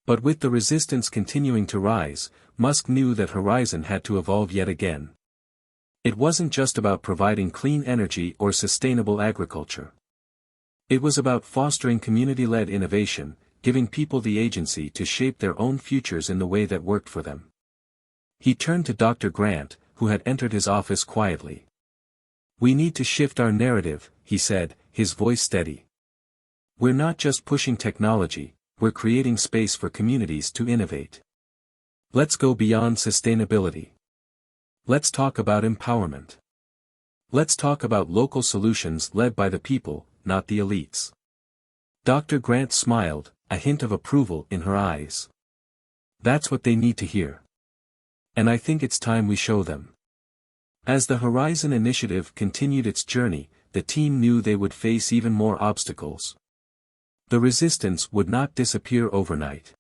But with the resistance continuing to rise, Musk knew that Horizon had to evolve yet again. It wasn't just about providing clean energy or sustainable agriculture. It was about fostering community-led innovation, giving people the agency to shape their own futures in the way that worked for them. He turned to Dr. Grant, who had entered his office quietly. "We need to shift our narrative," he said, his voice steady. "We're not just pushing technology, we're creating space for communities to innovate. Let's go beyond sustainability. Let's talk about empowerment. Let's talk about local solutions led by the people, not the elites." Dr. Grant smiled, a hint of approval in her eyes. "That's what they need to hear. And I think it's time we show them." As the Horizon Initiative continued its journey, the team knew they would face even more obstacles. The resistance would not disappear overnight.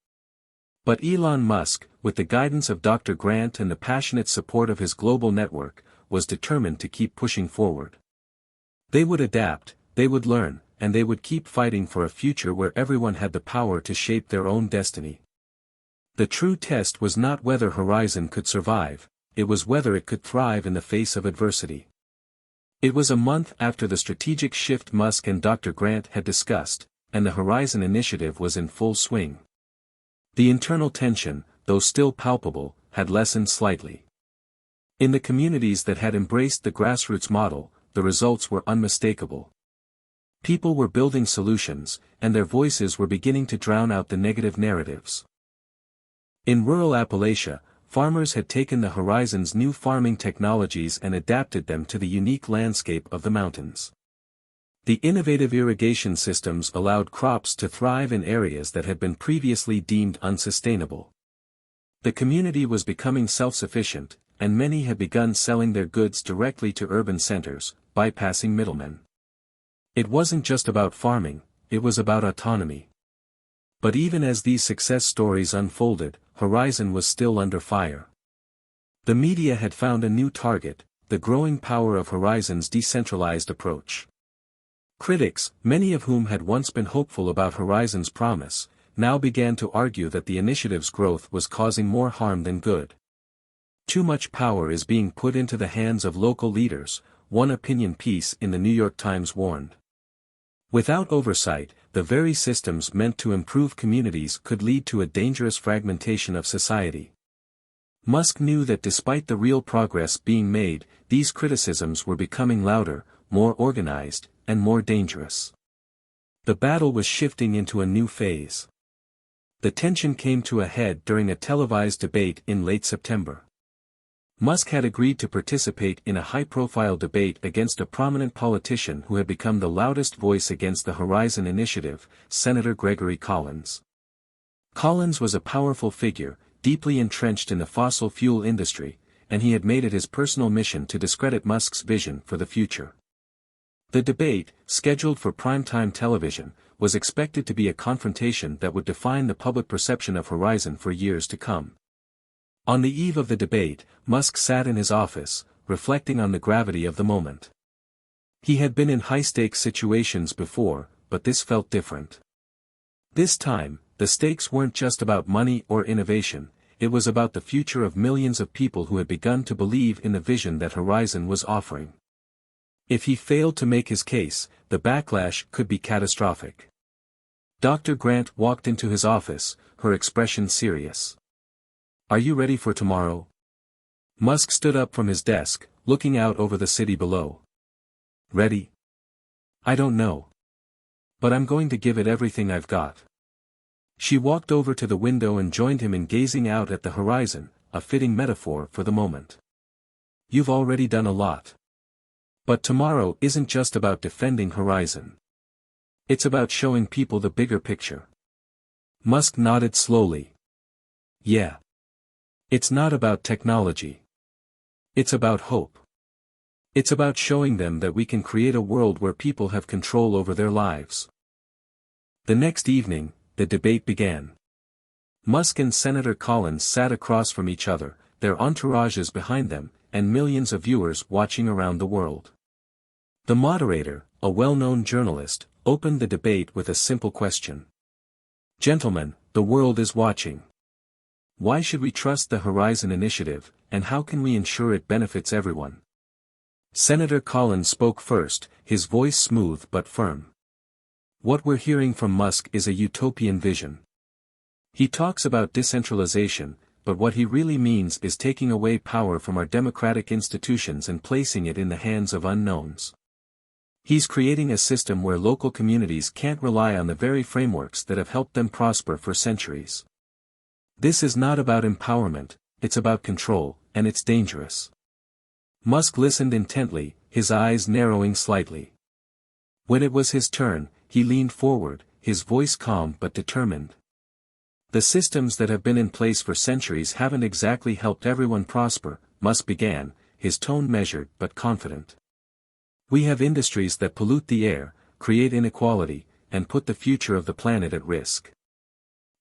But Elon Musk, with the guidance of Dr. Grant and the passionate support of his global network, was determined to keep pushing forward. They would adapt, they would learn, and they would keep fighting for a future where everyone had the power to shape their own destiny. The true test was not whether Horizon could survive, it was whether it could thrive in the face of adversity. It was a month after the strategic shift Musk and Dr. Grant had discussed, and the Horizon Initiative was in full swing. The internal tension, though still palpable, had lessened slightly. In the communities that had embraced the grassroots model, the results were unmistakable. People were building solutions, and their voices were beginning to drown out the negative narratives. In rural Appalachia, farmers had taken the Horizon's new farming technologies and adapted them to the unique landscape of the mountains. The innovative irrigation systems allowed crops to thrive in areas that had been previously deemed unsustainable. The community was becoming self-sufficient, and many had begun selling their goods directly to urban centers, bypassing middlemen. It wasn't just about farming, it was about autonomy. But even as these success stories unfolded, Horizon was still under fire. The media had found a new target, the growing power of Horizon's decentralized approach. Critics, many of whom had once been hopeful about Horizon's promise, now began to argue that the initiative's growth was causing more harm than good. Too much power is being put into the hands of local leaders, one opinion piece in the New York Times warned. Without oversight, the very systems meant to improve communities could lead to a dangerous fragmentation of society. Musk knew that despite the real progress being made, these criticisms were becoming louder, more organized, and more dangerous. The battle was shifting into a new phase. The tension came to a head during a televised debate in late September. Musk had agreed to participate in a high-profile debate against a prominent politician who had become the loudest voice against the Horizon Initiative, Senator Gregory Collins. Collins was a powerful figure, deeply entrenched in the fossil fuel industry, and he had made it his personal mission to discredit Musk's vision for the future. The debate, scheduled for primetime television, was expected to be a confrontation that would define the public perception of Horizon for years to come. On the eve of the debate, Musk sat in his office, reflecting on the gravity of the moment. He had been in high-stakes situations before, but this felt different. This time, the stakes weren't just about money or innovation, it was about the future of millions of people who had begun to believe in the vision that Horizon was offering. If he failed to make his case, the backlash could be catastrophic. Dr. Grant walked into his office, her expression serious. "Are you ready for tomorrow?" Musk stood up from his desk, looking out over the city below. "Ready? I don't know. But I'm going to give it everything I've got." She walked over to the window and joined him in gazing out at the horizon, a fitting metaphor for the moment. "You've already done a lot. But tomorrow isn't just about defending Horizon. It's about showing people the bigger picture." Musk nodded slowly. "Yeah. It's not about technology. It's about hope. It's about showing them that we can create a world where people have control over their lives." The next evening, the debate began. Musk and Senator Collins sat across from each other, their entourages behind them, and millions of viewers watching around the world. The moderator, a well-known journalist, opened the debate with a simple question. "Gentlemen, the world is watching. Why should we trust the Horizon Initiative, and how can we ensure it benefits everyone?" Senator Collins spoke first, his voice smooth but firm. "What we're hearing from Musk is a utopian vision. He talks about decentralization, but what he really means is taking away power from our democratic institutions and placing it in the hands of unknowns. He's creating a system where local communities can't rely on the very frameworks that have helped them prosper for centuries. This is not about empowerment, it's about control, and it's dangerous." Musk listened intently, his eyes narrowing slightly. When it was his turn, he leaned forward, his voice calm but determined. "The systems that have been in place for centuries haven't exactly helped everyone prosper," Musk began, his tone measured but confident. "We have industries that pollute the air, create inequality, and put the future of the planet at risk.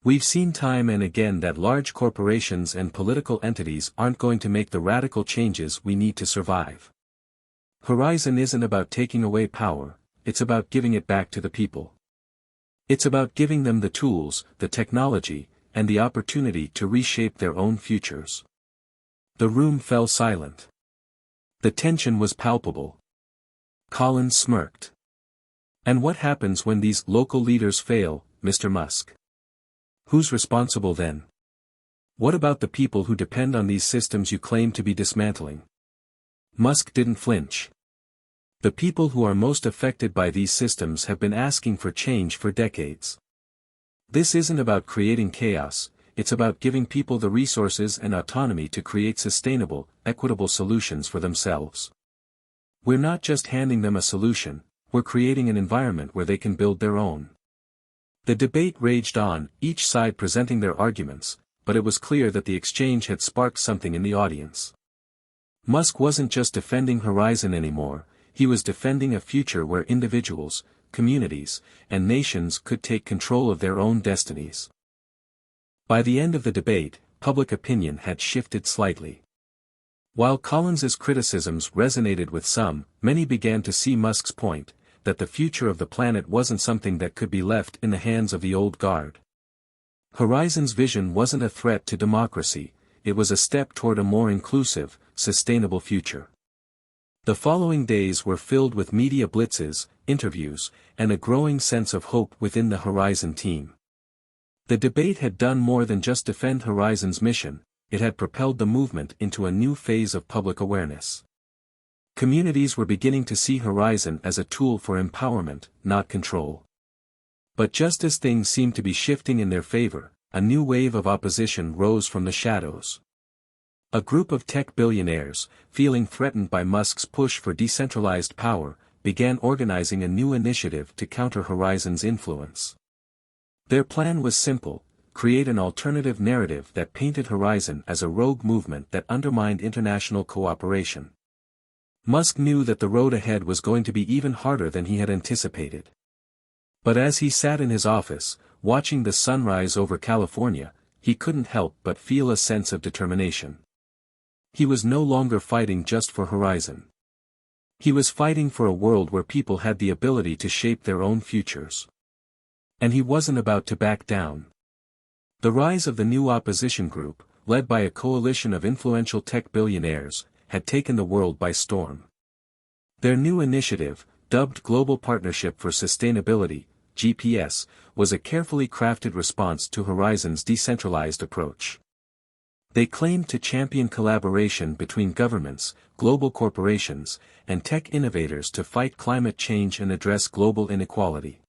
We've seen time and again that large corporations and political entities aren't going to make the radical changes we need to survive. Horizon isn't about taking away power, it's about giving it back to the people. It's about giving them the tools, the technology, and the opportunity to reshape their own futures." The room fell silent. The tension was palpable. Collins smirked. "And what happens when these local leaders fail, Mr. Musk? Who's responsible then? What about the people who depend on these systems you claim to be dismantling?" Musk didn't flinch. "The people who are most affected by these systems have been asking for change for decades. This isn't about creating chaos, it's about giving people the resources and autonomy to create sustainable, equitable solutions for themselves. We're not just handing them a solution, we're creating an environment where they can build their own." The debate raged on, each side presenting their arguments, but it was clear that the exchange had sparked something in the audience. Musk wasn't just defending Horizon anymore, he was defending a future where individuals, communities, and nations could take control of their own destinies. By the end of the debate, public opinion had shifted slightly. While Collins's criticisms resonated with some, many began to see Musk's point, that the future of the planet wasn't something that could be left in the hands of the old guard. Horizon's vision wasn't a threat to democracy, it was a step toward a more inclusive, sustainable future. The following days were filled with media blitzes, interviews, and a growing sense of hope within the Horizon team. The debate had done more than just defend Horizon's mission, it had propelled the movement into a new phase of public awareness. Communities were beginning to see Horizon as a tool for empowerment, not control. But just as things seemed to be shifting in their favor, a new wave of opposition rose from the shadows. A group of tech billionaires, feeling threatened by Musk's push for decentralized power, began organizing a new initiative to counter Horizon's influence. Their plan was simple: create an alternative narrative that painted Horizon as a rogue movement that undermined international cooperation. Musk knew that the road ahead was going to be even harder than he had anticipated. But as he sat in his office, watching the sunrise over California, he couldn't help but feel a sense of determination. He was no longer fighting just for Horizon. He was fighting for a world where people had the ability to shape their own futures. And he wasn't about to back down. The rise of the new opposition group, led by a coalition of influential tech billionaires, had taken the world by storm. Their new initiative, dubbed Global Partnership for Sustainability, GPS, was a carefully crafted response to Horizon's decentralized approach. They claimed to champion collaboration between governments, global corporations, and tech innovators to fight climate change and address global inequality.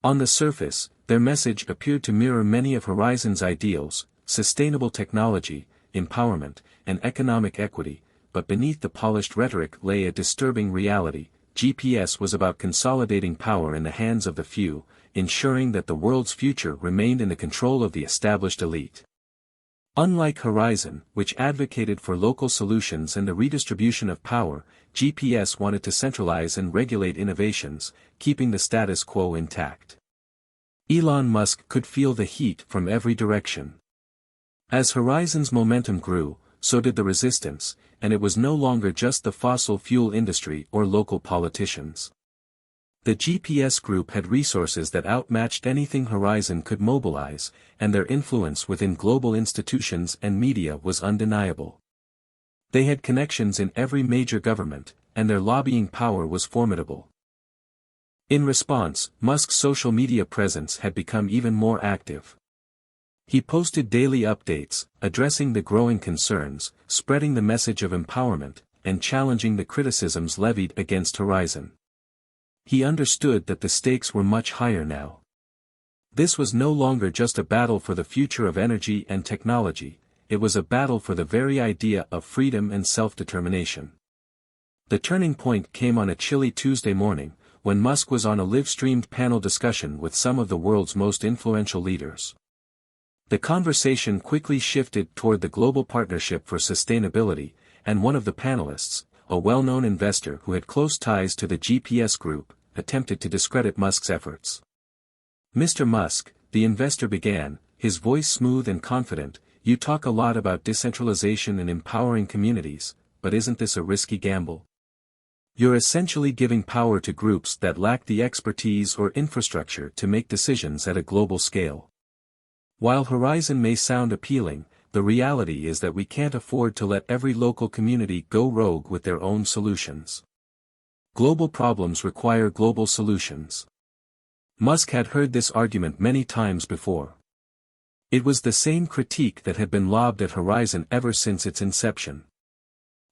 On the surface, their message appeared to mirror many of Horizon's ideals: sustainable technology, empowerment, and economic equity, but beneath the polished rhetoric lay a disturbing reality. GPS was about consolidating power in the hands of the few, ensuring that the world's future remained in the control of the established elite. Unlike Horizon, which advocated for local solutions and the redistribution of power, GPS wanted to centralize and regulate innovations, keeping the status quo intact. Elon Musk could feel the heat from every direction. As Horizon's momentum grew, so did the resistance, and it was no longer just the fossil fuel industry or local politicians. The GPS group had resources that outmatched anything Horizon could mobilize, and their influence within global institutions and media was undeniable. They had connections in every major government, and their lobbying power was formidable. In response, Musk's social media presence had become even more active. He posted daily updates, addressing the growing concerns, spreading the message of empowerment, and challenging the criticisms levied against Horizon. He understood that the stakes were much higher now. This was no longer just a battle for the future of energy and technology, it was a battle for the very idea of freedom and self-determination. The turning point came on a chilly Tuesday morning, when Musk was on a live-streamed panel discussion with some of the world's most influential leaders. The conversation quickly shifted toward the Global Partnership for Sustainability, and one of the panelists, a well-known investor who had close ties to the GPS group, attempted to discredit Musk's efforts. "Mr. Musk," the investor began, his voice smooth and confident, "you talk a lot about decentralization and empowering communities, but isn't this a risky gamble? You're essentially giving power to groups that lack the expertise or infrastructure to make decisions at a global scale. While Horizon may sound appealing, the reality is that we can't afford to let every local community go rogue with their own solutions. Global problems require global solutions." Musk had heard this argument many times before. It was the same critique that had been lobbed at Horizon ever since its inception.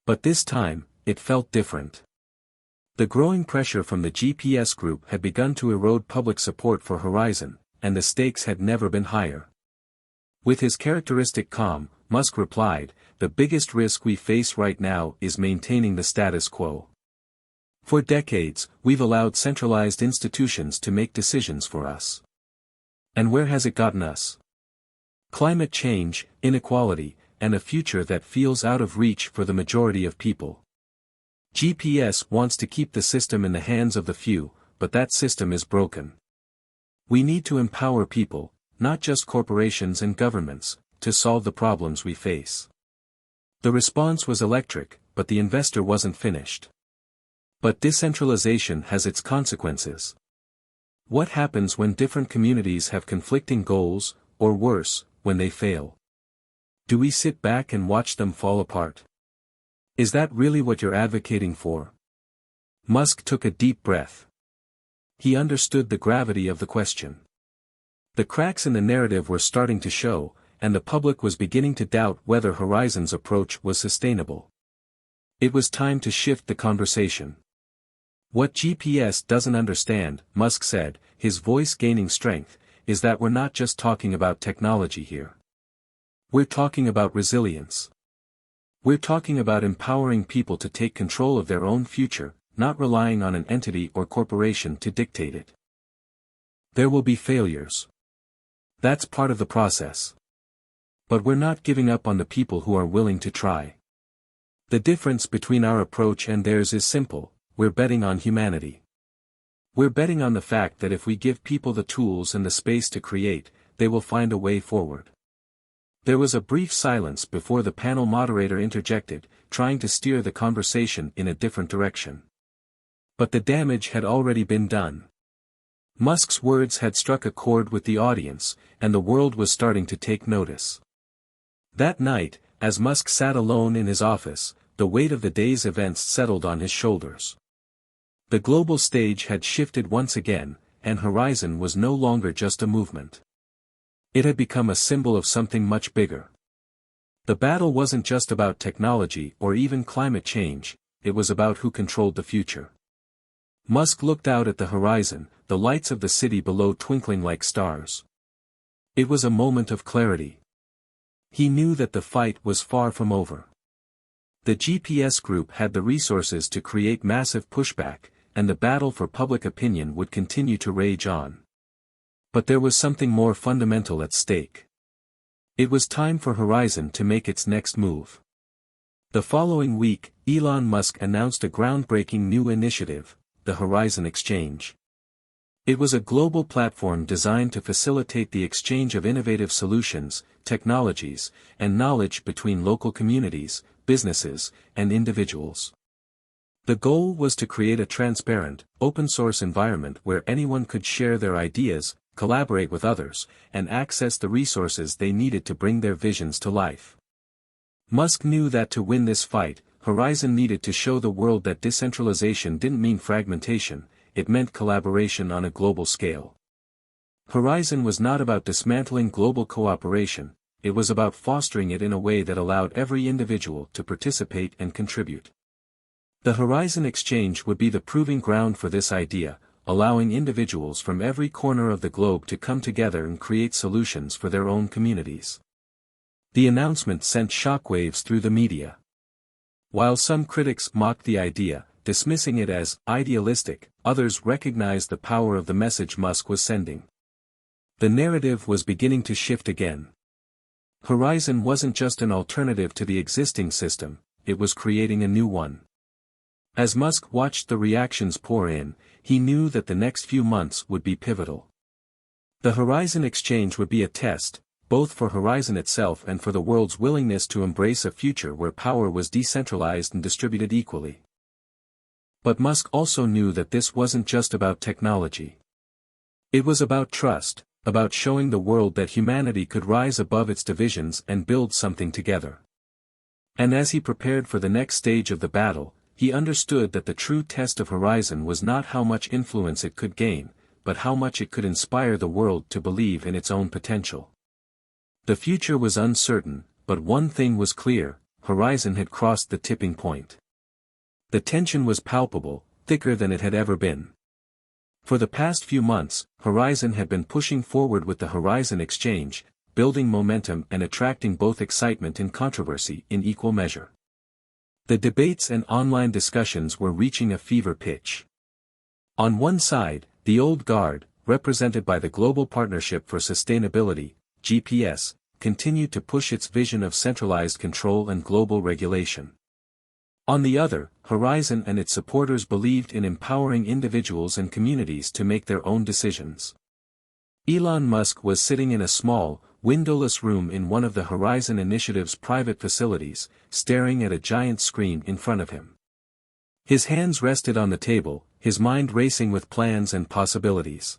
But this time, it felt different. The growing pressure from the GPS group had begun to erode public support for Horizon, and the stakes had never been higher. With his characteristic calm, Musk replied, "The biggest risk we face right now is maintaining the status quo. For decades, we've allowed centralized institutions to make decisions for us. And where has it gotten us? Climate change, inequality, and a future that feels out of reach for the majority of people. GPS wants to keep the system in the hands of the few, but that system is broken. We need to empower people, not just corporations and governments, to solve the problems we face." The response was electric, but the investor wasn't finished. "But decentralization has its consequences. What happens when different communities have conflicting goals, or worse, when they fail? Do we sit back and watch them fall apart? Is that really what you're advocating for?" Musk took a deep breath. He understood the gravity of the question. The cracks in the narrative were starting to show, and the public was beginning to doubt whether Horizon's approach was sustainable. It was time to shift the conversation. "What GPS doesn't understand," Musk said, his voice gaining strength, is that we're not just talking about technology here. We're talking about resilience. We're talking about empowering people to take control of their own future, not relying on an entity or corporation to dictate it. There will be failures. That's part of the process. But we're not giving up on the people who are willing to try. The difference between our approach and theirs is simple: we're betting on humanity. We're betting on the fact that if we give people the tools and the space to create, they will find a way forward. There was a brief silence before the panel moderator interjected, trying to steer the conversation in a different direction. But the damage had already been done. Musk's words had struck a chord with the audience, and the world was starting to take notice. That night, as Musk sat alone in his office, the weight of the day's events settled on his shoulders. The global stage had shifted once again, and Horizon was no longer just a movement. It had become a symbol of something much bigger. The battle wasn't just about technology or even climate change, it was about who controlled the future. Musk looked out at the horizon, the lights of the city below twinkling like stars. It was a moment of clarity. He knew that the fight was far from over. The GPS group had the resources to create massive pushback, and the battle for public opinion would continue to rage on. But there was something more fundamental at stake. It was time for Horizon to make its next move. The following week, Elon Musk announced a groundbreaking new initiative, the Horizon Exchange. It was a global platform designed to facilitate the exchange of innovative solutions, technologies, and knowledge between local communities, businesses, and individuals. The goal was to create a transparent, open-source environment where anyone could share their ideas, collaborate with others, and access the resources they needed to bring their visions to life. Musk knew that to win this fight, Horizon needed to show the world that decentralization didn't mean fragmentation, it meant collaboration on a global scale. Horizon was not about dismantling global cooperation, it was about fostering it in a way that allowed every individual to participate and contribute. The Horizon Exchange would be the proving ground for this idea, allowing individuals from every corner of the globe to come together and create solutions for their own communities. The announcement sent shockwaves through the media. While some critics mocked the idea, dismissing it as idealistic, others recognized the power of the message Musk was sending. The narrative was beginning to shift again. Horizon wasn't just an alternative to the existing system, it was creating a new one. As Musk watched the reactions pour in, he knew that the next few months would be pivotal. The Horizon Exchange would be a test, both for Horizon itself and for the world's willingness to embrace a future where power was decentralized and distributed equally. But Musk also knew that this wasn't just about technology. It was about trust, about showing the world that humanity could rise above its divisions and build something together. And as he prepared for the next stage of the battle, he understood that the true test of Horizon was not how much influence it could gain, but how much it could inspire the world to believe in its own potential. The future was uncertain, but one thing was clear: Horizon had crossed the tipping point. The tension was palpable, thicker than it had ever been. For the past few months, Horizon had been pushing forward with the Horizon Exchange, building momentum and attracting both excitement and controversy in equal measure. The debates and online discussions were reaching a fever pitch. On one side, the old guard, represented by the Global Partnership for Sustainability, GPS, continued to push its vision of centralized control and global regulation. On the other, Horizon and its supporters believed in empowering individuals and communities to make their own decisions. Elon Musk was sitting in a small, windowless room in one of the Horizon Initiative's private facilities, staring at a giant screen in front of him. His hands rested on the table, his mind racing with plans and possibilities.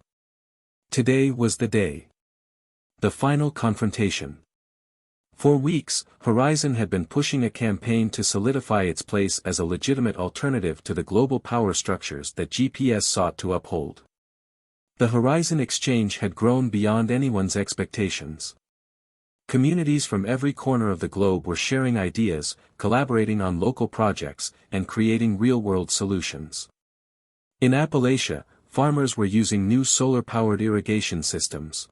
Today was the day. The final confrontation. For weeks, Horizon had been pushing a campaign to solidify its place as a legitimate alternative to the global power structures that GPS sought to uphold. The Horizon Exchange had grown beyond anyone's expectations. Communities from every corner of the globe were sharing ideas, collaborating on local projects, and creating real-world solutions. In Appalachia, farmers were using new solar-powered irrigation systems.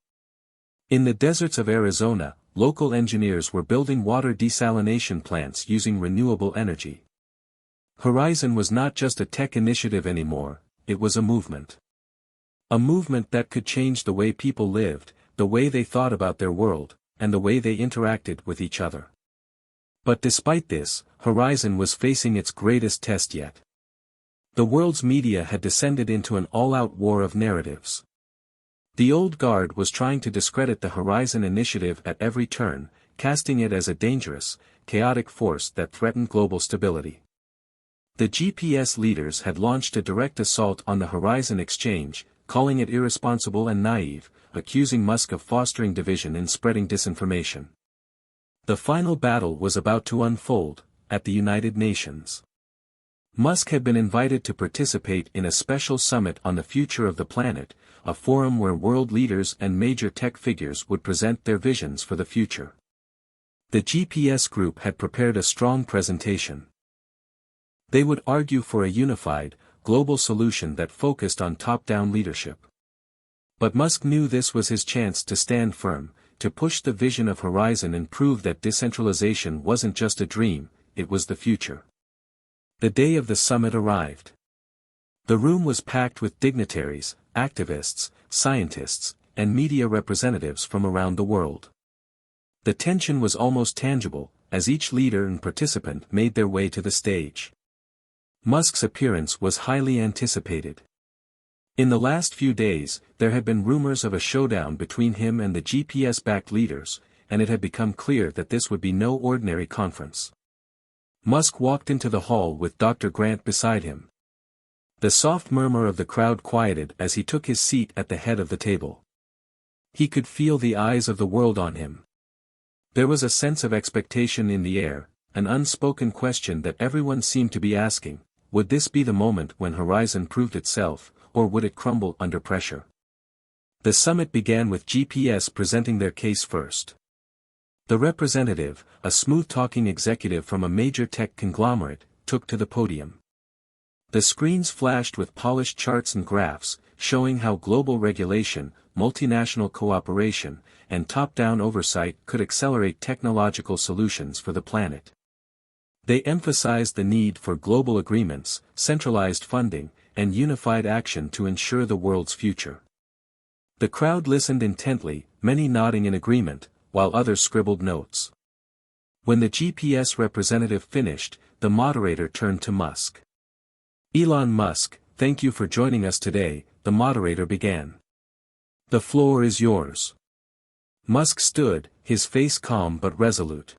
In the deserts of Arizona, local engineers were building water desalination plants using renewable energy. Horizon was not just a tech initiative anymore, it was a movement. A movement that could change the way people lived, the way they thought about their world, and the way they interacted with each other. But despite this, Horizon was facing its greatest test yet. The world's media had descended into an all-out war of narratives. The old guard was trying to discredit the Horizon initiative at every turn, casting it as a dangerous, chaotic force that threatened global stability. The GPS leaders had launched a direct assault on the Horizon exchange, calling it irresponsible and naive, accusing Musk of fostering division and spreading disinformation. The final battle was about to unfold, at the United Nations. Musk had been invited to participate in a special summit on the future of the planet, a forum where world leaders and major tech figures would present their visions for the future. The GPS group had prepared a strong presentation. They would argue for a unified, global solution that focused on top-down leadership. But Musk knew this was his chance to stand firm, to push the vision of Horizon and prove that decentralization wasn't just a dream, it was the future. The day of the summit arrived. The room was packed with dignitaries, activists, scientists, and media representatives from around the world. The tension was almost tangible, as each leader and participant made their way to the stage. Musk's appearance was highly anticipated. In the last few days, there had been rumors of a showdown between him and the GPS-backed leaders, and it had become clear that this would be no ordinary conference. Musk walked into the hall with Dr. Grant beside him. The soft murmur of the crowd quieted as he took his seat at the head of the table. He could feel the eyes of the world on him. There was a sense of expectation in the air, an unspoken question that everyone seemed to be asking: would this be the moment when Horizon proved itself, or would it crumble under pressure? The summit began with GPS presenting their case first. The representative, a smooth-talking executive from a major tech conglomerate, took to the podium. The screens flashed with polished charts and graphs, showing how global regulation, multinational cooperation, and top-down oversight could accelerate technological solutions for the planet. They emphasized the need for global agreements, centralized funding, and unified action to ensure the world's future. The crowd listened intently, many nodding in agreement, while others scribbled notes. When the GPS representative finished, the moderator turned to Musk. "Elon Musk, thank you for joining us today," the moderator began. "The floor is yours." Musk stood, his face calm but resolute.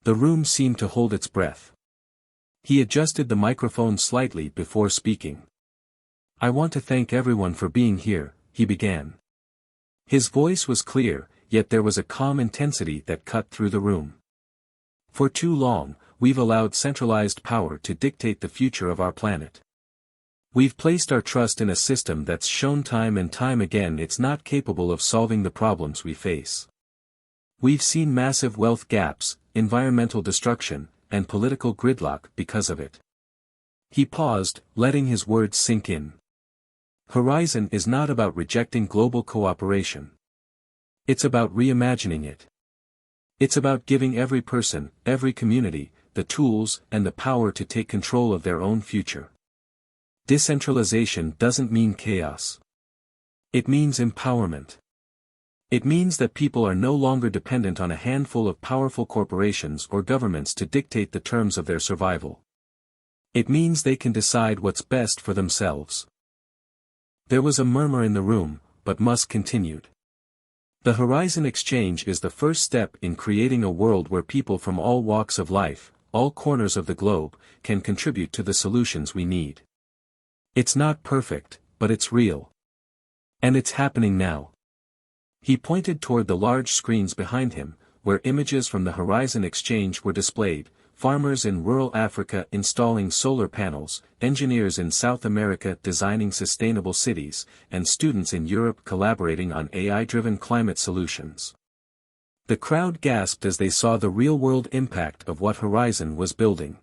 The room seemed to hold its breath. He adjusted the microphone slightly before speaking. "I want to thank everyone for being here," he began. His voice was clear, yet there was a calm intensity that cut through the room. "For too long, we've allowed centralized power to dictate the future of our planet. We've placed our trust in a system that's shown time and time again it's not capable of solving the problems we face. We've seen massive wealth gaps, environmental destruction, and political gridlock because of it." He paused, letting his words sink in. Horizon is not about rejecting global cooperation. It's about reimagining it. It's about giving every person, every community, the tools and the power to take control of their own future. Decentralization doesn't mean chaos. It means empowerment. It means that people are no longer dependent on a handful of powerful corporations or governments to dictate the terms of their survival. It means they can decide what's best for themselves. There was a murmur in the room, but Musk continued. "The Horizon Exchange is the first step in creating a world where people from all walks of life, all corners of the globe, can contribute to the solutions we need. It's not perfect, but it's real. And it's happening now." He pointed toward the large screens behind him, where images from the Horizon Exchange were displayed: farmers in rural Africa installing solar panels, engineers in South America designing sustainable cities, and students in Europe collaborating on AI-driven climate solutions. The crowd gasped as they saw the real-world impact of what Horizon was building.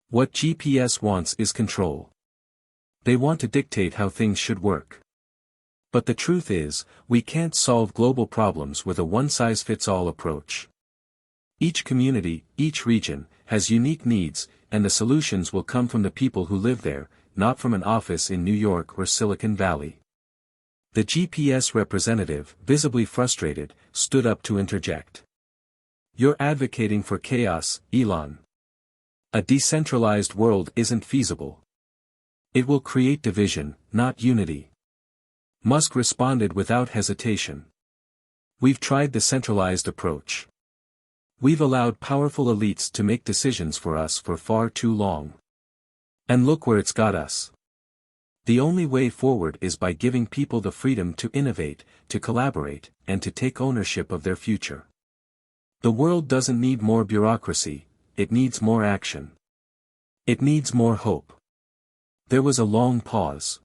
What GPS wants is control. They want to dictate how things should work. But the truth is, we can't solve global problems with a one-size-fits-all approach. Each community, each region, has unique needs, and the solutions will come from the people who live there, not from an office in New York or Silicon Valley. The GPS representative, visibly frustrated, stood up to interject. You're advocating for chaos, Elon. A decentralized world isn't feasible. It will create division, not unity. Musk responded without hesitation. We've tried the centralized approach. We've allowed powerful elites to make decisions for us for far too long. And look where it's got us. The only way forward is by giving people the freedom to innovate, to collaborate, and to take ownership of their future. The world doesn't need more bureaucracy, it needs more action. It needs more hope. There was a long pause.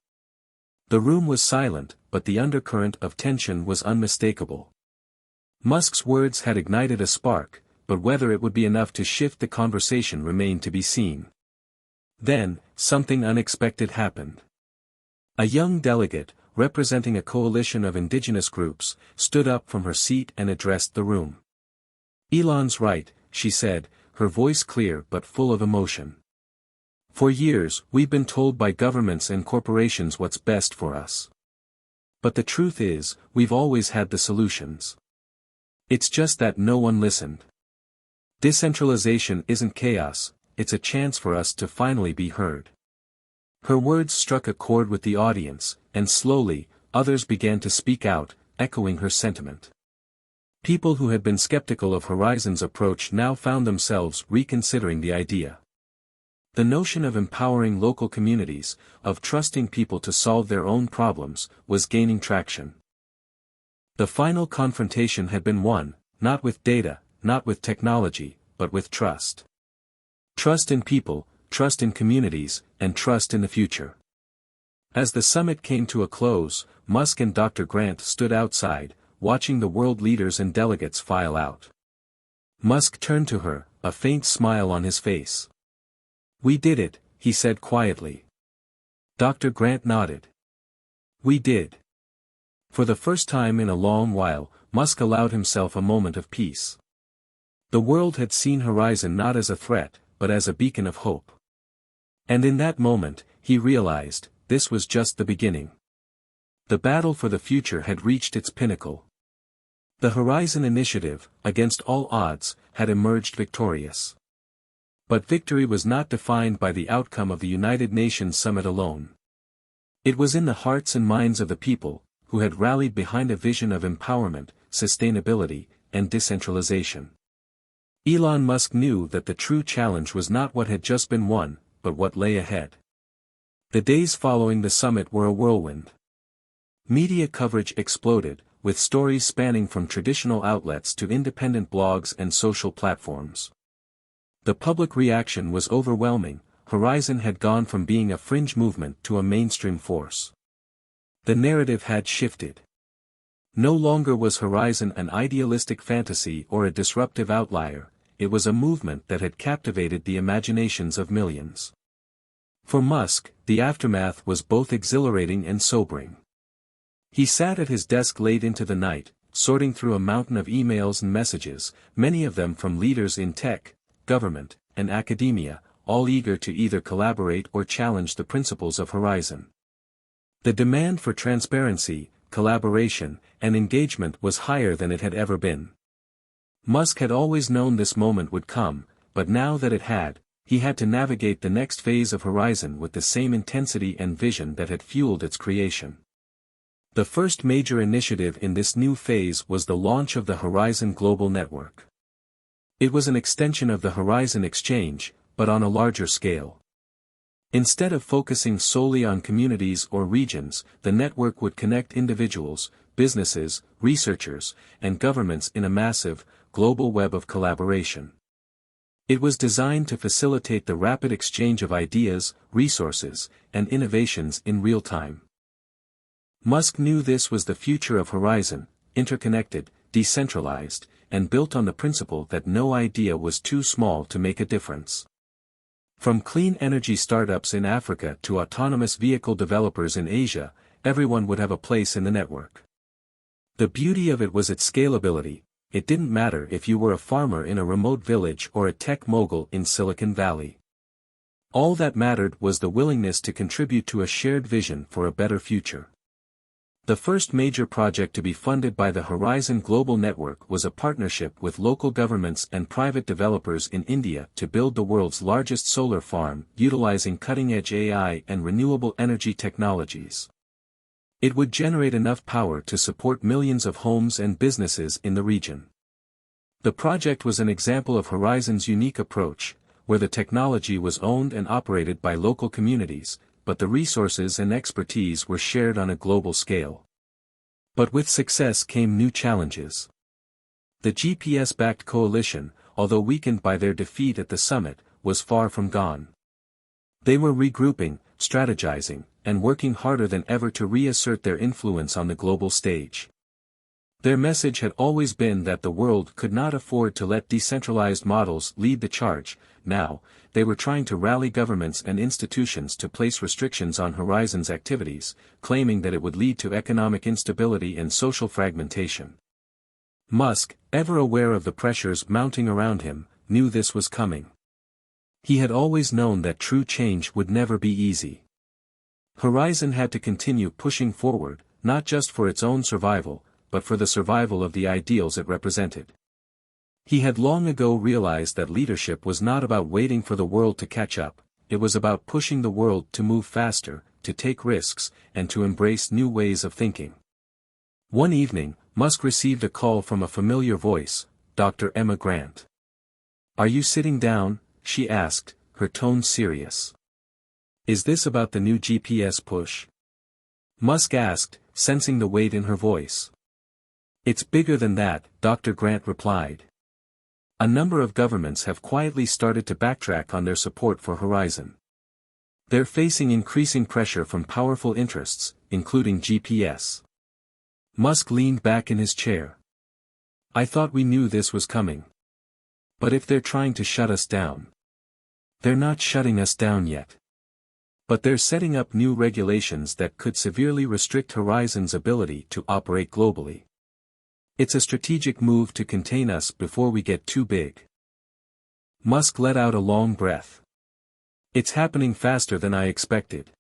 The room was silent, but the undercurrent of tension was unmistakable. Musk's words had ignited a spark, but whether it would be enough to shift the conversation remained to be seen. Then, something unexpected happened. A young delegate, representing a coalition of indigenous groups, stood up from her seat and addressed the room. Elon's right, she said, her voice clear but full of emotion. For years, we've been told by governments and corporations what's best for us. But the truth is, we've always had the solutions. It's just that no one listened. Decentralization isn't chaos, it's a chance for us to finally be heard. Her words struck a chord with the audience, and slowly, others began to speak out, echoing her sentiment. People who had been skeptical of Horizon's approach now found themselves reconsidering the idea. The notion of empowering local communities, of trusting people to solve their own problems, was gaining traction. The final confrontation had been won, not with data, not with technology, but with trust. Trust in people, trust in communities, and trust in the future. As the summit came to a close, Musk and Dr. Grant stood outside, watching the world leaders and delegates file out. Musk turned to her, a faint smile on his face. We did it, he said quietly. Dr. Grant nodded. We did. For the first time in a long while, Musk allowed himself a moment of peace. The world had seen Horizon not as a threat, but as a beacon of hope. And in that moment, he realized, this was just the beginning. The battle for the future had reached its pinnacle. The Horizon Initiative, against all odds, had emerged victorious. But victory was not defined by the outcome of the United Nations summit alone. It was in the hearts and minds of the people, who had rallied behind a vision of empowerment, sustainability, and decentralization. Elon Musk knew that the true challenge was not what had just been won, but what lay ahead. The days following the summit were a whirlwind. Media coverage exploded, with stories spanning from traditional outlets to independent blogs and social platforms. The public reaction was overwhelming. Horizon had gone from being a fringe movement to a mainstream force. The narrative had shifted. No longer was Horizon an idealistic fantasy or a disruptive outlier, it was a movement that had captivated the imaginations of millions. For Musk, the aftermath was both exhilarating and sobering. He sat at his desk late into the night, sorting through a mountain of emails and messages, many of them from leaders in tech, government, and academia, all eager to either collaborate or challenge the principles of Horizon. The demand for transparency, collaboration, and engagement was higher than it had ever been. Musk had always known this moment would come, but now that it had, he had to navigate the next phase of Horizon with the same intensity and vision that had fueled its creation. The first major initiative in this new phase was the launch of the Horizon Global Network. It was an extension of the Horizon Exchange, but on a larger scale. Instead of focusing solely on communities or regions, the network would connect individuals, businesses, researchers, and governments in a massive, global web of collaboration. It was designed to facilitate the rapid exchange of ideas, resources, and innovations in real time. Musk knew this was the future of Horizon, interconnected, decentralized, and built on the principle that no idea was too small to make a difference. From clean energy startups in Africa to autonomous vehicle developers in Asia, everyone would have a place in the network. The beauty of it was its scalability. It didn't matter if you were a farmer in a remote village or a tech mogul in Silicon Valley. All that mattered was the willingness to contribute to a shared vision for a better future. The first major project to be funded by the Horizon Global Network was a partnership with local governments and private developers in India to build the world's largest solar farm, utilizing cutting-edge AI and renewable energy technologies. It would generate enough power to support millions of homes and businesses in the region. The project was an example of Horizon's unique approach, where the technology was owned and operated by local communities, but the resources and expertise were shared on a global scale. But with success came new challenges. The GPS-backed coalition, although weakened by their defeat at the summit, was far from gone. They were regrouping, strategizing, and working harder than ever to reassert their influence on the global stage. Their message had always been that the world could not afford to let decentralized models lead the charge. Now, they were trying to rally governments and institutions to place restrictions on Horizon's activities, claiming that it would lead to economic instability and social fragmentation. Musk, ever aware of the pressures mounting around him, knew this was coming. He had always known that true change would never be easy. Horizon had to continue pushing forward, not just for its own survival, but for the survival of the ideals it represented. He had long ago realized that leadership was not about waiting for the world to catch up, it was about pushing the world to move faster, to take risks, and to embrace new ways of thinking. One evening, Musk received a call from a familiar voice, Dr. Emma Grant. "Are you sitting down?" she asked, her tone serious. "Is this about the new GPS push?" Musk asked, sensing the weight in her voice. "It's bigger than that," Dr. Grant replied. "A number of governments have quietly started to backtrack on their support for Horizon. They're facing increasing pressure from powerful interests, including GPS." Musk leaned back in his chair. "I thought we knew this was coming. But if they're trying to shut us down..." "They're not shutting us down yet. But they're setting up new regulations that could severely restrict Horizon's ability to operate globally. It's a strategic move to contain us before we get too big." Musk let out a long breath. "It's happening faster than I expected.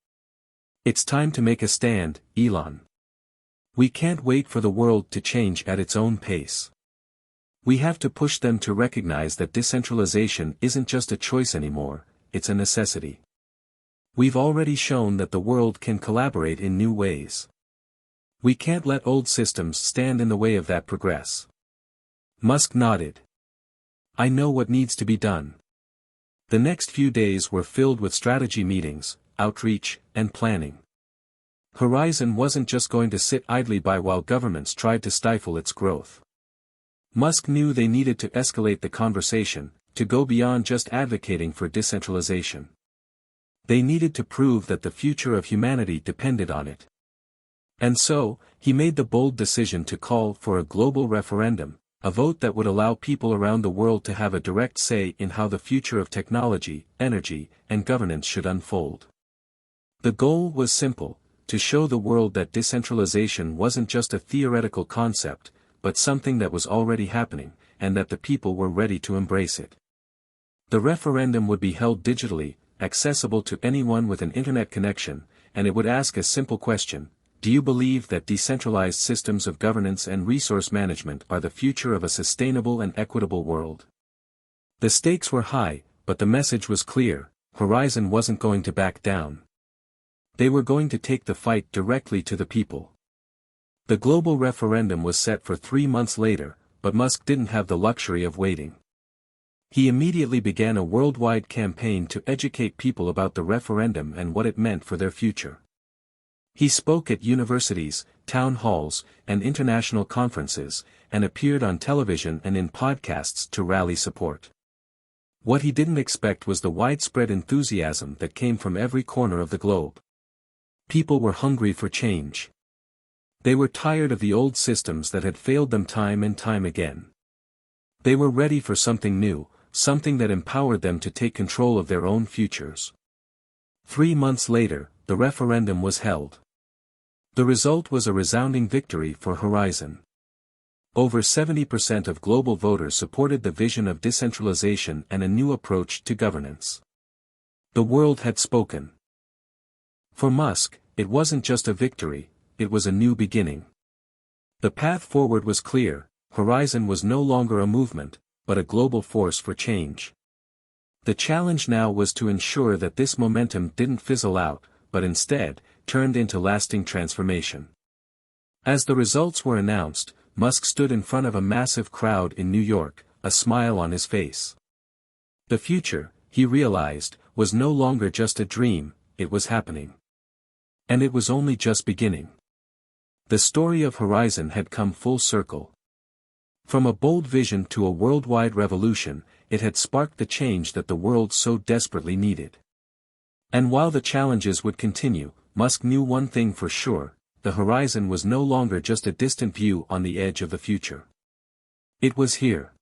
It's time to make a stand, Elon. We can't wait for the world to change at its own pace. We have to push them to recognize that decentralization isn't just a choice anymore, it's a necessity. We've already shown that the world can collaborate in new ways. We can't let old systems stand in the way of that progress." Musk nodded. "I know what needs to be done." The next few days were filled with strategy meetings, outreach, and planning. Horizon wasn't just going to sit idly by while governments tried to stifle its growth. Musk knew they needed to escalate the conversation, to go beyond just advocating for decentralization. They needed to prove that the future of humanity depended on it. And so, he made the bold decision to call for a global referendum, a vote that would allow people around the world to have a direct say in how the future of technology, energy, and governance should unfold. The goal was simple: to show the world that decentralization wasn't just a theoretical concept, but something that was already happening, and that the people were ready to embrace it. The referendum would be held digitally, accessible to anyone with an internet connection, and it would ask a simple question: do you believe that decentralized systems of governance and resource management are the future of a sustainable and equitable world? The stakes were high, but the message was clear: Horizon wasn't going to back down. They were going to take the fight directly to the people. The global referendum was set for 3 months later, but Musk didn't have the luxury of waiting. He immediately began a worldwide campaign to educate people about the referendum and what it meant for their future. He spoke at universities, town halls, and international conferences, and appeared on television and in podcasts to rally support. What he didn't expect was the widespread enthusiasm that came from every corner of the globe. People were hungry for change. They were tired of the old systems that had failed them time and time again. They were ready for something new, something that empowered them to take control of their own futures. 3 months later, the referendum was held. The result was a resounding victory for Horizon. Over 70% of global voters supported the vision of decentralization and a new approach to governance. The world had spoken. For Musk, it wasn't just a victory, it was a new beginning. The path forward was clear. Horizon was no longer a movement, but a global force for change. The challenge now was to ensure that this momentum didn't fizzle out, but instead, turned into lasting transformation. As the results were announced, Musk stood in front of a massive crowd in New York, a smile on his face. The future, he realized, was no longer just a dream, it was happening. And it was only just beginning. The story of Horizon had come full circle. From a bold vision to a worldwide revolution, it had sparked the change that the world so desperately needed. And while the challenges would continue, Musk knew one thing for sure: the horizon was no longer just a distant view on the edge of the future. It was here.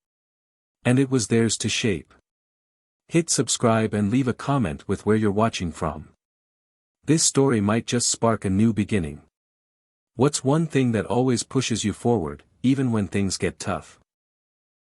And it was theirs to shape. Hit subscribe and leave a comment with where you're watching from. This story might just spark a new beginning. What's one thing that always pushes you forward, even when things get tough?